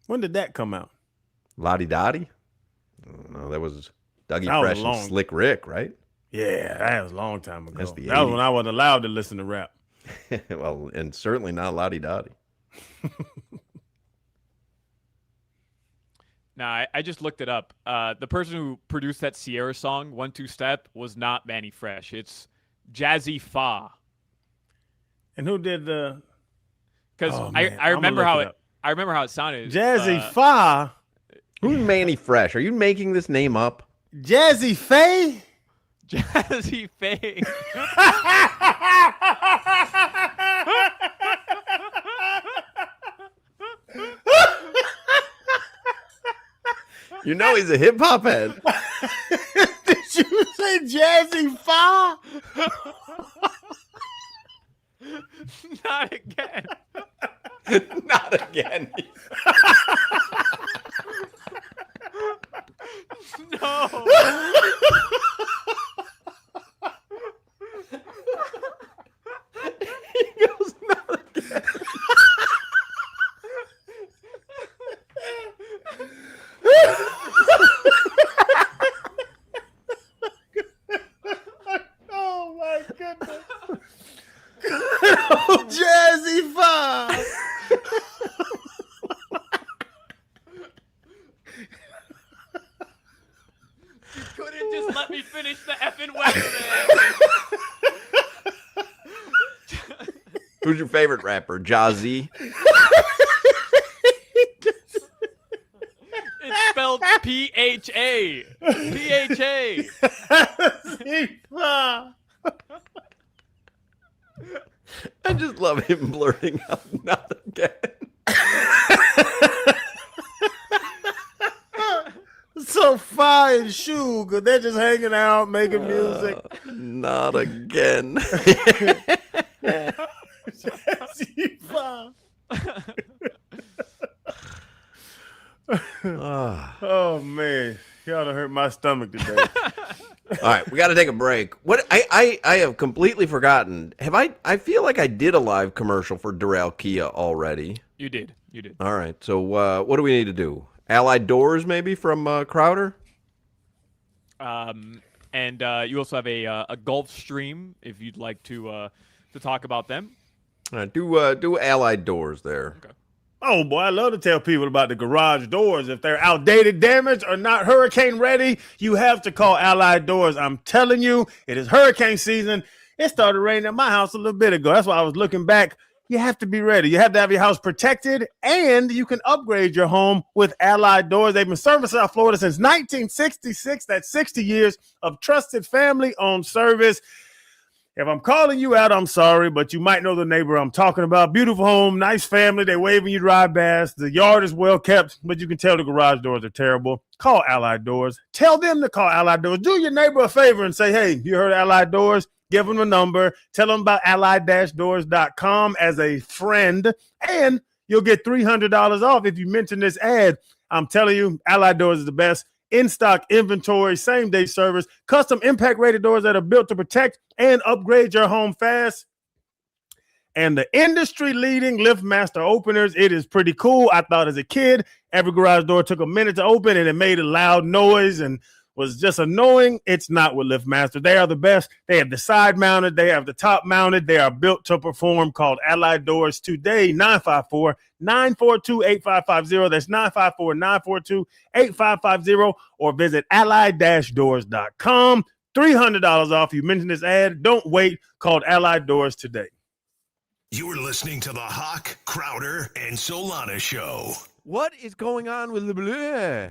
When did that come out? Lottie Dottie? No, that was Dougie that Fresh was and Slick Rick, right? Yeah, that was a long time ago. That's the that was 80s. when I wasn't allowed to listen to rap. Well, and certainly not Lottie Dottie. Nah, I just looked it up. The person who produced that Sierra song, 1-2 Step, was not Manny Fresh. It's Jazzy Fa. And who did the? Because I remember how it sounded. Jazzy Fa. Who's Manny Fresh? Are you making this name up? Jazzy Faye. Jazzy Faye. You know he's a hip hop head. Did you say Jazzy Fa? Not again. Not again. No. He goes, not again. Jazzy Five. Couldn't just let me finish the effing weather, man. Who's your favorite rapper? Jazzy? It's spelled P-H-A. P-H-A. I just love him blurting out not again. So fire and shoe, because they're just hanging out, making music. Not again. Jazzy Five. Oh man, y'all done hurt my stomach today. All right, we got to take a break. What I have completely forgotten. I feel like I did a live commercial for Doral Kia already. You did. All right, so what do we need to do? Allied Doors maybe from Crowder? And you also have a Gulf Stream if you'd like to talk about them. All right, do Allied Doors there. Okay. Oh boy, I love to tell people about the garage doors. If they're outdated, damaged, or not hurricane ready, you have to call Allied Doors. I'm telling you, it is hurricane season. It started raining at my house a little bit ago. That's why I was looking back. You have to be ready. You have to have your house protected, and you can upgrade your home with Allied Doors. They've been serving South Florida since 1966. That's 60 years of trusted family-owned service. If I'm calling you out, I'm sorry, but you might know the neighbor I'm talking about. Beautiful home, nice family. They wave when you drive past. The yard is well kept, but you can tell the garage doors are terrible. Call Allied Doors. Tell them to call Allied Doors. Do your neighbor a favor and say, hey, you heard of Allied Doors? Give them a number. Tell them about allied-doors.com as a friend, and you'll get $300 off if you mention this ad. I'm telling you, Allied Doors is the best. In-stock inventory, same-day service, custom impact-rated doors that are built to protect and upgrade your home fast. And the industry-leading LiftMaster openers, it is pretty cool. I thought as a kid, every garage door took a minute to open, and it made a loud noise and was just annoying. It's not with LiftMaster. They are the best. They have the side-mounted. They have the top-mounted. They are built to perform. Called Allied Doors today, 954-942-8550. That's 954-942-8550. Or visit allied-doors.com. $300 off. You mentioned this ad. Don't wait. Called Allied Doors today. You're listening to the Hawk, Crowder, and Solana Show. What is going on with the blue?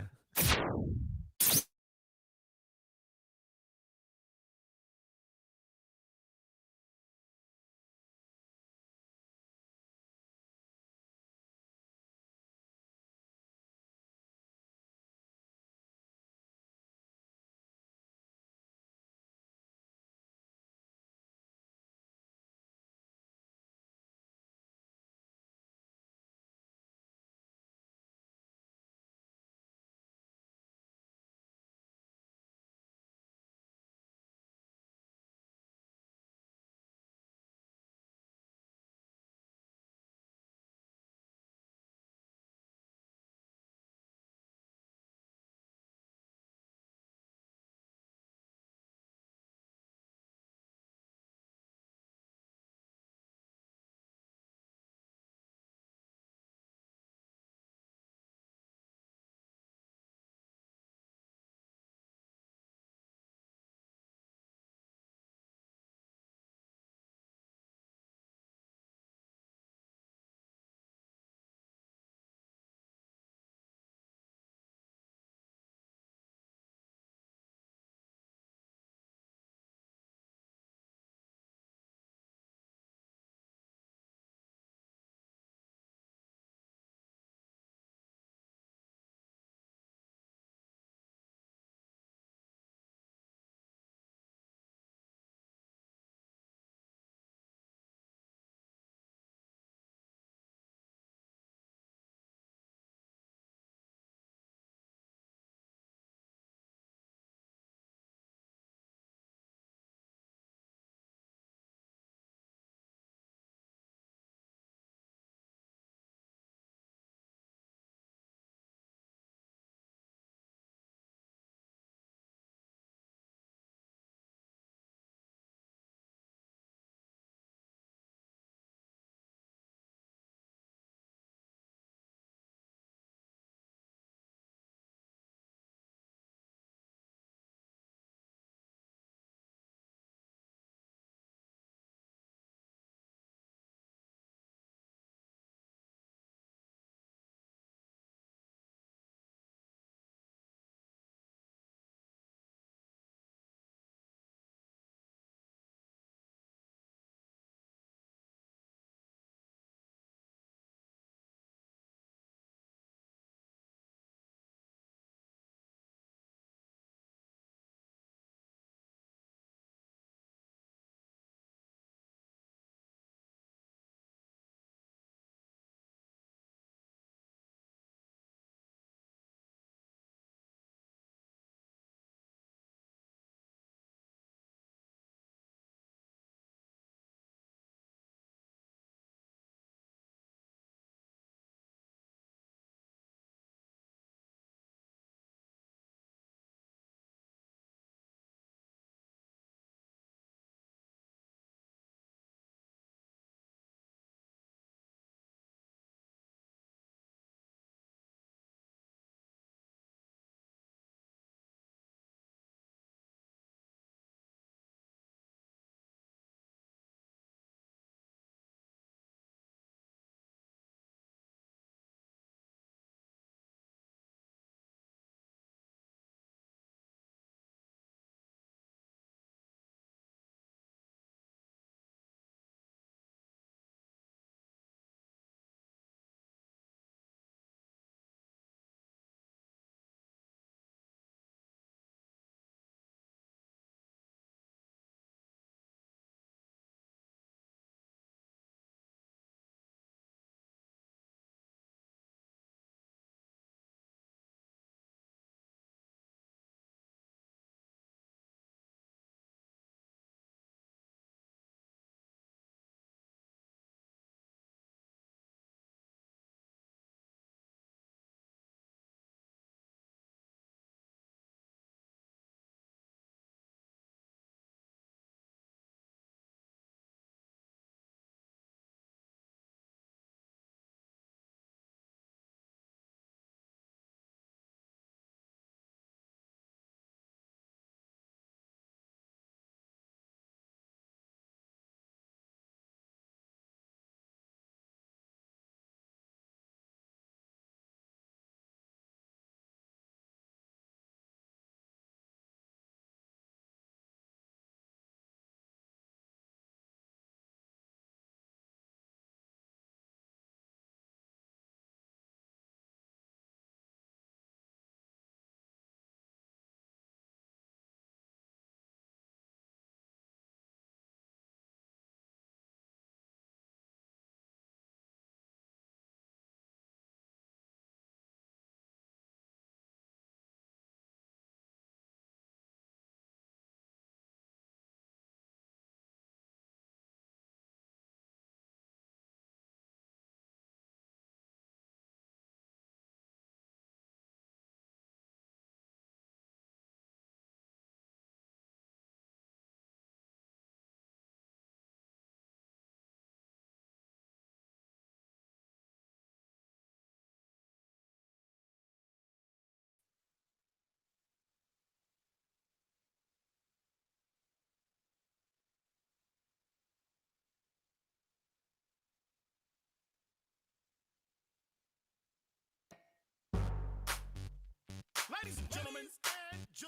It's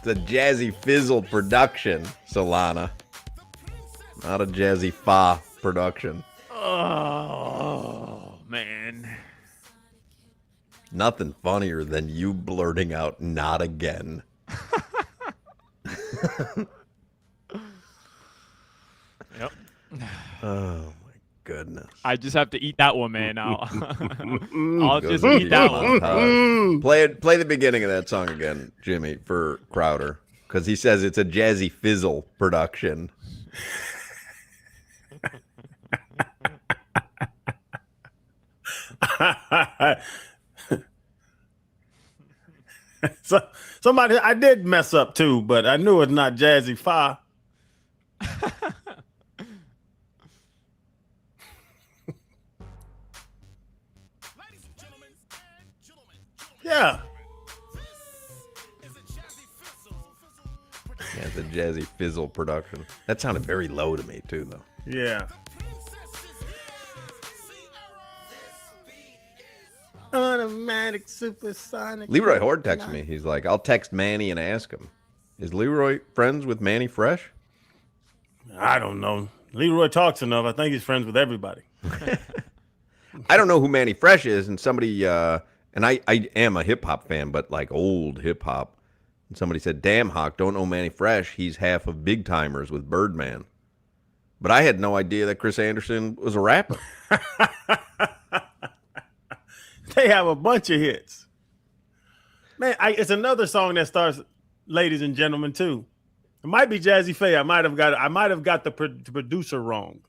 a Jazzy Fizzle production, Solana. Not a Jazzy Fa production. Oh, man. Nothing funnier than you blurting out "not again." Yep. Oh my goodness. I just have to eat that one, man. I'll Goes just to eat that the one. montage. Play the beginning of that song again, Jimmy, for Crowder, because he says it's a Jazzy Fizzle production. So, somebody, I did mess up too, but I knew it's not Jazzy Fa. Yeah. Yeah, it's a Jazzy Fizzle production. That sounded very low to me too, though. Yeah. Automatic supersonic. Leroy Horde texted me. He's like, "I'll text Manny and ask him. Is Leroy friends with Manny Fresh?" I don't know. Leroy talks enough. I think he's friends with everybody. I don't know who Manny Fresh is, and somebody, and I am a hip hop fan, but like old hip hop. And somebody said, "Damn, Hawk, don't know Manny Fresh. He's half of Big Timers with Birdman." But I had no idea that Chris Anderson was a rapper. They have a bunch of hits. Man, it's another song that starts "Ladies and Gentlemen" too. It might be Jazzy Faye. I might have got the producer wrong.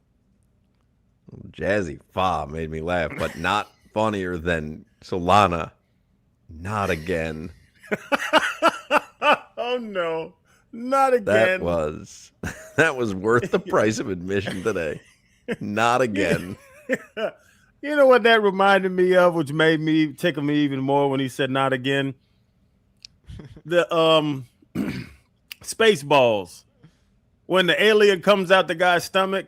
Jazzy Fa made me laugh, but not funnier than Solana. Not again. Oh no, not again. That was worth the price of admission today. Not again. You know what that reminded me of, which made me tickle me even more when he said "not again"? The Spaceballs. When the alien comes out the guy's stomach,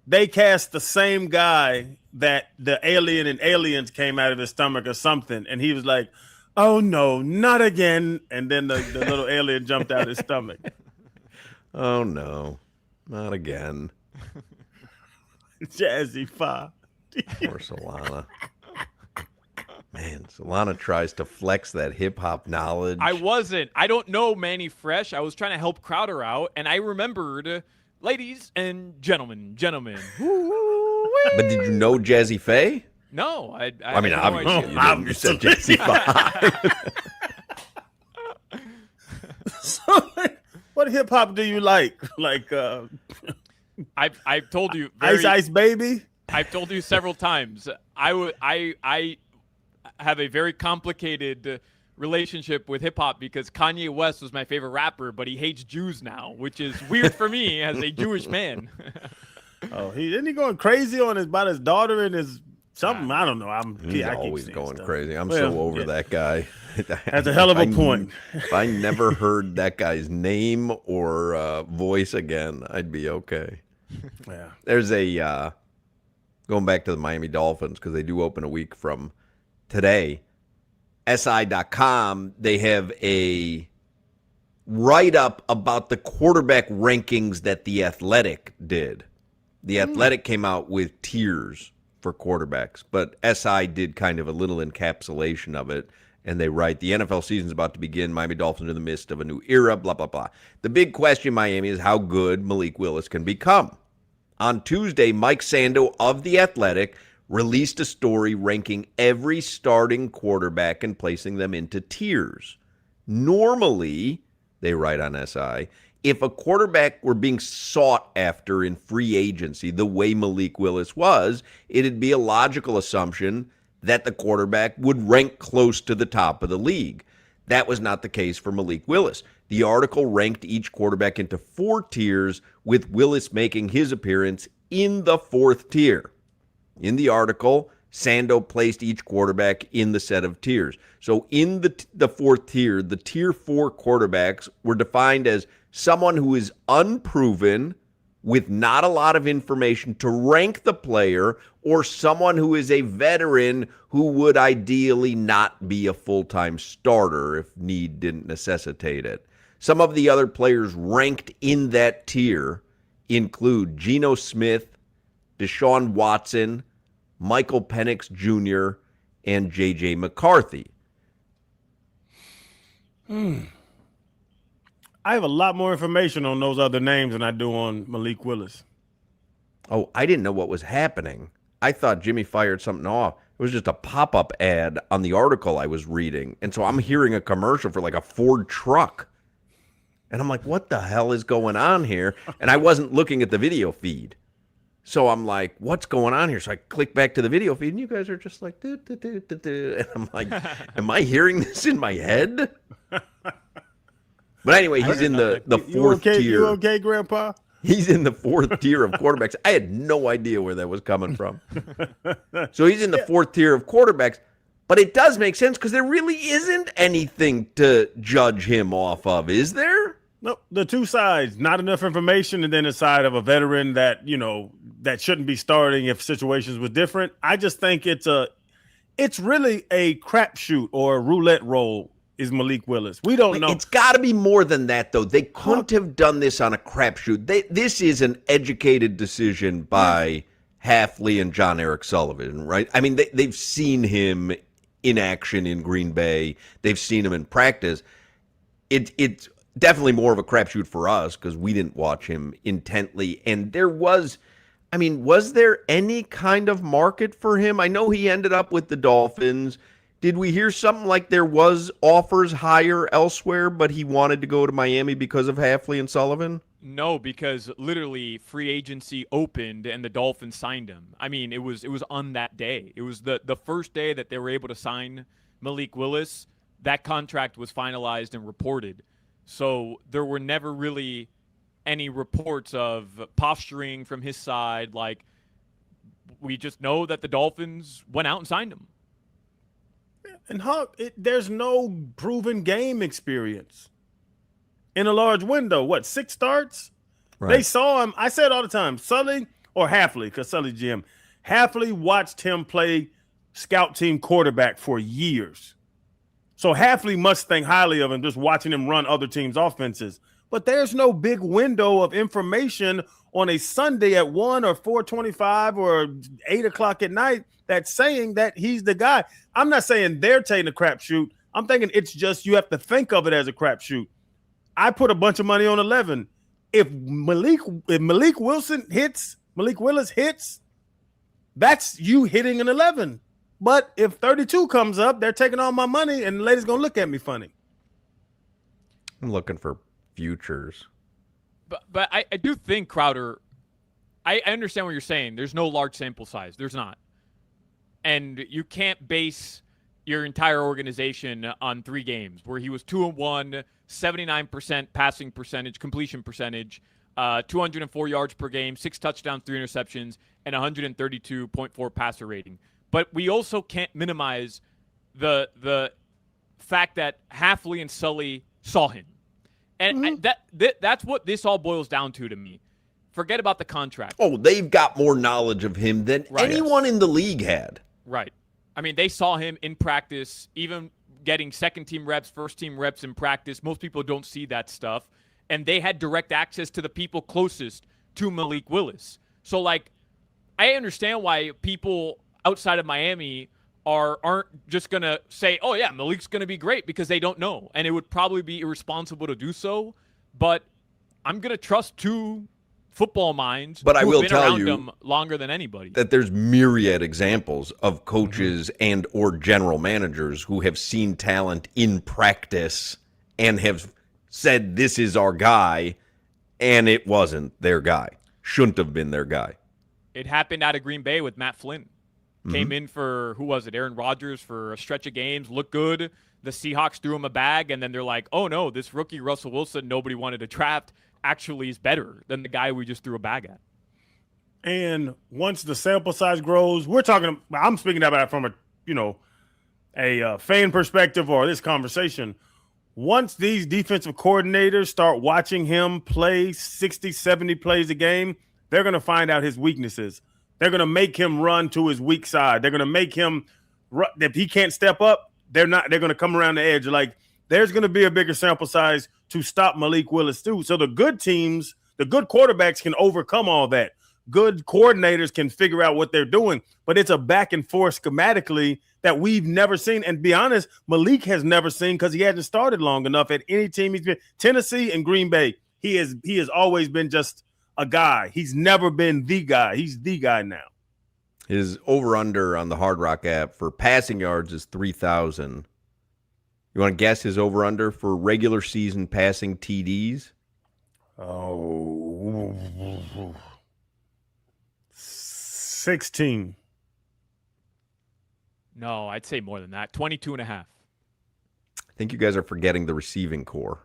they cast the same guy that the alien and Aliens came out of his stomach or something, and he was like, "Oh no, not again!" And then the little alien jumped out his stomach. Oh no, not again. Jazzy Fa. Poor Solana. Man, Solana tries to flex that hip hop knowledge. I don't know Manny Fresh. I was trying to help Crowder out, and I remembered, ladies and gentlemen. But did you know Jazzy Faye? No, I mean, had no obviously idea. you didn't. You said Jazzy Faye. So, what hip hop do you like? Like I've told you Ice Baby? I've told you several times. I have a very complicated relationship with hip hop because Kanye West was my favorite rapper, but he hates Jews now, which is weird for me as a Jewish man. Oh, isn't he going crazy about his daughter and his something? I don't know. He's I keep always seeing going stuff. crazy. I'm Well, so over yeah. that guy. That's a hell of a point. If I never heard that guy's name or voice again, I'd be okay. Yeah. There's going back to the Miami Dolphins, because they do open a week from today. SI.com, they have a write-up about the quarterback rankings that The Athletic did. The Athletic came out with tiers for quarterbacks, but SI did kind of a little encapsulation of it, and they write, the NFL season's about to begin. Miami Dolphins are in the midst of a new era, blah, blah, blah. The big question, Miami, is how good Malik Willis can become. On Tuesday, Mike Sando of The Athletic released a story ranking every starting quarterback and placing them into tiers. Normally, they write on SI, if a quarterback were being sought after in free agency the way Malik Willis was, it'd be a logical assumption that the quarterback would rank close to the top of the league. That was not the case for Malik Willis. The article ranked each quarterback into 4 tiers, with Willis making his appearance in the 4th tier. In the article, Sando placed each quarterback in the set of tiers. So in the 4th tier, the tier 4 quarterbacks were defined as someone who is unproven with not a lot of information to rank the player, or someone who is a veteran who would ideally not be a full-time starter if need didn't necessitate it. Some of the other players ranked in that tier include Geno Smith, Deshaun Watson, Michael Penix Jr., and J.J. McCarthy. I have a lot more information on those other names than I do on Malik Willis. Oh, I didn't know what was happening. I thought Jimmy fired something off. It was just a pop-up ad on the article I was reading. And so I'm hearing a commercial for like a Ford truck. And I'm like, what the hell is going on here? And I wasn't looking at the video feed. So I'm like, what's going on here? So I click back to the video feed, and you guys are just like, do, do, do, do, do. And I'm like, am I hearing this in my head? But anyway, he's in the fourth tier. You okay, Grandpa? He's in the fourth tier of quarterbacks. I had no idea where that was coming from. So he's in the fourth tier of quarterbacks. But it does make sense because there really isn't anything to judge him off of, is there? No, the two sides, not enough information, and then the side of a veteran that, that shouldn't be starting if situations were different. I just think it's really a crapshoot or a roulette roll is Malik Willis. We don't know. It's got to be more than that, though. They couldn't have done this on a crapshoot. This is an educated decision by Hafley and John Eric Sullivan, right? I mean, they've seen him in action in Green Bay. They've seen him in practice. It's definitely more of a crapshoot for us because we didn't watch him intently. And was there any kind of market for him? I know he ended up with the Dolphins. Did we hear something like there was offers higher elsewhere, but he wanted to go to Miami because of Hafley and Sullivan? No, because literally free agency opened and the Dolphins signed him. I mean, it was on that day. It was the first day that they were able to sign Malik Willis. That contract was finalized and reported. So there were never really any reports of posturing from his side. Like, we just know that the Dolphins went out and signed him. And Huck, there's no proven game experience in a large window. What, 6 starts? Right. They saw him. I said all the time, Sully or Hafley, because Sully's GM. Hafley watched him play scout team quarterback for years. So Hafley must think highly of him just watching him run other teams' offenses. But there's no big window of information on a Sunday at 1 or 4:25 or 8 o'clock at night that's saying that he's the guy. I'm not saying they're taking a crapshoot. I'm thinking it's just you have to think of it as a crapshoot. I put a bunch of money on 11. If Malik Willis hits, that's you hitting an 11. But if 32 comes up, they're taking all my money, and the lady's gonna look at me funny. I'm looking for futures. But I do think, Crowder, I understand what you're saying. There's no large sample size. There's not. And you can't base your entire organization on 3 games where he was 2-1, 79% passing percentage, completion percentage, 204 yards per game, 6 touchdowns, 3 interceptions, and 132.4 passer rating. But we also can't minimize the fact that Hafley and Sully saw him. And that's what this all boils down to me. Forget about the contract. Oh, they've got more knowledge of him than anyone in the league had. Right. I mean, they saw him in practice, even getting second-team reps, first-team reps in practice. Most people don't see that stuff. And they had direct access to the people closest to Malik Willis. So, like, I understand why people outside of Miami aren't just going to say, oh, yeah, Malik's going to be great, because they don't know. And it would probably be irresponsible to do so. But I'm going to trust 2 football minds, but I will tell you him longer than anybody, that there's myriad examples of coaches and or general managers who have seen talent in practice and have said, this is our guy, and it wasn't their guy. Shouldn't have been their guy. It happened out of Green Bay with Matt Flynn. Came in for, who was it, Aaron Rodgers, for a stretch of games, looked good. The Seahawks threw him a bag, and then they're like, oh, no, this rookie Russell Wilson nobody wanted to draft actually is better than the guy we just threw a bag at. And once the sample size grows, I'm speaking about it from a fan perspective or this conversation. once these defensive coordinators start watching him play 60, 70 plays a game, they're going to find out his weaknesses. They're going to make him run to his weak side. They're going to make him if he can't step up, they're going to come around the edge. Like, there's going to be a bigger sample size to stop Malik Willis too. So the good teams, the good quarterbacks can overcome all that. Good coordinators can figure out what they're doing, but it's a back and forth schematically that we've never seen. And be honest, Malik has never seen because he hasn't started long enough at any team he's been. Tennessee and Green Bay, he has always been just a guy. He's never been the guy. He's the guy now. His over-under on the Hard Rock app for passing yards is 3,000. You want to guess his over-under for regular season passing TDs? Oh, 16. No, I'd say more than that. 22.5. I think you guys are forgetting the receiving core.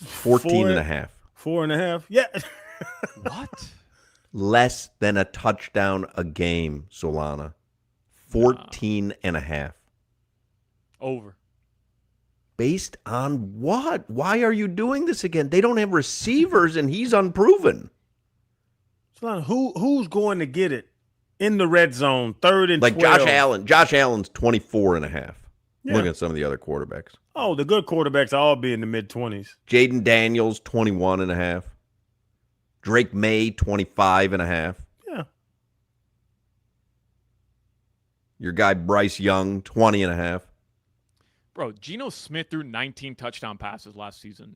14.5. 4.5. Yeah. What? Less than a touchdown a game, Solana. 14.5. Over. Based on what? Why are you doing this again? They don't have receivers, and he's unproven. Solana, who's going to get it in the red zone, 3rd and Like 12? Josh Allen. Josh Allen's 24.5. Yeah. Look at some of the other quarterbacks. Oh, the good quarterbacks all be in the mid-20s. Jaden Daniels, 21.5. Drake May, 25.5. Yeah. Your guy Bryce Young, 20.5. Bro, Geno Smith threw 19 touchdown passes last season.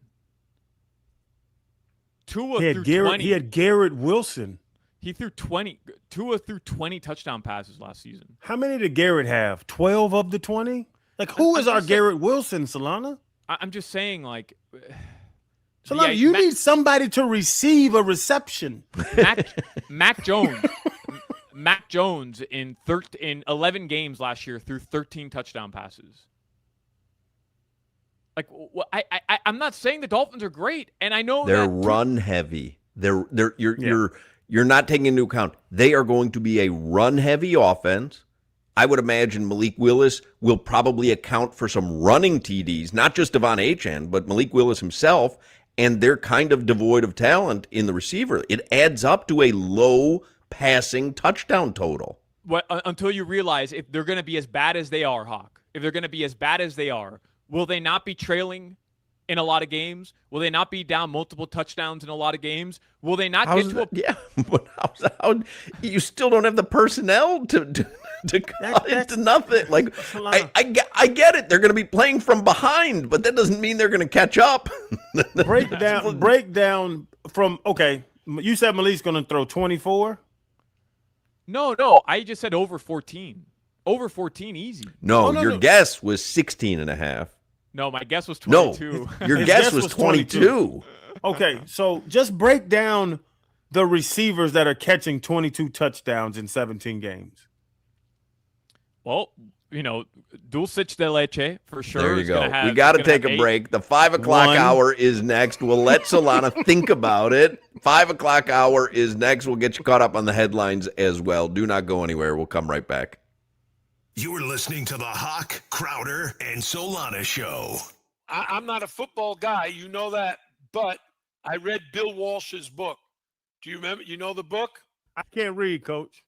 Tua threw 20. He had Garrett Wilson. He threw 20. Tua threw 20 touchdown passes last season. How many did Garrett have? 12 of the 20? Like, who is our Garrett Wilson, Solana? I'm just saying, like... Solana, you need somebody to receive a reception. Mac Jones. Mac Jones in 11 games last year threw 13 touchdown passes. Like, I'm not saying the Dolphins are great, and I know they're run heavy. You're not taking into account they are going to be a run heavy offense. I would imagine Malik Willis will probably account for some running TDs, not just Devon Achane, but Malik Willis himself, and they're kind of devoid of talent in the receiver. It adds up to a low passing touchdown total. Until you realize if they're going to be as bad as they are, Hawk, if they're going to be as bad as they are, will they not be trailing in a lot of games? Will they not be down multiple touchdowns in a lot of games? Will they not get to a... Yeah, but how you still don't have the personnel to cut into nothing. Like, I get it. They're going to be playing from behind, but that doesn't mean they're going to catch up. break down from, okay, you said Malik's going to throw 24? No. I just said over 14. Over 14 easy. No, your guess was 16.5. No, my guess was 22. No, your guess was 22. Okay, so just break down the receivers that are catching 22 touchdowns in 17 games. Well, Dulcich de Leche for sure. There you go. We got to take a break. The 5 o'clock hour is next. We'll let Solana think about it. 5 o'clock hour is next. We'll get you caught up on the headlines as well. Do not go anywhere. We'll come right back. You're listening to the Hawk, Crowder, and Solana Show. I'm not a football guy, you know that, but I read Bill Walsh's book. Do you remember? You know the book? I can't read, Coach.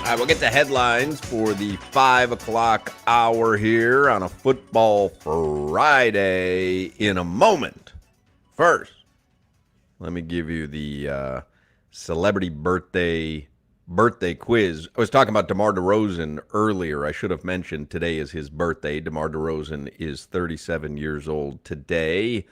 right, we'll get the headlines for the 5 o'clock hour here on a Football Friday in a moment. First, let me give you the celebrity birthday quiz. I was talking about DeMar DeRozan earlier. I should have mentioned today is his birthday. DeMar DeRozan is 37 years old today.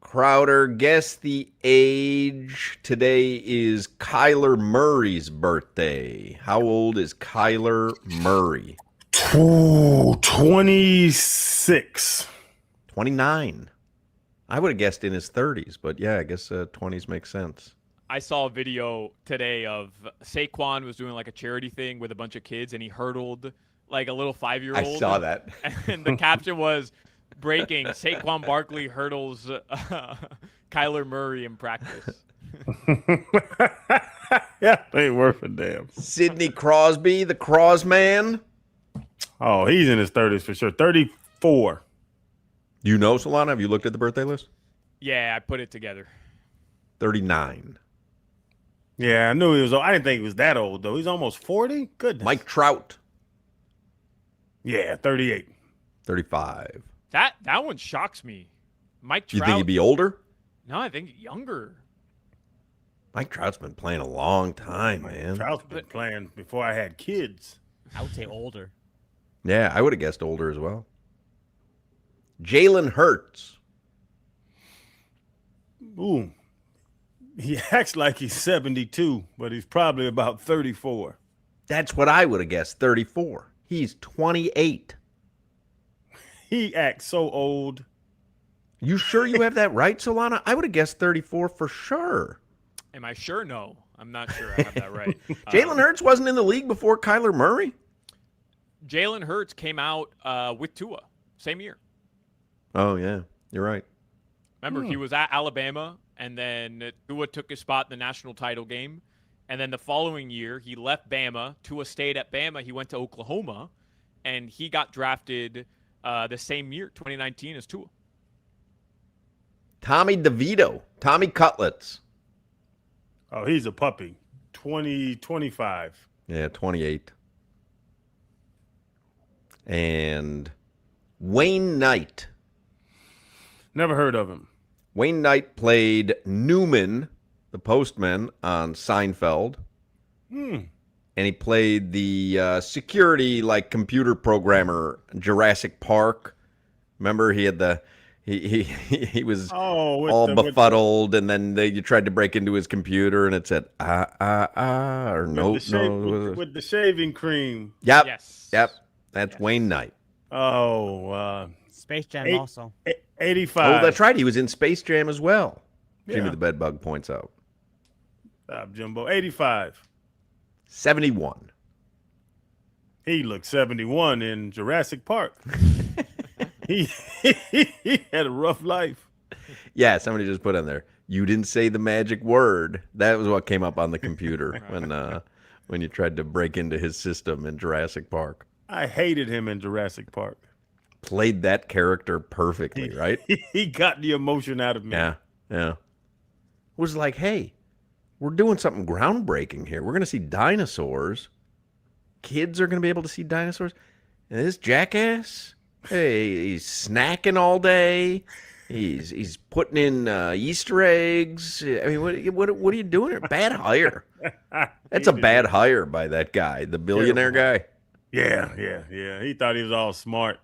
Crowder, guess the age. Today is Kyler Murray's birthday. How old is Kyler Murray? 26. 29. I would have guessed in his 30s, but yeah, I guess 20s makes sense. I saw a video today of Saquon was doing like a charity thing with a bunch of kids, and he hurdled like a little 5-year-old. I saw that. And the caption was, breaking, Saquon Barkley hurdles Kyler Murray in practice. Yeah, they ain't worth a damn. Sidney Crosby, the Cros man. Oh, he's in his 30s for sure. 34. You know, Solana, have you looked at the birthday list? Yeah, I put it together. 39. Yeah, I knew he was old. I didn't think he was that old, though. He's almost 40? Goodness. Mike Trout. Yeah, 38. 35. That one shocks me. Mike Trout. You think he'd be older? No, I think younger. Mike Trout's been playing a long time, man. Trout's been playing before I had kids. I would say older. Yeah, I would have guessed older as well. Jalen Hurts. Ooh. He acts like he's 72, but he's probably about 34. That's what I would have guessed, 34. He's 28. He acts so old. You sure you have that right, Solana? I would have guessed 34 for sure. Am I sure? No, I'm not sure I have that right. Jalen Hurts wasn't in the league before Kyler Murray? Jalen Hurts came out with Tua, same year. Oh, yeah. You're right. Remember, he was at Alabama, and then Tua took his spot in the national title game. And then the following year, he left Bama. Tua stayed at Bama. He went to Oklahoma, and he got drafted the same year, 2019, as Tua. Tommy DeVito. Tommy Cutlets. Oh, he's a puppy. 25. Yeah, 28. And Wayne Knight. Never heard of him. Wayne Knight played Newman, the postman, on Seinfeld. And he played the security, like, computer programmer, Jurassic Park. Remember, he had the... He was all befuddled, and then you tried to break into his computer, and it said, or no. With the shaving cream. Yep. Yes. Yep. That's Wayne Knight. Oh, Space Jam also. 85. Oh, that's right. He was in Space Jam as well. Yeah. Jimmy the Bedbug points out. Stop, Jimbo. 85. 71. He looked 71 in Jurassic Park. he had a rough life. Yeah, somebody just put on there, you didn't say the magic word. That was what came up on the computer when you tried to break into his system in Jurassic Park. I hated him in Jurassic Park. Played that character perfectly, right? He got the emotion out of me. Yeah. It was like, hey, we're doing something groundbreaking here. We're going to see dinosaurs. Kids are going to be able to see dinosaurs. And this jackass, hey, he's snacking all day. He's putting in Easter eggs. I mean, what are you doing here? Bad hire. That's a bad hire by that guy, the billionaire guy. Yeah. He thought he was all smart.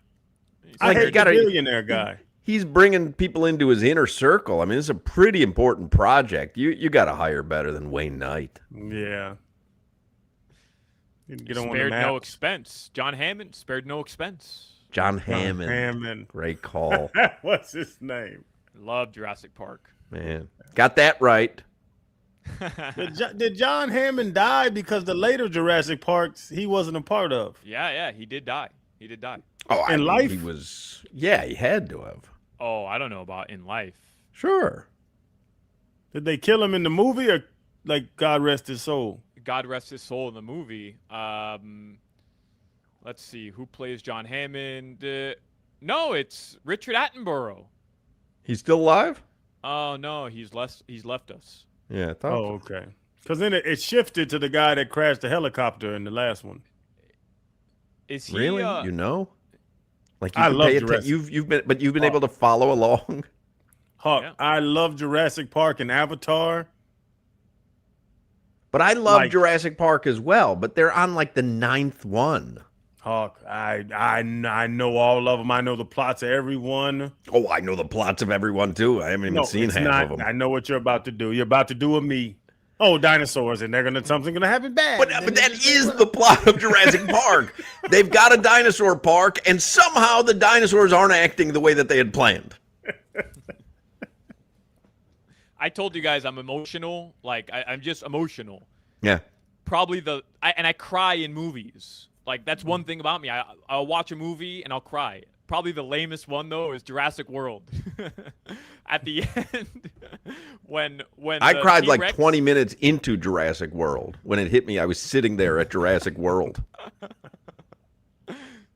Like, I hate the billionaire guy. He's bringing people into his inner circle. I mean, it's a pretty important project. You got to hire better than Wayne Knight. Yeah. Get on Spared no expense. John Hammond spared no expense. John Hammond. Great call. What's his name? Love Jurassic Park. Man, got that right. Did John Hammond die because the later Jurassic Parks he wasn't a part of? Yeah, he did die. Oh, in life? He was, he had to have. Oh, I don't know about in life. Sure. Did they kill him in the movie or like God rest his soul? God rest his soul in the movie. Let's see. Who plays John Hammond? No, it's Richard Attenborough. He's still alive? Oh, no, he's left us. Yeah, I thought. Oh, okay. Because then it shifted to the guy that crashed the helicopter in the last one. Is he Really? You know? Like you I can love pay Jurassic. You've been able to follow along. Hawk, Yeah. I love Jurassic Park and Avatar. But I love Like- Jurassic Park as well, but they're on like the 9th one. Hawk, I know all of them. I know the plots of every one. Oh, I know the plots of everyone too. I haven't even seen it's half not. of them. I know what you're about to do. You're about to do a me. Oh, dinosaurs, and something gonna happen bad. But that is the plot of Jurassic Park. They've got a dinosaur park, and somehow the dinosaurs aren't acting the way that they had planned. I told you guys I'm emotional. Like I'm just emotional. Yeah. Probably and I cry in movies. Like that's one thing about me. I'll watch a movie and I'll cry. Probably the lamest one though is Jurassic World. At the end, when I the cried like T-Rex 20 minutes into Jurassic World. When it hit me, I was sitting there at Jurassic World.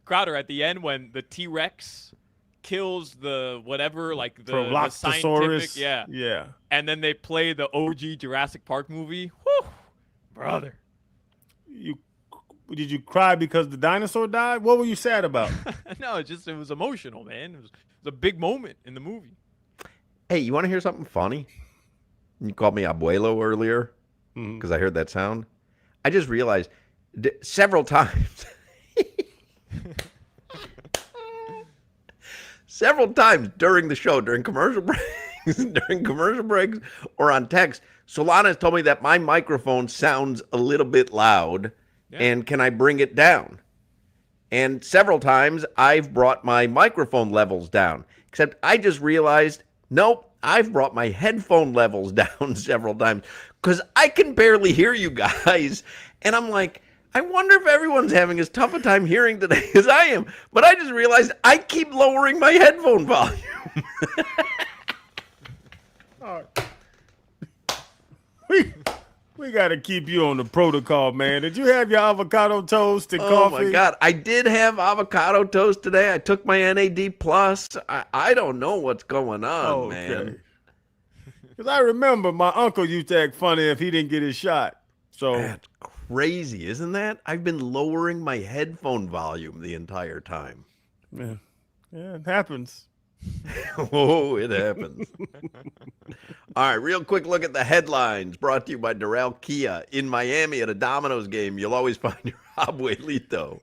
Crowder, at the end when the T-Rex kills the whatever, like the Proloptosaurus. scientific, yeah, Yeah. and then they play the OG Jurassic Park movie. Whew, brother. Did you cry because the dinosaur died? What were you sad about? No, it was emotional, man. It was a big moment in the movie. Hey, you want to hear something funny? You called me abuelo earlier because I heard that sound. I just realized several times, during the show, during commercial breaks, or on text, Solana has told me that my microphone sounds a little bit loud, and can I bring it down? And several times I've brought my microphone levels down, except I just realized, nope, I've brought my headphone levels down several times because I can barely hear you guys. And I'm like, I wonder if everyone's having as tough a time hearing today as I am. But I just realized I keep lowering my headphone volume. We got to keep you on the protocol, man. Did you have your avocado toast and coffee? Oh my God. I did have avocado toast today. I took my NAD plus. I don't know what's going on, man. Because I remember my uncle used to act funny if he didn't get his shot. So That's crazy, isn't that? I've been lowering my headphone volume the entire time. yeah, it happens. Oh, it happens. All right, real quick look at the headlines brought to you by Doral Kia. In Miami at a Domino's game, you'll always find your abuelito.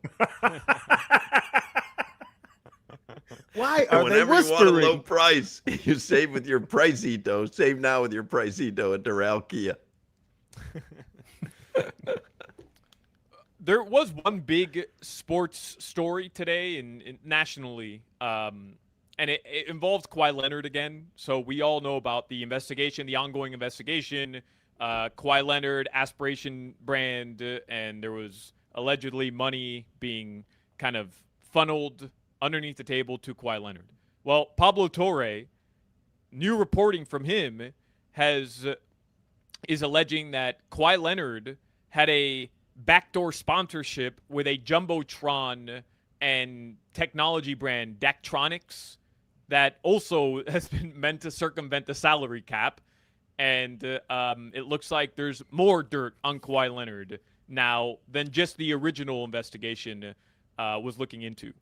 Why are they Whenever you want a whispering? low price, you save with your Pricito. Save now with your Pricito at Doral Kia. There was one big sports story today in nationally, and it involves Kawhi Leonard again. So we all know about the investigation, the ongoing investigation. Kawhi Leonard, aspiration brand, and there was allegedly money being kind of funneled underneath the table to Kawhi Leonard. Well, Pablo Torre, new reporting from him is alleging that Kawhi Leonard had a backdoor sponsorship with a Jumbotron and technology brand Daktronics that also has been meant to circumvent the salary cap. And it looks like there's more dirt on Kawhi Leonard now than just the original investigation was looking into.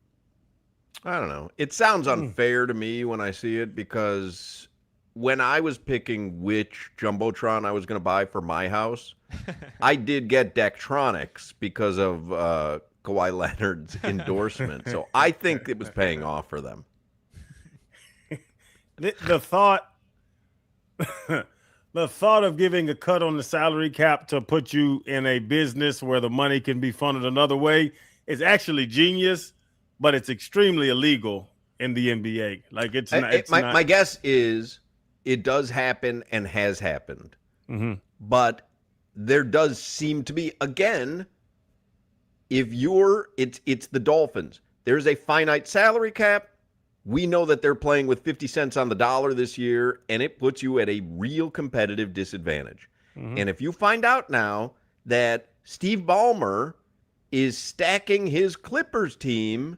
I don't know. It sounds unfair to me when I see it because when I was picking which Jumbotron I was going to buy for my house, I did get Daktronics because of Kawhi Leonard's endorsement. So I think it was paying off for them. The thought of giving a cut on the salary cap to put you in a business where the money can be funded another way is actually genius, but it's extremely illegal in the NBA. Like it's not. My guess is it does happen and has happened, but there does seem to be, again, if it's the Dolphins. There's a finite salary cap. We know that they're playing with 50 cents on the dollar this year, and it puts you at a real competitive disadvantage. And if you find out now that Steve Ballmer is stacking his Clippers team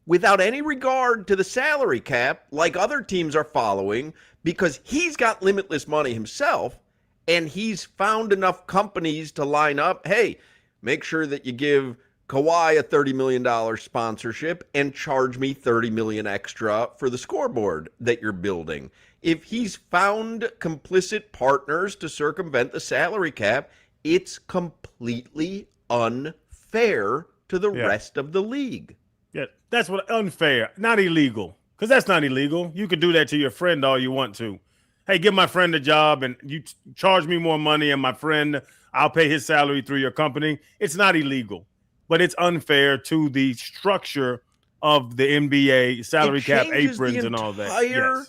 without any regard to the salary cap, like other teams are following, because he's got limitless money himself, And he's found enough companies to line up, hey, make sure that you give Kawhi a $30 million sponsorship and charge me $30 million extra for the scoreboard that you're building. If he's found complicit partners to circumvent the salary cap, it's completely unfair to the rest of the league. Yeah, that's what unfair, not illegal. Because that's not illegal. You could do that to your friend all you want to. Hey, give my friend a job and you charge me more money, and my friend, I'll pay his salary through your company. It's not illegal, but it's unfair to the structure of the NBA salary cap aprons and all that. Entire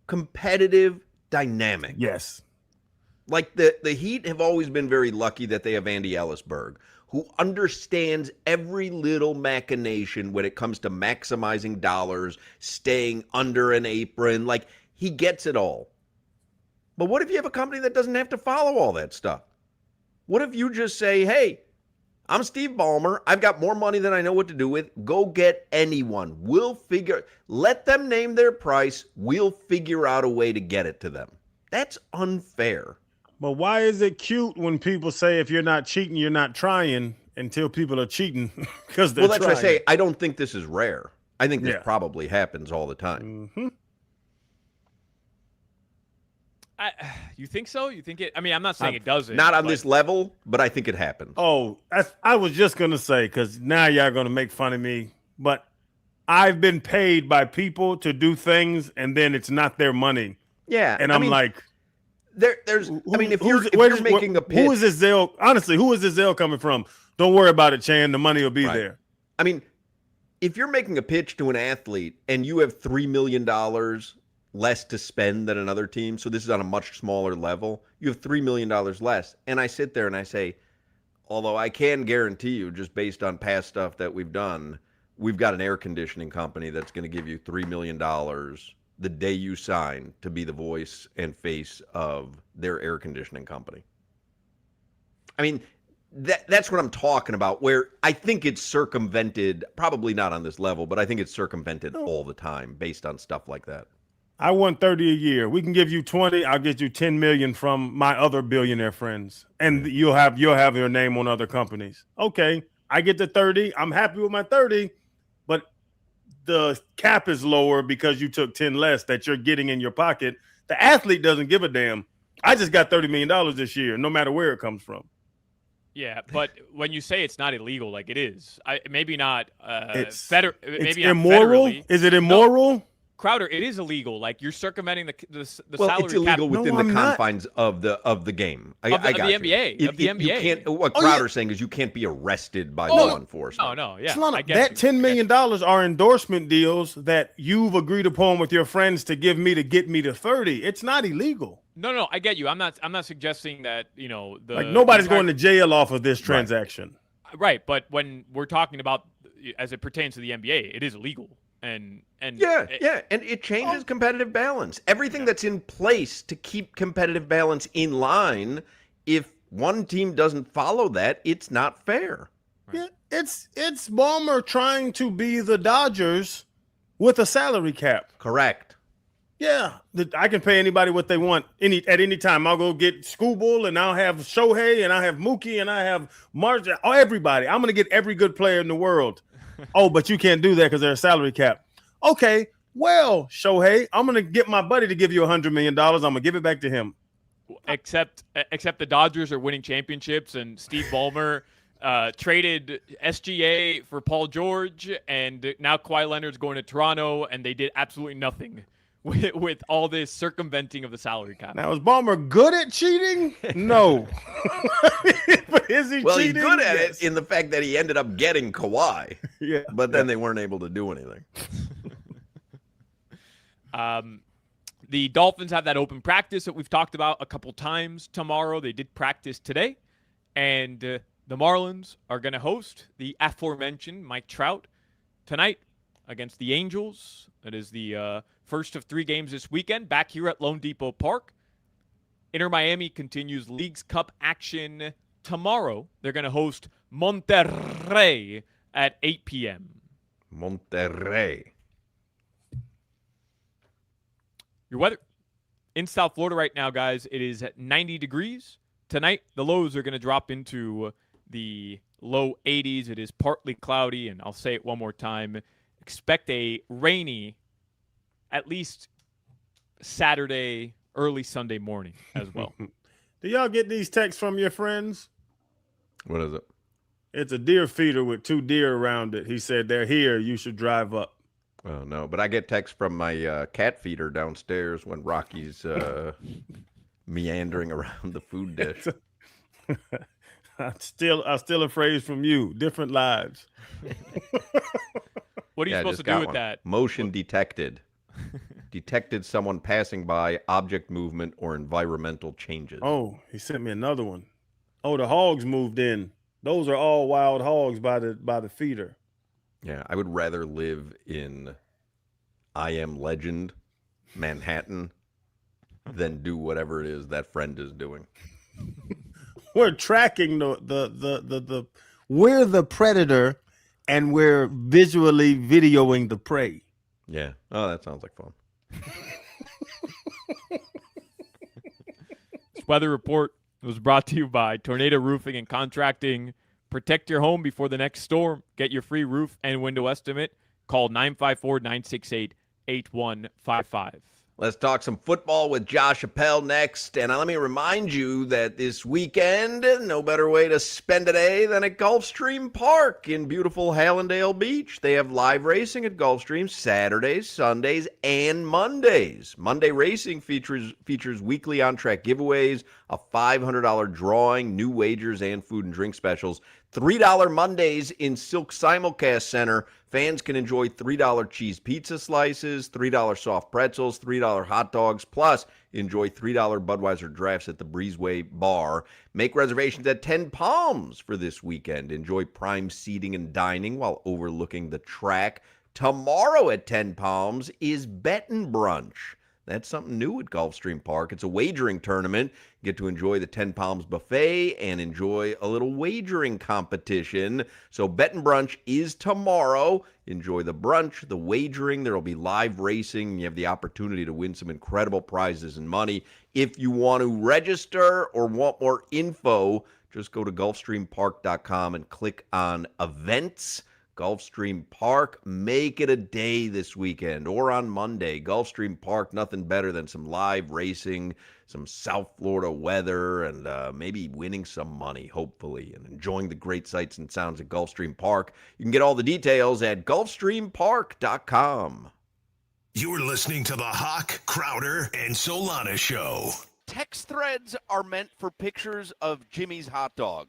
competitive dynamic. Yes. Like the Heat have always been very lucky that they have Andy Ellisberg, who understands every little machination when it comes to maximizing dollars, staying under an apron. Like, he gets it all. But what if you have a company that doesn't have to follow all that stuff? What if you just say, hey, I'm Steve Ballmer. I've got more money than I know what to do with. Go get anyone. Let them name their price. We'll figure out a way to get it to them. That's unfair. But why is it cute when people say if you're not cheating, you're not trying, until people are cheating because they're that's trying? What I say. I don't think this is rare. I think this probably happens all the time. Mm-hmm. You think so? You think it? I mean, I'm not saying it doesn't. Not on this level, but I think it happens. Oh, I was just going to say, because now y'all going to make fun of me, but I've been paid by people to do things, and then it's not their money. Yeah. And I'm like... There's. I mean, if you're making a pitch... Who is this Zelle? Honestly, who is this Zelle coming from? Don't worry about it, Chan. The money will be there. I mean, if you're making a pitch to an athlete and you have $3 million less to spend than another team, so this is on a much smaller level, you have $3 million less, and I sit there and I say, although I can guarantee you, just based on past stuff that we've done, we've got an air conditioning company that's going to give you $3 million the day you sign to be the voice and face of their air conditioning company. I mean, that's what I'm talking about, where I think it's circumvented, probably not on this level, but I think it's circumvented all the time based on stuff like that. I want 30 a year. We can give you 20. I'll get you 10 million from my other billionaire friends, and you'll have your name on other companies. Okay, I get the 30. I'm happy with my 30, but the cap is lower because you took 10 less that you're getting in your pocket. The athlete doesn't give a damn. I just got $30 million this year, no matter where it comes from. Yeah, but when you say it's not illegal, like it is, maybe not. It's maybe immoral. Federally. Is it immoral? No. Crowder, it is illegal. Like, you're circumventing the well, salary it's illegal cap. within the confines of the game. I got the you. NBA. Of the NBA. You can't, what Crowder's saying is you can't be arrested by law enforcement. No, yeah. That $10 million are endorsement deals that you've agreed upon with your friends to give me to get me to 30. It's not illegal. No, I get you. I'm not suggesting that, nobody's going to jail off of this transaction. Right, but when we're talking about as it pertains to the NBA, it is illegal. And and it changes competitive balance. Everything that's in place to keep competitive balance in line, if one team doesn't follow that, it's not fair. Yeah, it's Ballmer trying to be the Dodgers with a salary cap. Correct. Yeah, I can pay anybody what they want at any time. I'll go get Scooble, and I'll have Shohei, and I have Mookie, and I have Marge. Everybody. I'm going to get every good player in the world. Oh, but you can't do that because there's a salary cap. Okay, well, Shohei, I'm going to get my buddy to give you $100 million. I'm going to give it back to him. Except the Dodgers are winning championships, and Steve Ballmer traded SGA for Paul George, and now Kawhi Leonard's going to Toronto, and they did absolutely nothing with all this circumventing of the salary cap. Now, is Ballmer good at cheating? No. Is he well, cheating? He's good at it in the fact that he ended up getting Kawhi. Yeah. But then they weren't able to do anything. The Dolphins have that open practice that we've talked about a couple times tomorrow. They did practice today. And the Marlins are going to host the aforementioned Mike Trout tonight against the Angels. That is the first of 3 games this weekend back here at Lone Depot Park. Inter Miami continues Leagues Cup action tomorrow. They're going to host Monterrey at 8 p.m. Monterrey. Your weather. in South Florida right now, guys, it is 90 degrees. Tonight, the lows are going to drop into the low 80s. It is partly cloudy, and I'll say it one more time. Expect a rainy, at least Saturday, early Sunday morning as well. Do y'all get these texts from your friends? What is it? It's a deer feeder with 2 deer around it. He said, they're here. You should drive up. Oh, no. But I get texts from my cat feeder downstairs when Rocky's meandering around the food dish. I steal a phrase from you. Different lives. What are you supposed to do with that? Motion detected. Detected someone passing by, object movement, or environmental changes. Oh, he sent me another one. Oh, the hogs moved in. Those are all wild hogs by the feeder. Yeah, I would rather live in I Am Legend, Manhattan, than do whatever it is that friend is doing. We're tracking we're the predator, and we're visually videoing the prey. Yeah. Oh, that sounds like fun. This weather report was brought to you by Tornado Roofing and Contracting. Protect your home before the next storm. Get your free roof and window estimate. Call 954-968-8155. Let's talk some football with Josh Appel next. And let me remind you that this weekend, no better way to spend a day than at Gulfstream Park in beautiful Hallandale Beach. They have live racing at Gulfstream Saturdays, Sundays, and Mondays. Monday racing features weekly on-track giveaways, a $500 drawing, new wagers, and food and drink specials. $3 Mondays in Silk Simulcast Center. Fans can enjoy $3 cheese pizza slices, $3 soft pretzels, $3 hot dogs, plus enjoy $3 Budweiser drafts at the Breezeway Bar. Make reservations at 10 Palms for this weekend. Enjoy prime seating and dining while overlooking the track. Tomorrow at 10 Palms is Bettin' Brunch. That's something new at Gulfstream Park. It's a wagering tournament. You get to enjoy the 10 Palms buffet and enjoy a little wagering competition. So Bettin' Brunch is tomorrow. Enjoy the brunch, the wagering. There will be live racing. You have the opportunity to win some incredible prizes and money. If you want to register or want more info, just go to gulfstreampark.com and click on events. Gulfstream Park, make it a day this weekend or on Monday. Gulfstream Park, nothing better than some live racing, some South Florida weather, and maybe winning some money, hopefully, and enjoying the great sights and sounds at Gulfstream Park. You can get all the details at gulfstreampark.com. You're listening to the Hawk, Crowder, and Solana Show. Text threads are meant for pictures of Jimmy's hot dog.